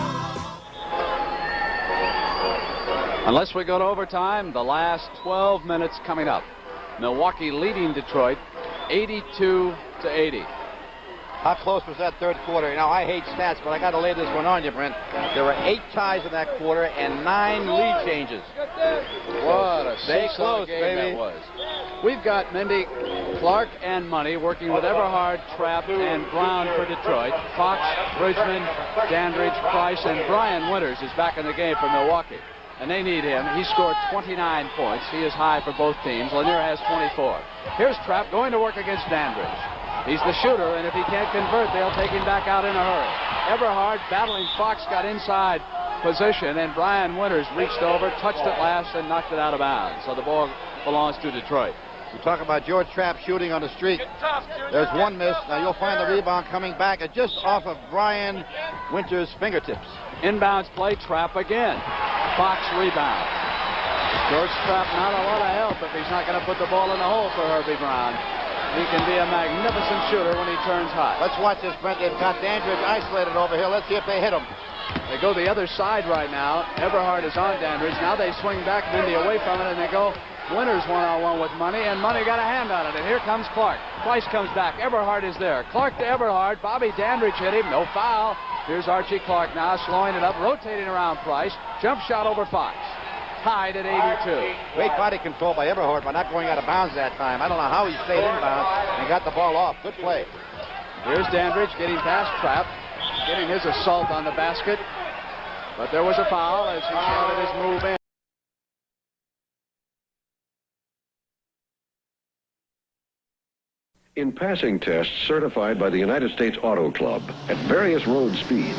Unless we go to overtime, the last 12 minutes coming up. Milwaukee leading Detroit 82-80. How close was that third quarter? Now, I hate stats, but I got to lay this one on you, Brent. There were 8 ties in that quarter and 9 lead changes. What a Stay close, game baby. that was. We've got Mindy, Clark, and Money working with Everhard, Trapp, and Brown for Detroit. Fox, Bridgman, Dandridge, Price, and Brian Winters is back in the game for Milwaukee. And they need him. He scored 29 points. He is high for both teams. Lanier has 24. Here's Trapp going to work against Dandridge. He's the shooter, and if he can't convert, they'll take him back out in a hurry. Everhard battling Fox got inside position, and Brian Winters reached over, touched it last, and knocked it out of bounds. So the ball belongs to Detroit. You talk about George Trapp shooting on the streak. There's one miss. Now you'll find the rebound coming back just off of Brian Winters' fingertips. Inbounds play, Trapp again. Fox rebound. George Trapp not a lot of help if he's not going to put the ball in the hole for Herbie Brown. He can be a magnificent shooter when he turns hot. Let's watch this, Brent. They've got Dandridge isolated over here. Let's see if they hit him. They go the other side right now. Eberhard is on Dandridge. Now they swing back, Mindy away from it, and they go Winters one-on-one with Money, and Money got a hand on it. And here comes Clark. Price comes back. Eberhard is there. Clark to Eberhard. Bobby Dandridge hit him. No foul. Here's Archie Clark now slowing it up, rotating around Price. Jump shot over Fox. Tied at 82. Great body control by Eberhard by not going out of bounds that time. I don't know how he stayed inbounds and got the ball off. Good play. Here's Dandridge getting past Trapp, getting his assault on the basket. But there was a foul as he started his move in. In passing tests certified by the United States Auto Club at various road speeds,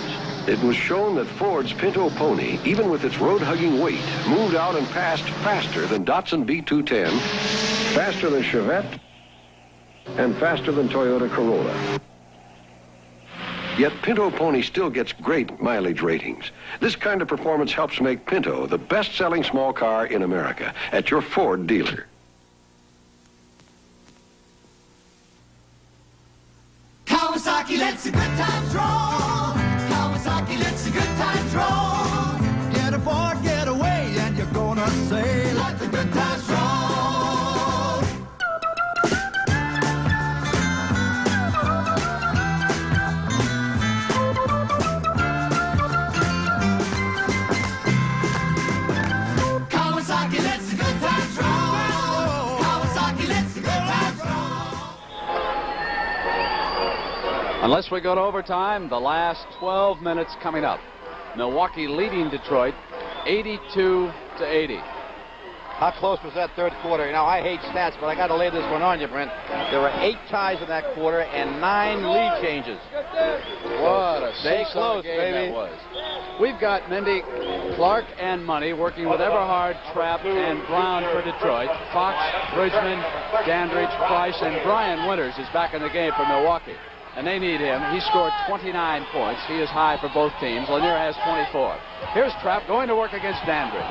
it was shown that Ford's Pinto Pony, even with its road-hugging weight, moved out and passed faster than Datsun B210, faster than Chevette, and faster than Toyota Corolla. Yet Pinto Pony still gets great mileage ratings. This kind of performance helps make Pinto the best-selling small car in America at your Ford dealer. Kawasaki lets the good times roll. Kawasaki lets the good times roll. Get a Ford getaway and you're gonna say, let the good times roll. Kawasaki lets the good times roll. Kawasaki lets the good times roll. Unless we go to overtime, the last 12 minutes coming up. Milwaukee leading Detroit 82-80. How close was that third quarter? You know, I hate stats, but I got to lay this one on you, Brent. There were 8 ties in that quarter and 9 lead changes. What a Stay close, game baby. that was. We've got Mindy, Clark, and Money working with Eberhard, Trapp, and Brown for Detroit. Fox, Bridgman, Dandridge, Price, and Brian Winters is back in the game for Milwaukee. And they need him. He scored 29 points. He is high for both teams. Lanier has 24. Here's Trapp going to work against Dandridge.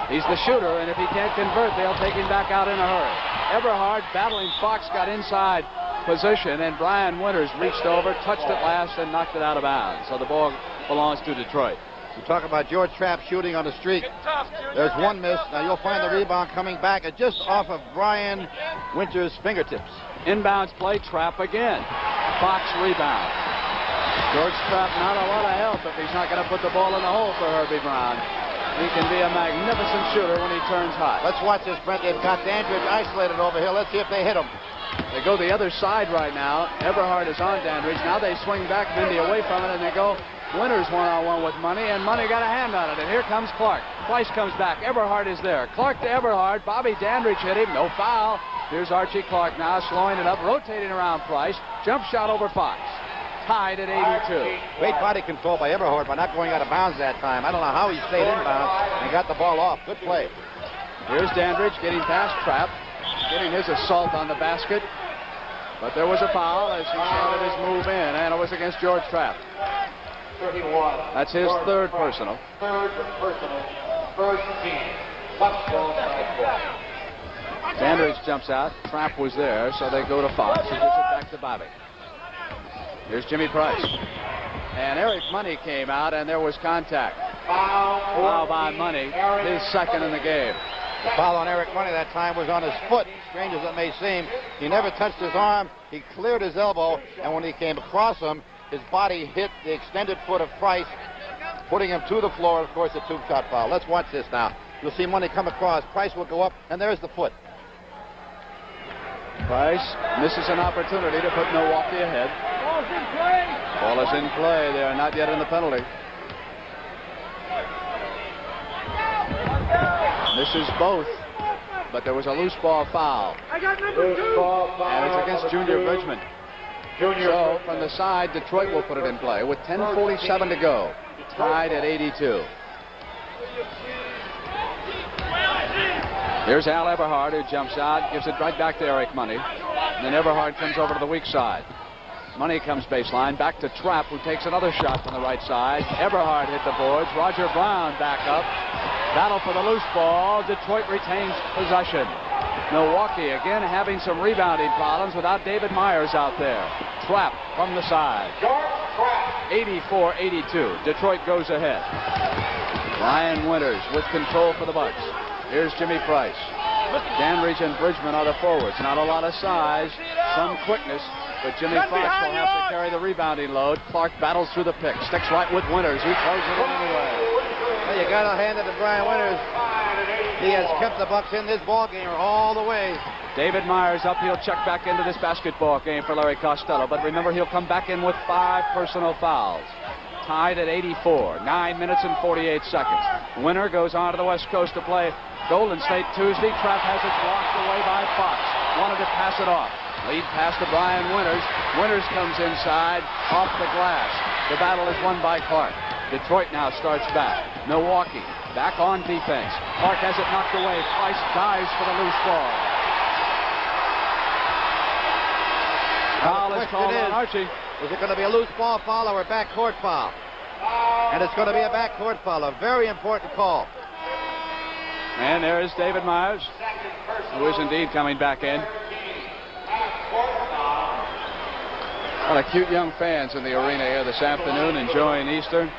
He's the shooter, and if he can't convert, they'll take him back out in a hurry. Eberhard battling Fox got inside position, and Brian Winters reached over, touched it last, and knocked it out of bounds. So the ball belongs to Detroit. You talk about George Trapp shooting on the streak. There's one miss. Now you'll find the rebound coming back just off of Brian Winters' fingertips. Inbounds play, Trapp again. Fox rebound. George Trapp not a lot of help if he's not going to put the ball in the hole for Herbie Brown. He can be a magnificent shooter when he turns hot. Let's watch this, Brent. They've got Dandridge isolated over here. Let's see if they hit him. They go the other side right now. Eberhard is on Dandridge. Now they swing back, Mindy away from it, and they go Winters one-on-one with Money, and Money got a hand on it. And here comes Clark. Price comes back. Eberhard is there. Clark to Eberhard. Bobby Dandridge hit him. No foul. Here's Archie Clark now slowing it up, rotating around Price. Jump shot over Fox. Tied at 82. Great body control by Eberhard by not going out of bounds that time. I don't know how he stayed inbounds and got the ball off. Good play. Here's Dandridge getting past Trapp, getting his assault on the basket. But there was a foul as he started his move in, and it was against George Trapp. 31. That's his third personal. Third personal. First team. Watch ball. Dandridge jumps out. Trapp was there, so they go to Fox, who gives it back to Bobby. Here's Jimmy Price. And Eric Money came out, and there was contact. Foul by Money, his second in the game. The foul on Eric Money that time was on his foot. Strange as it may seem, he never touched his arm. He cleared his elbow, and when he came across him, his body hit the extended foot of Price, putting him to the floor. Of course, a two-shot foul. Let's watch this now. You'll see Money come across. Price will go up, and there's the foot. Price misses an opportunity to put Milwaukee ahead. Ball's in play. Ball is in play. They are not yet in the penalty. Misses both, but there was a loose ball foul. I got number 2. And it's against Junior Bridgman. So from the side, Detroit will put it in play with 10:47 to go. Tied at 82. Here's Al Eberhard, who jumps out, gives it right back to Eric Money. And then Eberhard comes over to the weak side. Money comes baseline, back to Trapp, who takes another shot from the right side. Eberhard hit the boards. Roger Brown back up. Battle for the loose ball. Detroit retains possession. Milwaukee again having some rebounding problems without David Myers out there. Trapp from the side. 84-82. Detroit goes ahead. Brian Winters with control for the Bucks. Here's Jimmy Price. Dandridge and Bridgman are the forwards. Not a lot of size, some quickness, but Jimmy Fox will have to carry the rebounding load. Clark battles through the pick. Sticks right with Winters, who throws it in anyway. Well, you got to hand it to Brian Winters. He has kept the Bucks in this ball game all the way. David Myers up. He'll check back into this basketball game for Larry Costello. But remember, he'll come back in with 5 personal fouls. Tied at 84. 9 minutes and 48 seconds. Winter goes on to the West Coast to play Golden State Tuesday. Trapp has it blocked away by Fox. Wanted to pass it off. Lead pass to Brian Winters. Winters comes inside, off the glass. The battle is won by Clark. Detroit now starts back. Milwaukee back on defense. Clark has it knocked away. Price dives for the loose ball. Foul is called on Archie. Is it going to be a loose ball foul or a backcourt foul? And it's going to be a backcourt foul. A very important call. And there is David Myers, who is indeed coming back in. A lot of cute young fans in the arena here this afternoon enjoying Easter,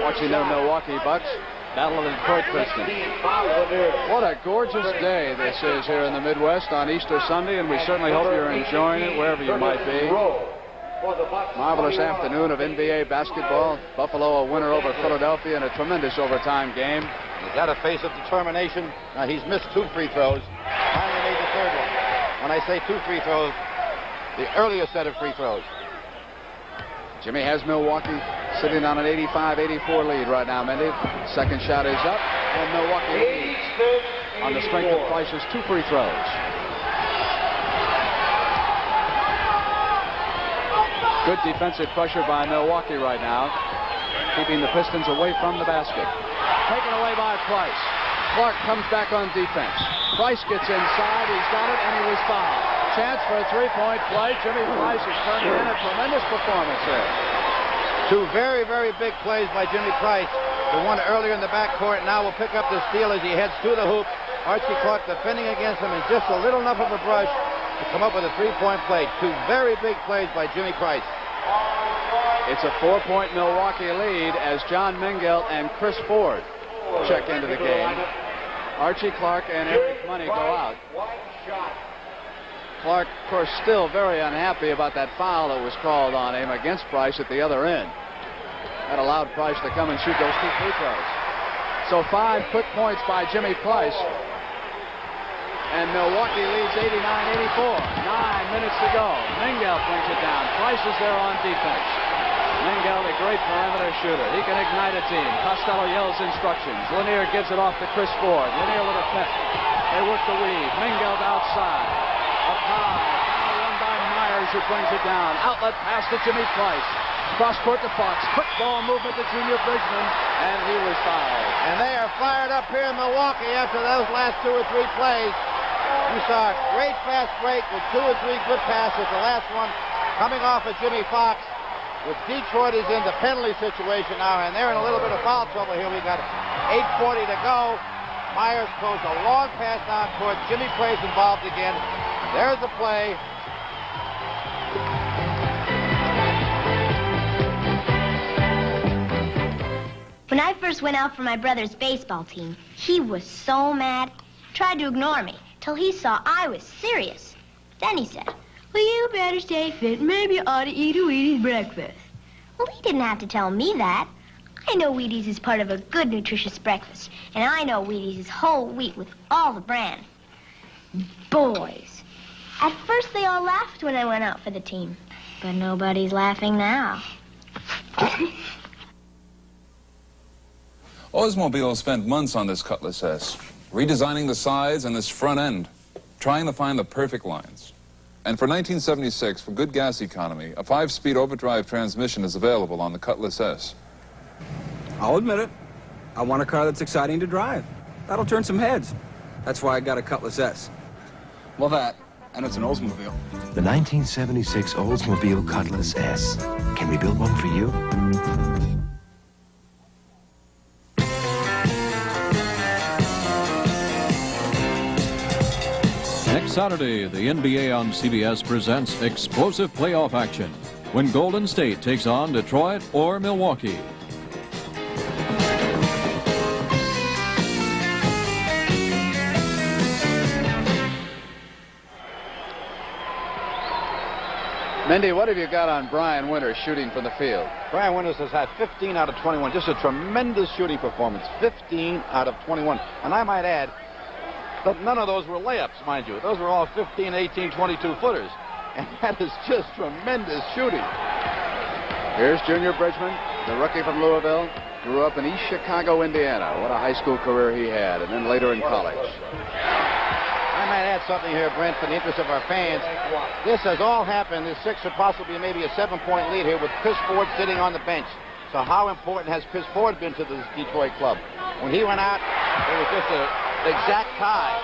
watching their Milwaukee Bucks battle of the Detroit Pistons. What a gorgeous day this is here in the Midwest on Easter Sunday, and we certainly hope you're enjoying it wherever you might be. Marvelous afternoon of NBA basketball. Buffalo a winner over Philadelphia in a tremendous overtime game. He's got a face of determination. Now, he's missed 2 free throws. Finally made the third one. When I say 2 free throws, the earlier set of free throws. Jimmy has Milwaukee sitting on an 85-84 lead right now, Mendy. Second shot is up, and Milwaukee leads on the strength of Price's 2 free throws. Good defensive pressure by Milwaukee right now, keeping the Pistons away from the basket. Taken away by Price. Clark comes back on defense. Price gets inside. He's got it, and he was fouled. Chance for a 3-point play. Jimmy Price is turning in a tremendous performance here. 2 very, very big plays by Jimmy Price. The one earlier in the backcourt now will pick up the steal as he heads to the hoop. Archie Clark defending against him, and just a little enough of a brush to come up with a 3-point play. 2 very big plays by Jimmy Price. It's a 4-point Milwaukee lead as John Mingelt and Chris Ford check into the game. Archie Clark and Eric Money go out. Clark, of course, still very unhappy about that foul that was called on him against Price at the other end. That allowed Price to come and shoot those 2 free throws. So 5 quick points by Jimmy Price. And Milwaukee leads 89-84. 9 minutes to go. Mingelt brings it down. Price is there on defense. Mingelt, a great perimeter shooter. He can ignite a team. Costello yells instructions. Lanier gives it off to Chris Ford. Lanier with a pick. They work the weave. Mingelt outside. Up high. Foul won by Myers, who brings it down. Outlet pass to Jimmy Price. Cross court to Fox. Quick ball movement to Junior Bridgman. And he was fouled. And they are fired up here in Milwaukee after those last 2 or 3 plays. You saw a great fast break with 2 or 3 good passes. The last one coming off of Jimmy Fox. With Detroit is in the penalty situation now, and they're in a little bit of foul trouble here. We got 8:40 to go. Myers throws a long pass down court. Jimmy Price involved again. There's the play. When I first went out for my brother's baseball team, he was so mad. Tried to ignore me till he saw I was serious. Then he said, "Well, you better stay fit. Maybe you ought to eat a Wheaties breakfast." Well, he didn't have to tell me that. I know Wheaties is part of a good, nutritious breakfast. And I know Wheaties is whole wheat with all the bran. Boys. At first, they all laughed when I went out for the team. But nobody's laughing now. Oldsmobile spent months on this Cutlass S, redesigning the sides and this front end, trying to find the perfect lines. And for 1976, for good gas economy, a 5-speed overdrive transmission is available on the Cutlass S. I'll admit it. I want a car that's exciting to drive. That'll turn some heads. That's why I got a Cutlass S. Well, that, and it's an Oldsmobile. The 1976 Oldsmobile Cutlass S. Can we build one for you? Next Saturday, the NBA on CBS presents explosive playoff action when Golden State takes on Detroit or Milwaukee. Mindy, what have you got on Brian Winters shooting from the field? Brian Winters has had 15 out of 21. Just a tremendous shooting performance. 15 out of 21. And I might add that none of those were layups, mind you. Those were all 15, 18, 22 footers. And that is just tremendous shooting. Here's Junior Bridgman, the rookie from Louisville. Grew up in East Chicago, Indiana. What a high school career he had, and then later in college. I might add something here, Brent, for the interest of our fans. This has all happened. This 6 or possibly maybe a 7-point lead here with Chris Ford sitting on the bench. So how important has Chris Ford been to this Detroit club? When he went out, it was just an exact tie.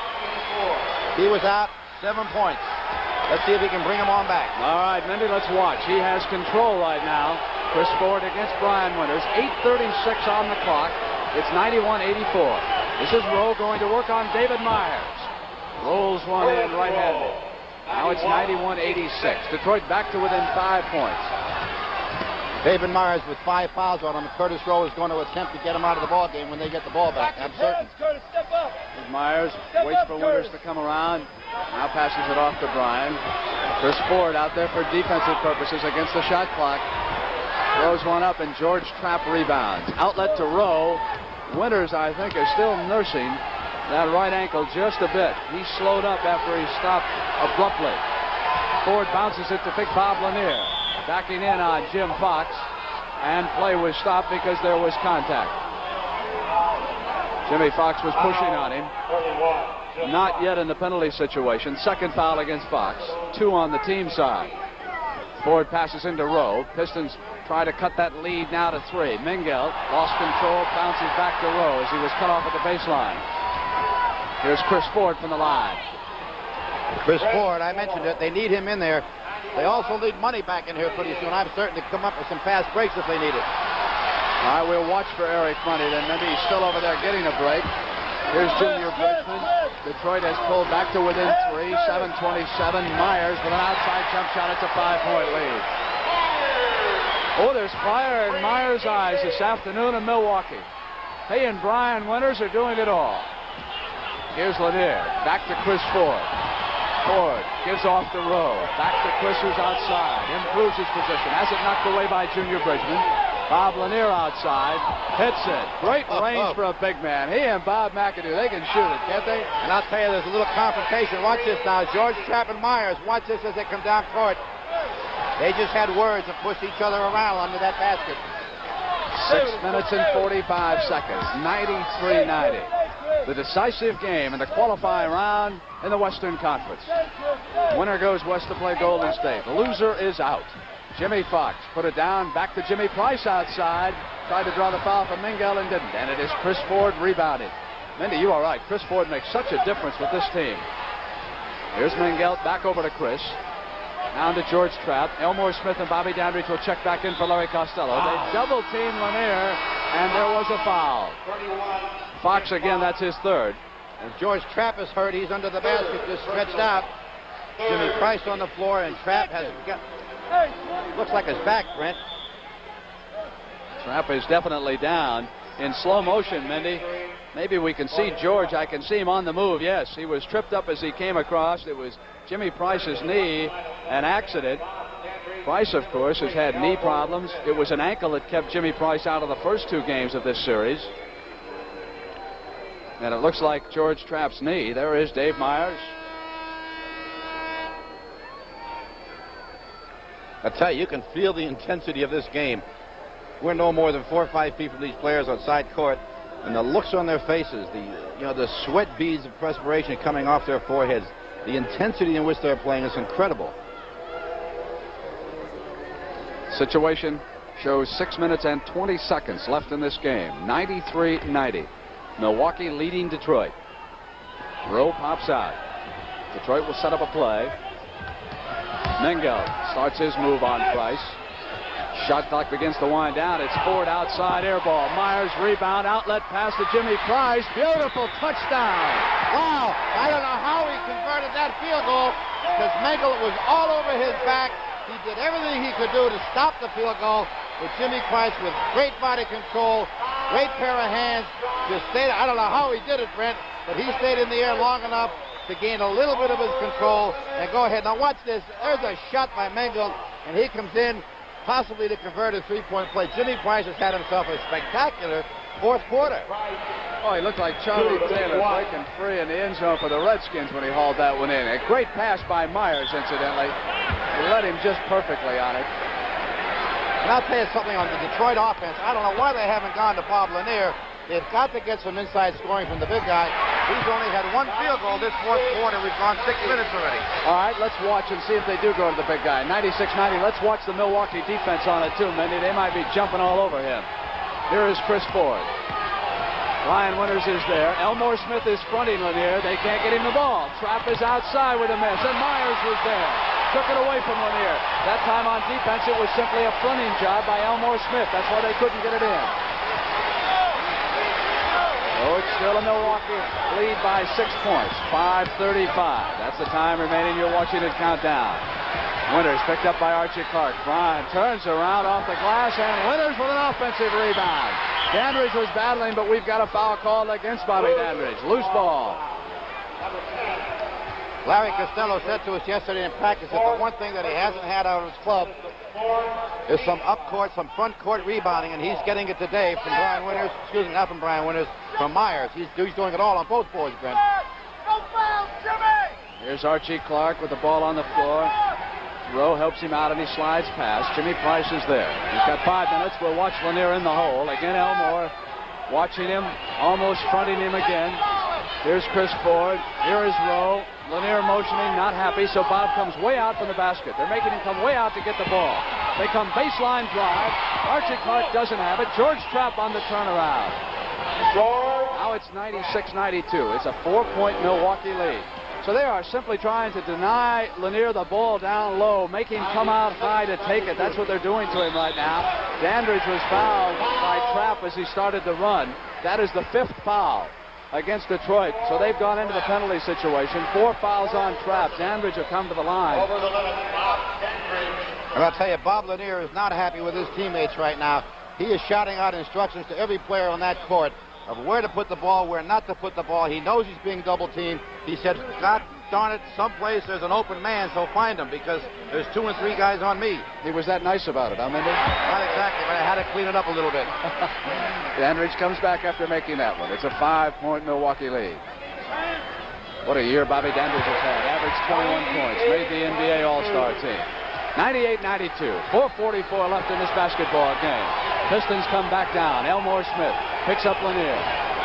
He was out 7 points. Let's see if he can bring him on back. All right, Mindy, let's watch. He has control right now. Chris Ford against Brian Winters. 8:36 on the clock. It's 91-84. This is Rowe going to work on David Myers. Rolls one in right-handed. Now it's 91-86. Detroit back to within 5 points. David Myers with 5 fouls on him. Curtis Rowe is going to attempt to get him out of the ball game when they get the ball back. I'm certain. Myers waits for Winters to come around. Now passes it off to Brian. Chris Ford out there for defensive purposes against the shot clock. Throws one up and George Trapp rebounds. Outlet to Rowe. Winters, I think, is still nursing that right ankle just a bit. He slowed up after he stopped abruptly. Ford bounces it to pick Bob Lanier. Backing in on Jim Fox. And play was stopped because there was contact. Jimmy Fox was pushing on him. Not yet in the penalty situation. Second foul against Fox. 2 on the team side. Ford passes into Rowe. Pistons try to cut that lead now to 3. Mingelt lost control, bounces back to Rowe as he was cut off at the baseline. Here's Chris Ford from the line. Chris Ford, I mentioned it. They need him in there. They also need money back in here pretty soon. I'm certain to come up with some fast breaks if they need it. All right, we'll watch for Eric Money. Then maybe he's still over there getting a break. Here's Junior Bridgman. Detroit has pulled back to within 3. 7:27. Myers with an outside jump shot. It's a 5-point lead. Oh, there's fire in Myers' eyes this afternoon in Milwaukee. He and Brian Winters are doing it all. Here's Lanier. Back to Chris Ford. Ford gives off the Rowe. Back to Chris, who's outside. Improves his position. Has it knocked away by Junior Bridgman. Bob Lanier outside. Hits it. Great range for a big man. He and Bob McAdoo, they can shoot it, can't they? And I'll tell you, there's a little confrontation. Watch this now. George Trapp and Myers. Watch this as they come down court. They just had words and pushed each other around under that basket. 6 minutes and 45 seconds. 93-90. The decisive game in the qualifying round in the Western Conference. Winner goes west to play Golden State. The loser is out. Jimmy Fox put it down. Back to Jimmy Price outside. Tried to draw the foul from Mingel and didn't. And it is Chris Ford rebounded. Mindy, you are right. Chris Ford makes such a difference with this team. Here's Mingel back over to Chris. Down to George Trapp. Elmore Smith and Bobby Dandridge will check back in for Larry Costello. They double team Lanier, and there was a foul. Fox again, that's his third. And George Trapp is hurt. He's under the basket, just stretched out. Jimmy Price on the floor, and Trapp has got, looks like his back, Brent. Trapp is definitely down. In slow motion, Mindy. Maybe we can see George. I can see him on the move. Yes, he was tripped up as he came across. It was Jimmy Price's knee, an accident. Price, of course, has had knee problems. It was an ankle that kept Jimmy Price out of the first 2 games of this series. And it looks like George Trapp's knee. There is Dave Myers. I tell you can feel the intensity of this game. We're no more than 4 or 5 feet from these players on side court, and the looks on their faces, the sweat beads of perspiration coming off their foreheads, the intensity in which they're playing is incredible. Situation shows 6 minutes and 20 seconds left in this game. 93-90. Milwaukee leading Detroit. Rowe pops out. Detroit will set up a play. Mengel starts his move on Price. Shot clock begins to wind down. It's Ford outside, air ball. Myers rebound, outlet pass to Jimmy Price. Beautiful touchdown. Wow, I don't know how he converted that field goal because Mengel was all over his back. He did everything he could do to stop the field goal with Jimmy Price with great body control, great pair of hands. Just stayed, I don't know how he did it, Brent, but he stayed in the air long enough to gain a little bit of his control. And go ahead. Now watch this. There's a shot by Mengel, and he comes in possibly to convert a three-point play. Jimmy Price has had himself a spectacular fourth quarter. Oh, he looked like Charlie Taylor breaking free in the end zone for the Redskins when he hauled that one in. A great pass by Myers, incidentally. He led him just perfectly on it. And I'll tell you something on the Detroit offense. I don't know why they haven't gone to Bob Lanier. They've got to get some inside scoring from the big guy. He's only had one field goal this fourth quarter. We've gone 6 minutes already. All right, let's watch and see if they do go to the big guy. 96-90. Let's watch the Milwaukee defense on it, too, Mindy. They might be jumping all over him. Here is Chris Ford. Ryan Winters is there. Elmore Smith is fronting Lanier. They can't get him the ball. Trapp is outside with a miss, and Myers was there. Took it away from Lanier. That time on defense, it was simply a fronting job by Elmore Smith. That's why they couldn't get it in. So it's still a Milwaukee lead by 6 points. 5:35. That's the time remaining. You're watching it count down. Winters picked up by Archie Clark. Brian turns around off the glass, and Winters with an offensive rebound. Dandridge was battling, but we've got a foul called against Bobby Dandridge. Loose ball. Larry Costello said to us yesterday in practice that the one thing that he hasn't had out of his club is some up-court, some front-court rebounding, and he's getting it today from Brian Winters. Excuse me, not from Brian Winters, from Myers. He's doing it all on both boards, Brent. Here's Archie Clark with the ball on the floor. Rowe helps him out, and he slides past. Jimmy Price is there. He's got 5 minutes. We'll watch Lanier in the hole. Again, Elmore watching him, almost fronting him again. Here's Chris Ford. Here is Rowe. Lanier motioning, not happy, so Bob comes way out from the basket. They're making him come way out to get the ball. They come baseline drive. Archie Clark doesn't have it. George Trapp on the turnaround. Now it's 96-92. It's a 4-point Milwaukee lead. So they are simply trying to deny Lanier the ball down low, make him come out high to take it. That's what they're doing to him right now. Dandridge was fouled by Trapp as he started to run. That is the 5th foul against Detroit. So they've gone into the penalty situation. 4 fouls on Trapp. Dandridge will come to the line. And I'll tell you, Bob Lanier is not happy with his teammates right now. He is shouting out instructions to every player on that court of where to put the ball, where not to put the ball. He knows he's being double-teamed. He said, God darn it, someplace there's an open man, so find him, because there's 2 and 3 guys on me. He was that nice about it, huh, Mindy? Not exactly, but I had to clean it up a little bit. Dandridge comes back after making that one. It's a 5-point Milwaukee lead. What a year Bobby Dandridge has had. Averaged 21 points. Made the NBA All-Star team. 98-92. 4:44 left in this basketball game. Pistons come back down. Elmore Smith picks up Lanier.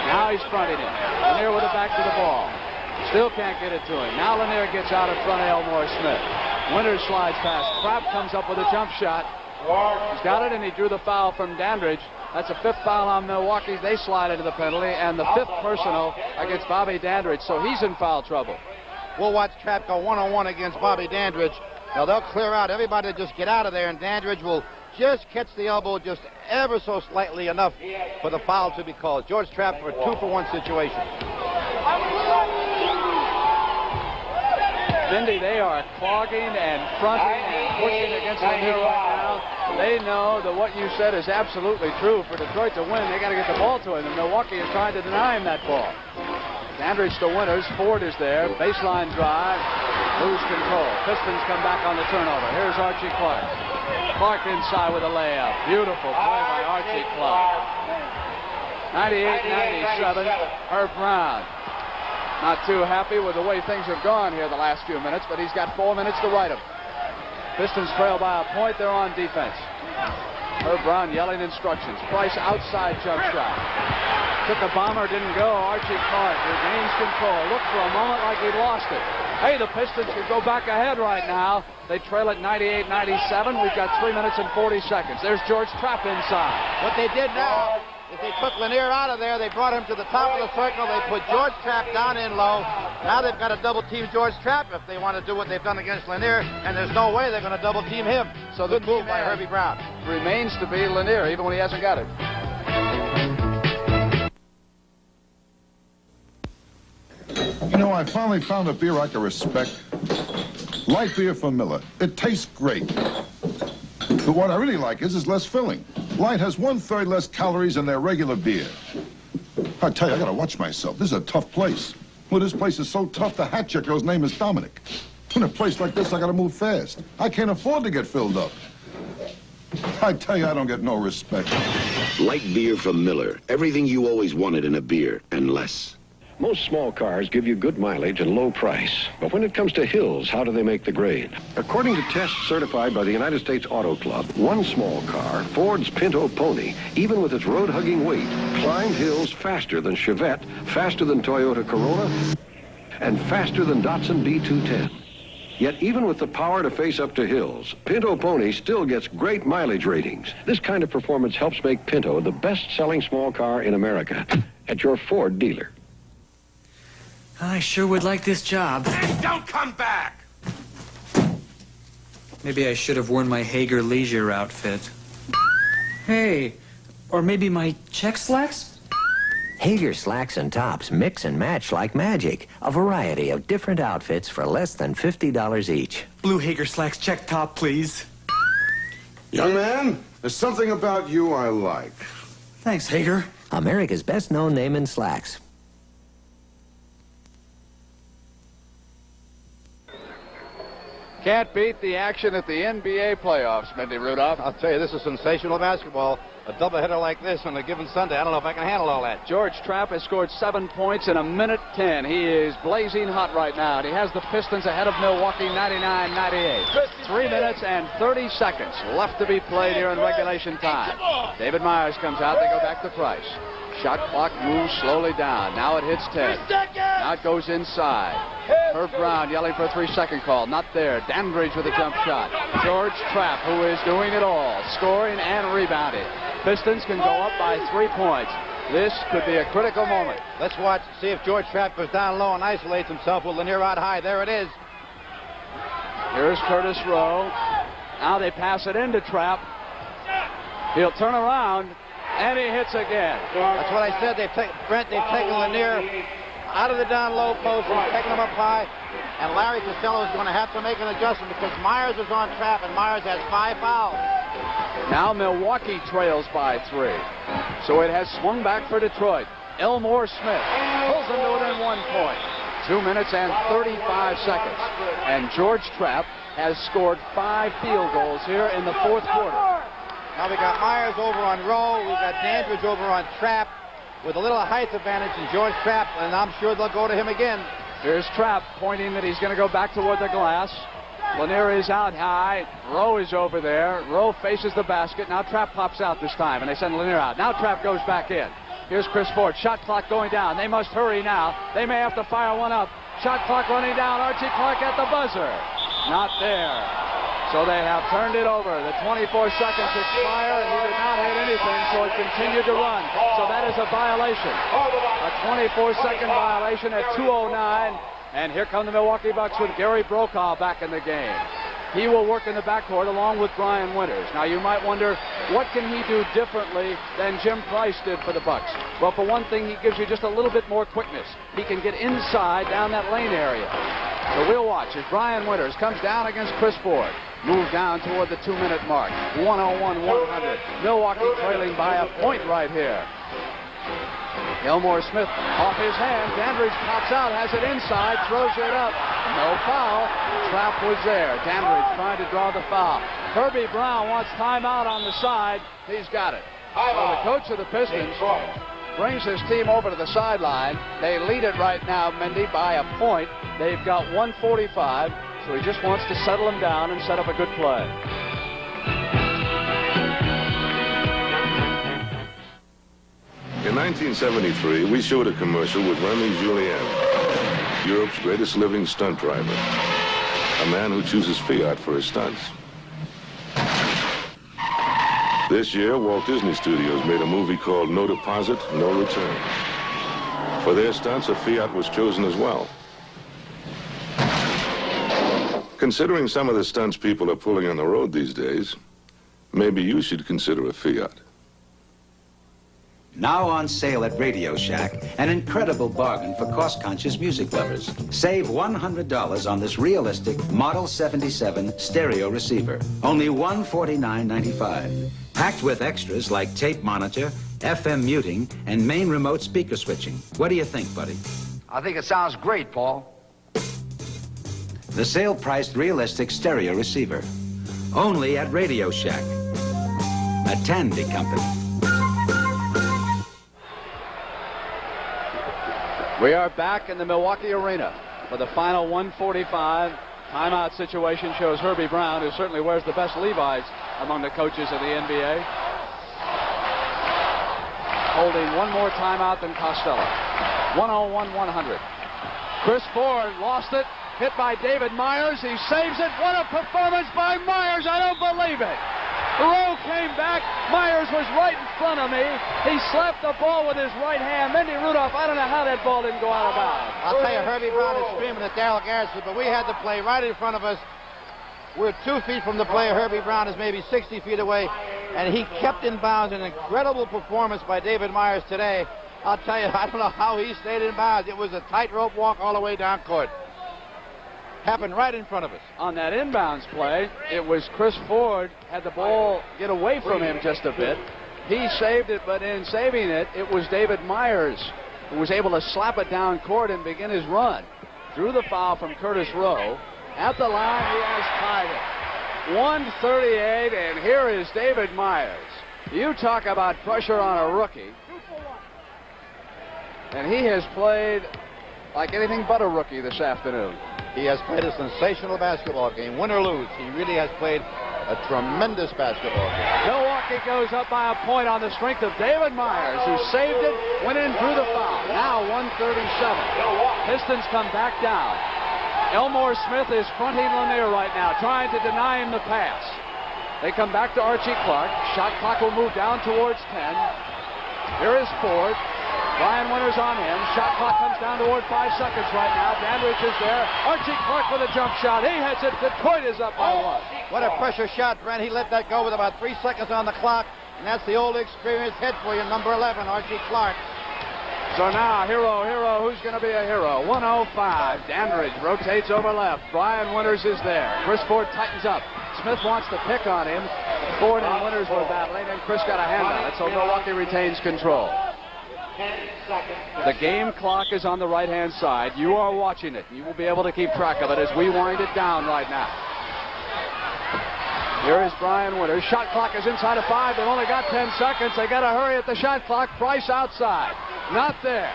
Now he's fronting him. Lanier with it back to the ball. Still can't get it to him. Now Lanier gets out in front of Elmore Smith. Winters slides past. Trapp comes up with a jump shot. He's got it, and he drew the foul from Dandridge. That's a 5th foul on Milwaukee. They slide into the penalty, and the 5th personal against Bobby Dandridge. So he's in foul trouble. We'll watch Trapp go one-on-one against Bobby Dandridge. Now they'll clear out. Everybody just get out of there, and Dandridge will just catch the elbow just ever so slightly enough for the foul to be called. George Trapp for a 2-for-1 situation. Mindy, they are clogging and fronting and pushing against Lanier right now. They know that what you said is absolutely true. For Detroit to win, they got to get the ball to him, and Milwaukee is trying to deny him that ball. Dandridge to Winters. Ford is there. Baseline drive. Lose control. Pistons come back on the turnover. Here's Archie Clark. Clark inside with a layup. Beautiful play by Archie Clark. 98-97. Herb Brown. Not too happy with the way things have gone here the last few minutes, but he's got 4 minutes to right them. Pistons trail by a point. They're on defense. Herb Brown yelling instructions. Price outside jump shot. Took a bomber, didn't go. Archie Clark regains control. Looked for a moment like he'd lost it. Hey, the Pistons could go back ahead right now. They trail at 98-97. We've got 3 minutes and 40 seconds. There's George Trapp inside. What they did now is they took Lanier out of there. They brought him to the top of the circle. They put George Trapp down in low. Now they've got to double-team George Trapp if they want to do what they've done against Lanier, and there's no way they're going to double-team him. So good move by Herbie Brown. Remains to be Lanier, even when he hasn't got it. You know, I finally found a beer I can respect. Light beer from Miller. It tastes great. But what I really like is it's less filling. Light has 1/3 less calories than their regular beer. I tell you, I gotta watch myself. This is a tough place. Well, this place is so tough, the hat check girl's name is Dominic. In a place like this, I gotta move fast. I can't afford to get filled up. I tell you, I don't get no respect. Light beer from Miller. Everything you always wanted in a beer, and less. Most small cars give you good mileage and low price. But when it comes to hills, how do they make the grade? According to tests certified by the United States Auto Club, one small car, Ford's Pinto Pony, even with its road-hugging weight, climbed hills faster than Chevette, faster than Toyota Corolla, and faster than Datsun B210. Yet even with the power to face up to hills, Pinto Pony still gets great mileage ratings. This kind of performance helps make Pinto the best-selling small car in America at your Ford dealer. I sure would like this job. Hey, don't come back! Maybe I should have worn my Hager leisure outfit. Hey, or maybe my check slacks? Hager slacks and tops mix and match like magic. A variety of different outfits for less than $50 each. Blue Hager slacks check top, please. Young man, there's something about you I like. Thanks, Hager. America's best-known name in slacks. Can't beat the action at the NBA playoffs, Mindy Rudolph. I'll tell you, this is sensational basketball. A doubleheader like this on a given Sunday. I don't know if I can handle all that. George Trapp has scored 7 points in 1:10. He is blazing hot right now. And he has the Pistons ahead of Milwaukee 99-98. 3 minutes and 30 seconds left to be played here in regulation time. David Myers comes out. They go back to Price. Shot clock moves slowly down. Now it hits 10. Now it goes inside. Herb Brown yelling for a 3-second call. Not there. Dandridge with a jump shot. George Trapp, who is doing it all, scoring and rebounding. Pistons can go up by 3 points. This could be a critical moment. Let's watch, see if George Trapp goes down low and isolates himself with Lanier out high. There it is. Here's Curtis Rowe. Now they pass it into Trapp. He'll turn around, and he hits again. That's what I said. They've taken Lanier out of the down low post and taken him up high. And Larry Costello is going to have to make an adjustment because Myers is on Trapp, and Myers has 5 fouls. Now Milwaukee trails by 3. So it has swung back for Detroit. Elmore Smith pulls him to within 1 point. 2 minutes and 35 seconds. And George Trapp has scored 5 field goals here in the 4th quarter. Now we got Myers over on Rowe. We've got Dandridge over on Trapp with a little height advantage in George Trapp, and I'm sure they'll go to him again. Here's Trapp pointing that he's going to go back toward the glass. Lanier is out high. Rowe is over there. Rowe faces the basket. Now Trapp pops out this time, and they send Lanier out. Now Trapp goes back in. Here's Chris Ford. Shot clock going down. They must hurry now. They may have to fire one up. Shot clock running down. Archie Clark at the buzzer. Not there. So they have turned it over. The 24 seconds expire, and he did not hit anything, so it continued to run. So that is a violation. A 24-second violation at 2:09. And here come the Milwaukee Bucks with Gary Brokaw back in the game. He will work in the backcourt along with Brian Winters. Now you might wonder, what can he do differently than Jim Price did for the Bucks? Well, for one thing, he gives you just a little bit more quickness. He can get inside down that lane area. So we'll watch as Brian Winters comes down against Chris Ford. Move down toward the 2-minute mark. 101-100. Milwaukee trailing by a point right here. Elmore Smith off his hand. Dandridge pops out, has it inside, throws it up. No foul. Trapp was there. Dandridge trying to draw the foul. Herbie Brown wants timeout on the side. He's got it. Well, the coach of the Pistons brings his team over to the sideline. They lead it right now, Mindy, by a point. They've got 1:45, so he just wants to settle them down and set up a good play. In 1973, we showed a commercial with Remy Julien, Europe's greatest living stunt driver, a man who chooses Fiat for his stunts. This year, Walt Disney Studios made a movie called No Deposit, No Return. For their stunts, a Fiat was chosen as well. Considering some of the stunts people are pulling on the road these days, maybe you should consider a Fiat. Now on sale at Radio Shack, an incredible bargain for cost-conscious music lovers. Save $100 on this realistic Model 77 stereo receiver. Only $149.95. Packed with extras like tape monitor, FM muting, and main remote speaker switching. What do you think, buddy? I think it sounds great, Paul. The sale-priced realistic stereo receiver. Only at Radio Shack. A Tandy company. We are back in the Milwaukee arena for the final 145. Timeout situation shows Herbie Brown, who certainly wears the best Levi's among the coaches of the NBA, holding one more timeout than Costello. 101-100. Chris Ford lost it, hit by David Myers. He saves it. What a performance by Myers. I don't believe it. Rowe came back. Myers was right in front of me. He slapped the ball with his right hand. Mindy Rudolph, I don't know how that ball didn't go out of bounds. I'll tell you, Herbie Brown is screaming at Darryl Garrison, but we had the play right in front of us. We're 2 feet from the play. Herbie Brown is maybe 60 feet away, and he kept in bounds. An incredible performance by David Myers today. I'll tell you, I don't know how he stayed in bounds. It was a tightrope walk all the way down court. Happened right in front of us. On that inbounds play, it was Chris Ford had the ball get away from him just a bit. He saved it, but in saving it, it was David Myers who was able to slap it down court and begin his run. Drew the foul from Curtis Rowe. At the line, he has tied it. 138, and here is David Myers. You talk about pressure on a rookie. And he has played like anything but a rookie this afternoon. He has played a sensational basketball game, win or lose. He really has played a tremendous basketball game. Milwaukee goes up by a point on the strength of David Myers, who saved it, went in, drew the foul. Now 137. Pistons come back down. Elmore Smith is fronting Lanier right now, trying to deny him the pass. They come back to Archie Clark. Shot clock will move down towards 10. Here is Ford. Brian Winters on him. Shot clock comes down toward 5 seconds right now. Dandridge is there. Archie Clark with a jump shot. He hits it. Detroit is up by 1. What a pressure shot, Brent. He let that go with about 3 seconds on the clock. And that's the old experienced head for you, number 11, Archie Clark. So now, hero, who's going to be a hero? 105. Dandridge rotates over left. Brian Winters is there. Chris Ford tightens up. Smith wants to pick on him. Ford and Winters were battling, and Chris got a hand on it, so Milwaukee retains control. The game clock is on the right-hand side. You are watching it. You will be able to keep track of it as we wind it down right now. Here is Brian Winters. Shot clock is inside of 5. They've only got 10 seconds. They got to hurry at the shot clock. Price outside. Not there.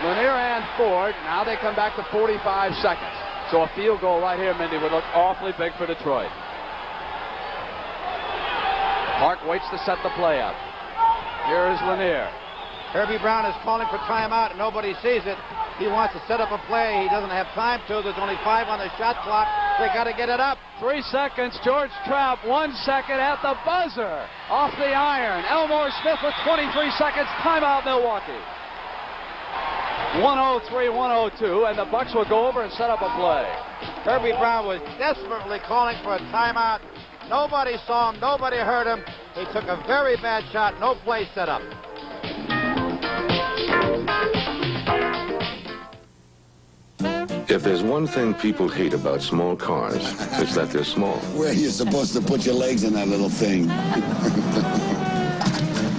Lanier and Ford. Now they come back to 45 seconds. So a field goal right here, Mindy, would look awfully big for Detroit. Clark waits to set the play up. Here is Lanier. Herbie Brown is calling for timeout, and nobody sees it. He wants to set up a play. He doesn't have time to. There's only 5 on the shot clock. They got to get it up. 3 seconds. George Trout, 1 second at the buzzer. Off the iron. Elmore Smith with 23 seconds. Timeout, Milwaukee. 103-102, and the Bucks will go over and set up a play. Herbie Brown was desperately calling for a timeout. Nobody saw him. Nobody heard him. He took a very bad shot. No play set up. If there's one thing people hate about small cars, it's that they're small. Where are you supposed to put your legs in that little thing?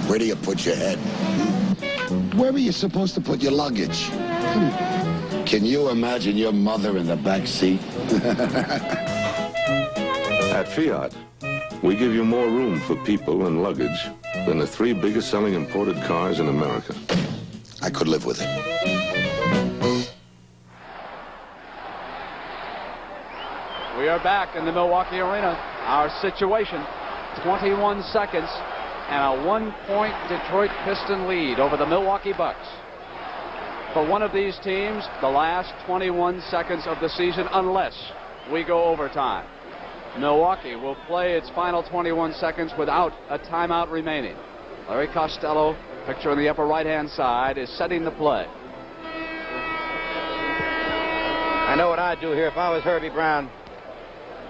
Where do you put your head? Where are you supposed to put your luggage? Can you imagine your mother in the back seat? At Fiat, we give you more room for people and luggage than the 3 biggest selling imported cars in America. I could live with it. We are back in the Milwaukee arena. Our situation, 21 seconds and a 1-point Detroit Piston lead over the Milwaukee Bucks. For one of these teams, the last 21 seconds of the season, unless we go overtime. Milwaukee will play its final 21 seconds without a timeout remaining. Larry Costello, picture on the upper right-hand side, is setting the play. I know what I'd do here if I was Herbie Brown.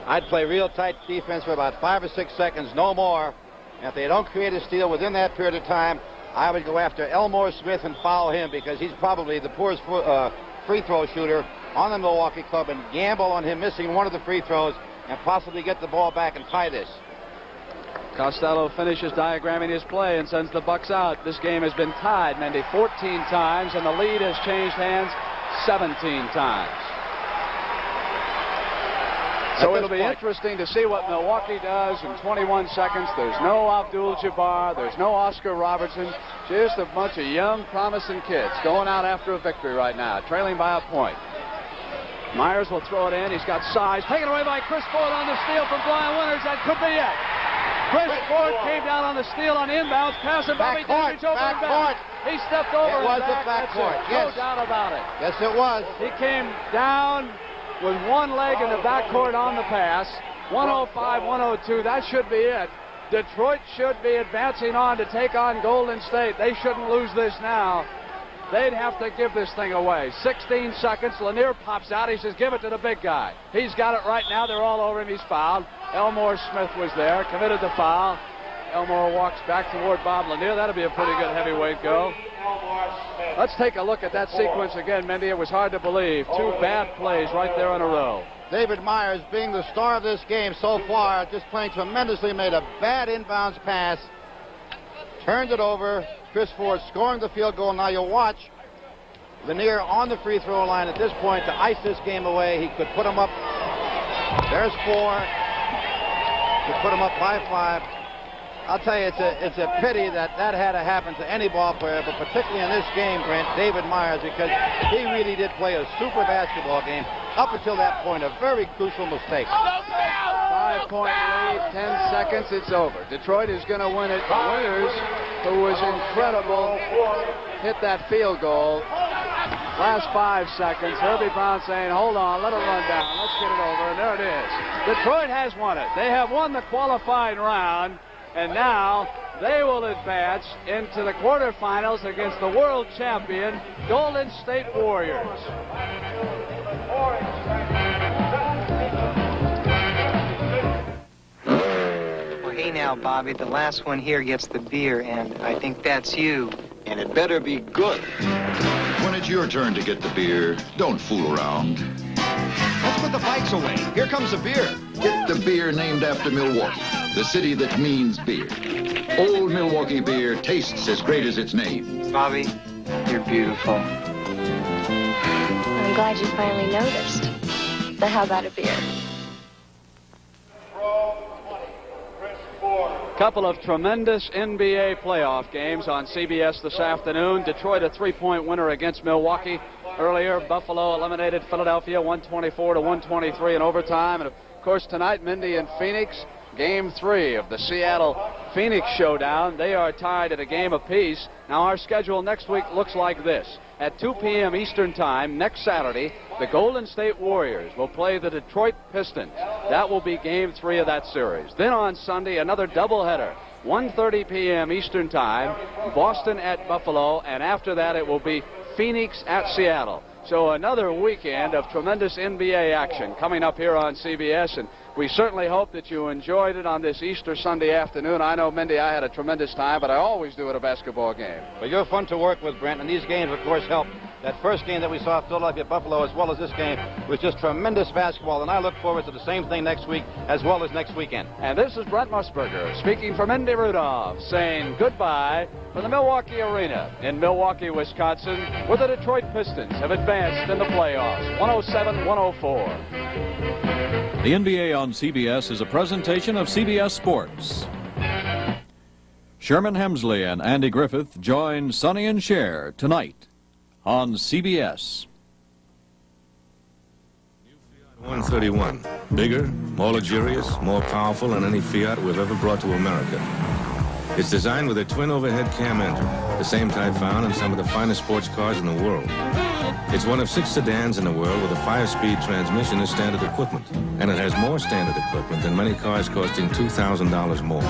I'd play real tight defense for about 5 or 6 seconds, no more. And if they don't create a steal within that period of time, I would go after Elmore Smith and foul him, because he's probably the poorest free throw shooter on the Milwaukee club, and gamble on him missing one of the free throws and possibly get the ball back and tie this. Costello finishes diagramming his play and sends the Bucks out. This game has been tied, Mendy, 14 times, and the lead has changed hands 17 times. So it'll be interesting to see what Milwaukee does in 21 seconds. There's no Abdul-Jabbar. There's no Oscar Robertson. Just a bunch of young, promising kids going out after a victory right now, trailing by a point. Myers will throw it in. He's got size. Taken away by Chris Ford on the steal from Brian Winters. That could be it. Chris Ford came down on the steal on inbounds. Pass it, Bobby Davidge over the back. He stepped over it. It was the backcourt. Yes. No doubt about it. Yes, it was. He came down with one leg in the backcourt on the pass. 105-102. That should be it. Detroit should be advancing on to take on Golden State. They shouldn't lose this now. They'd have to give this thing away. 16 seconds. Lanier pops out. He says, give it to the big guy. He's got it right now. They're all over him. He's fouled. Elmore Smith was there, committed the foul. Elmore walks back toward Bob Lanier. That'll be a pretty good heavyweight go. Let's take a look at that sequence again, Mendy. It was hard to believe. 2 bad plays right there in a row. David Myers, being the star of this game so far, just playing tremendously, made a bad inbounds pass. Turned it over. Chris Ford scoring the field goal. Now you'll watch Lanier on the free throw line at this point to ice this game away. He could put him up. There's 4. Could put him up by 5. I'll tell you, it's a pity that had to happen to any ball player, but particularly in this game, Brent, David Myers, because he really did play a super basketball game up until that point, a very crucial mistake. 5-point lead, 10 seconds, it's over. Detroit is going to win it. Winters, who was incredible, hit that field goal. Last 5 seconds, Herbie Brown saying, hold on, let it run down. Let's get it over, and there it is. Detroit has won it. They have won the qualifying round. And now they will advance into the quarterfinals against the world champion Golden State Warriors. Well, hey now, Bobby, the last one here gets the beer, and I think that's you. And it better be good. When it's your turn to get the beer, don't fool around. Let's put the fights away. Here comes the beer. Get the beer named after Milwaukee, the city that means beer. Old Milwaukee beer tastes as great as its name. Bobby, you're beautiful. I'm glad you finally noticed. But how about a beer? Couple of tremendous NBA playoff games on CBS this afternoon. Detroit a 3-point winner against Milwaukee. Earlier, Buffalo eliminated Philadelphia 124-123 in overtime. And of course, tonight, Mindy and Phoenix, Game 3 of the Seattle-Phoenix showdown. They are tied at a game apiece. Now, our schedule next week looks like this. At 2 p.m. Eastern Time, next Saturday, the Golden State Warriors will play the Detroit Pistons. That will be Game 3 of that series. Then on Sunday, another doubleheader. 1:30 p.m. Eastern Time, Boston at Buffalo, and after that it will be Phoenix at Seattle. So another weekend of tremendous NBA action coming up here on CBS, and we certainly hope that you enjoyed it on this Easter Sunday afternoon. I know, Mindy, I had a tremendous time, but I always do at a basketball game. Well, you're fun to work with, Brent, and these games, of course, help. That first game that we saw at Philadelphia Buffalo, as well as this game, was just tremendous basketball, and I look forward to the same thing next week as well as next weekend. And this is Brent Musburger speaking for Mindy Rudolph, saying goodbye from the Milwaukee Arena in Milwaukee, Wisconsin, where the Detroit Pistons have advanced in the playoffs, 107-104. The NBA on CBS is a presentation of CBS Sports. Sherman Hemsley and Andy Griffith join Sonny and Cher tonight on CBS. 131. Bigger, more luxurious, more powerful than any Fiat we've ever brought to America. It's designed with a twin overhead cam engine, the same type found in some of the finest sports cars in the world. It's one of 6 sedans in the world with a 5-speed transmission as standard equipment. And it has more standard equipment than many cars costing $2,000 more.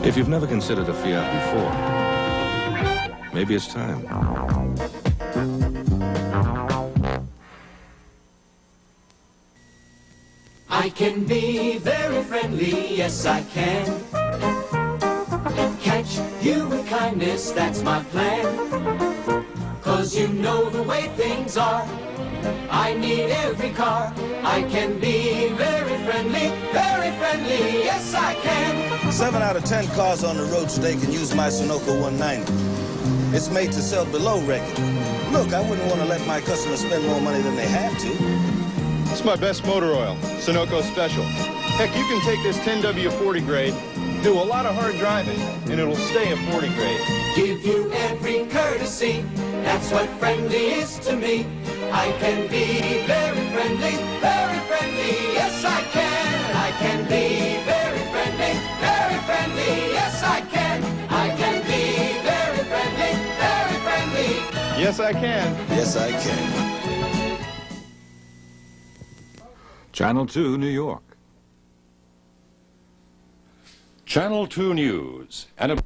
If you've never considered a Fiat before, maybe it's time. I can be very friendly, yes I can. Catch you with kindness, that's my plan. 'Cause you know the way things are. I need every car. I can be very friendly, yes I can. 7 out of 10 cars on the road today can use my Sunoco 190. It's made to sell below record. Look, I wouldn't want to let my customers spend more money than they have to. It's my best motor oil, Sunoco Special. Heck, you can take this 10W40 grade, do a lot of hard driving, and it'll stay a 40 grade. Give you every courtesy, that's what friendly is to me. I can be very friendly, yes I can. I can be very friendly, yes I can. I can be very friendly. Yes, I can. Yes, I can. Channel 2, New York. Channel 2 News and a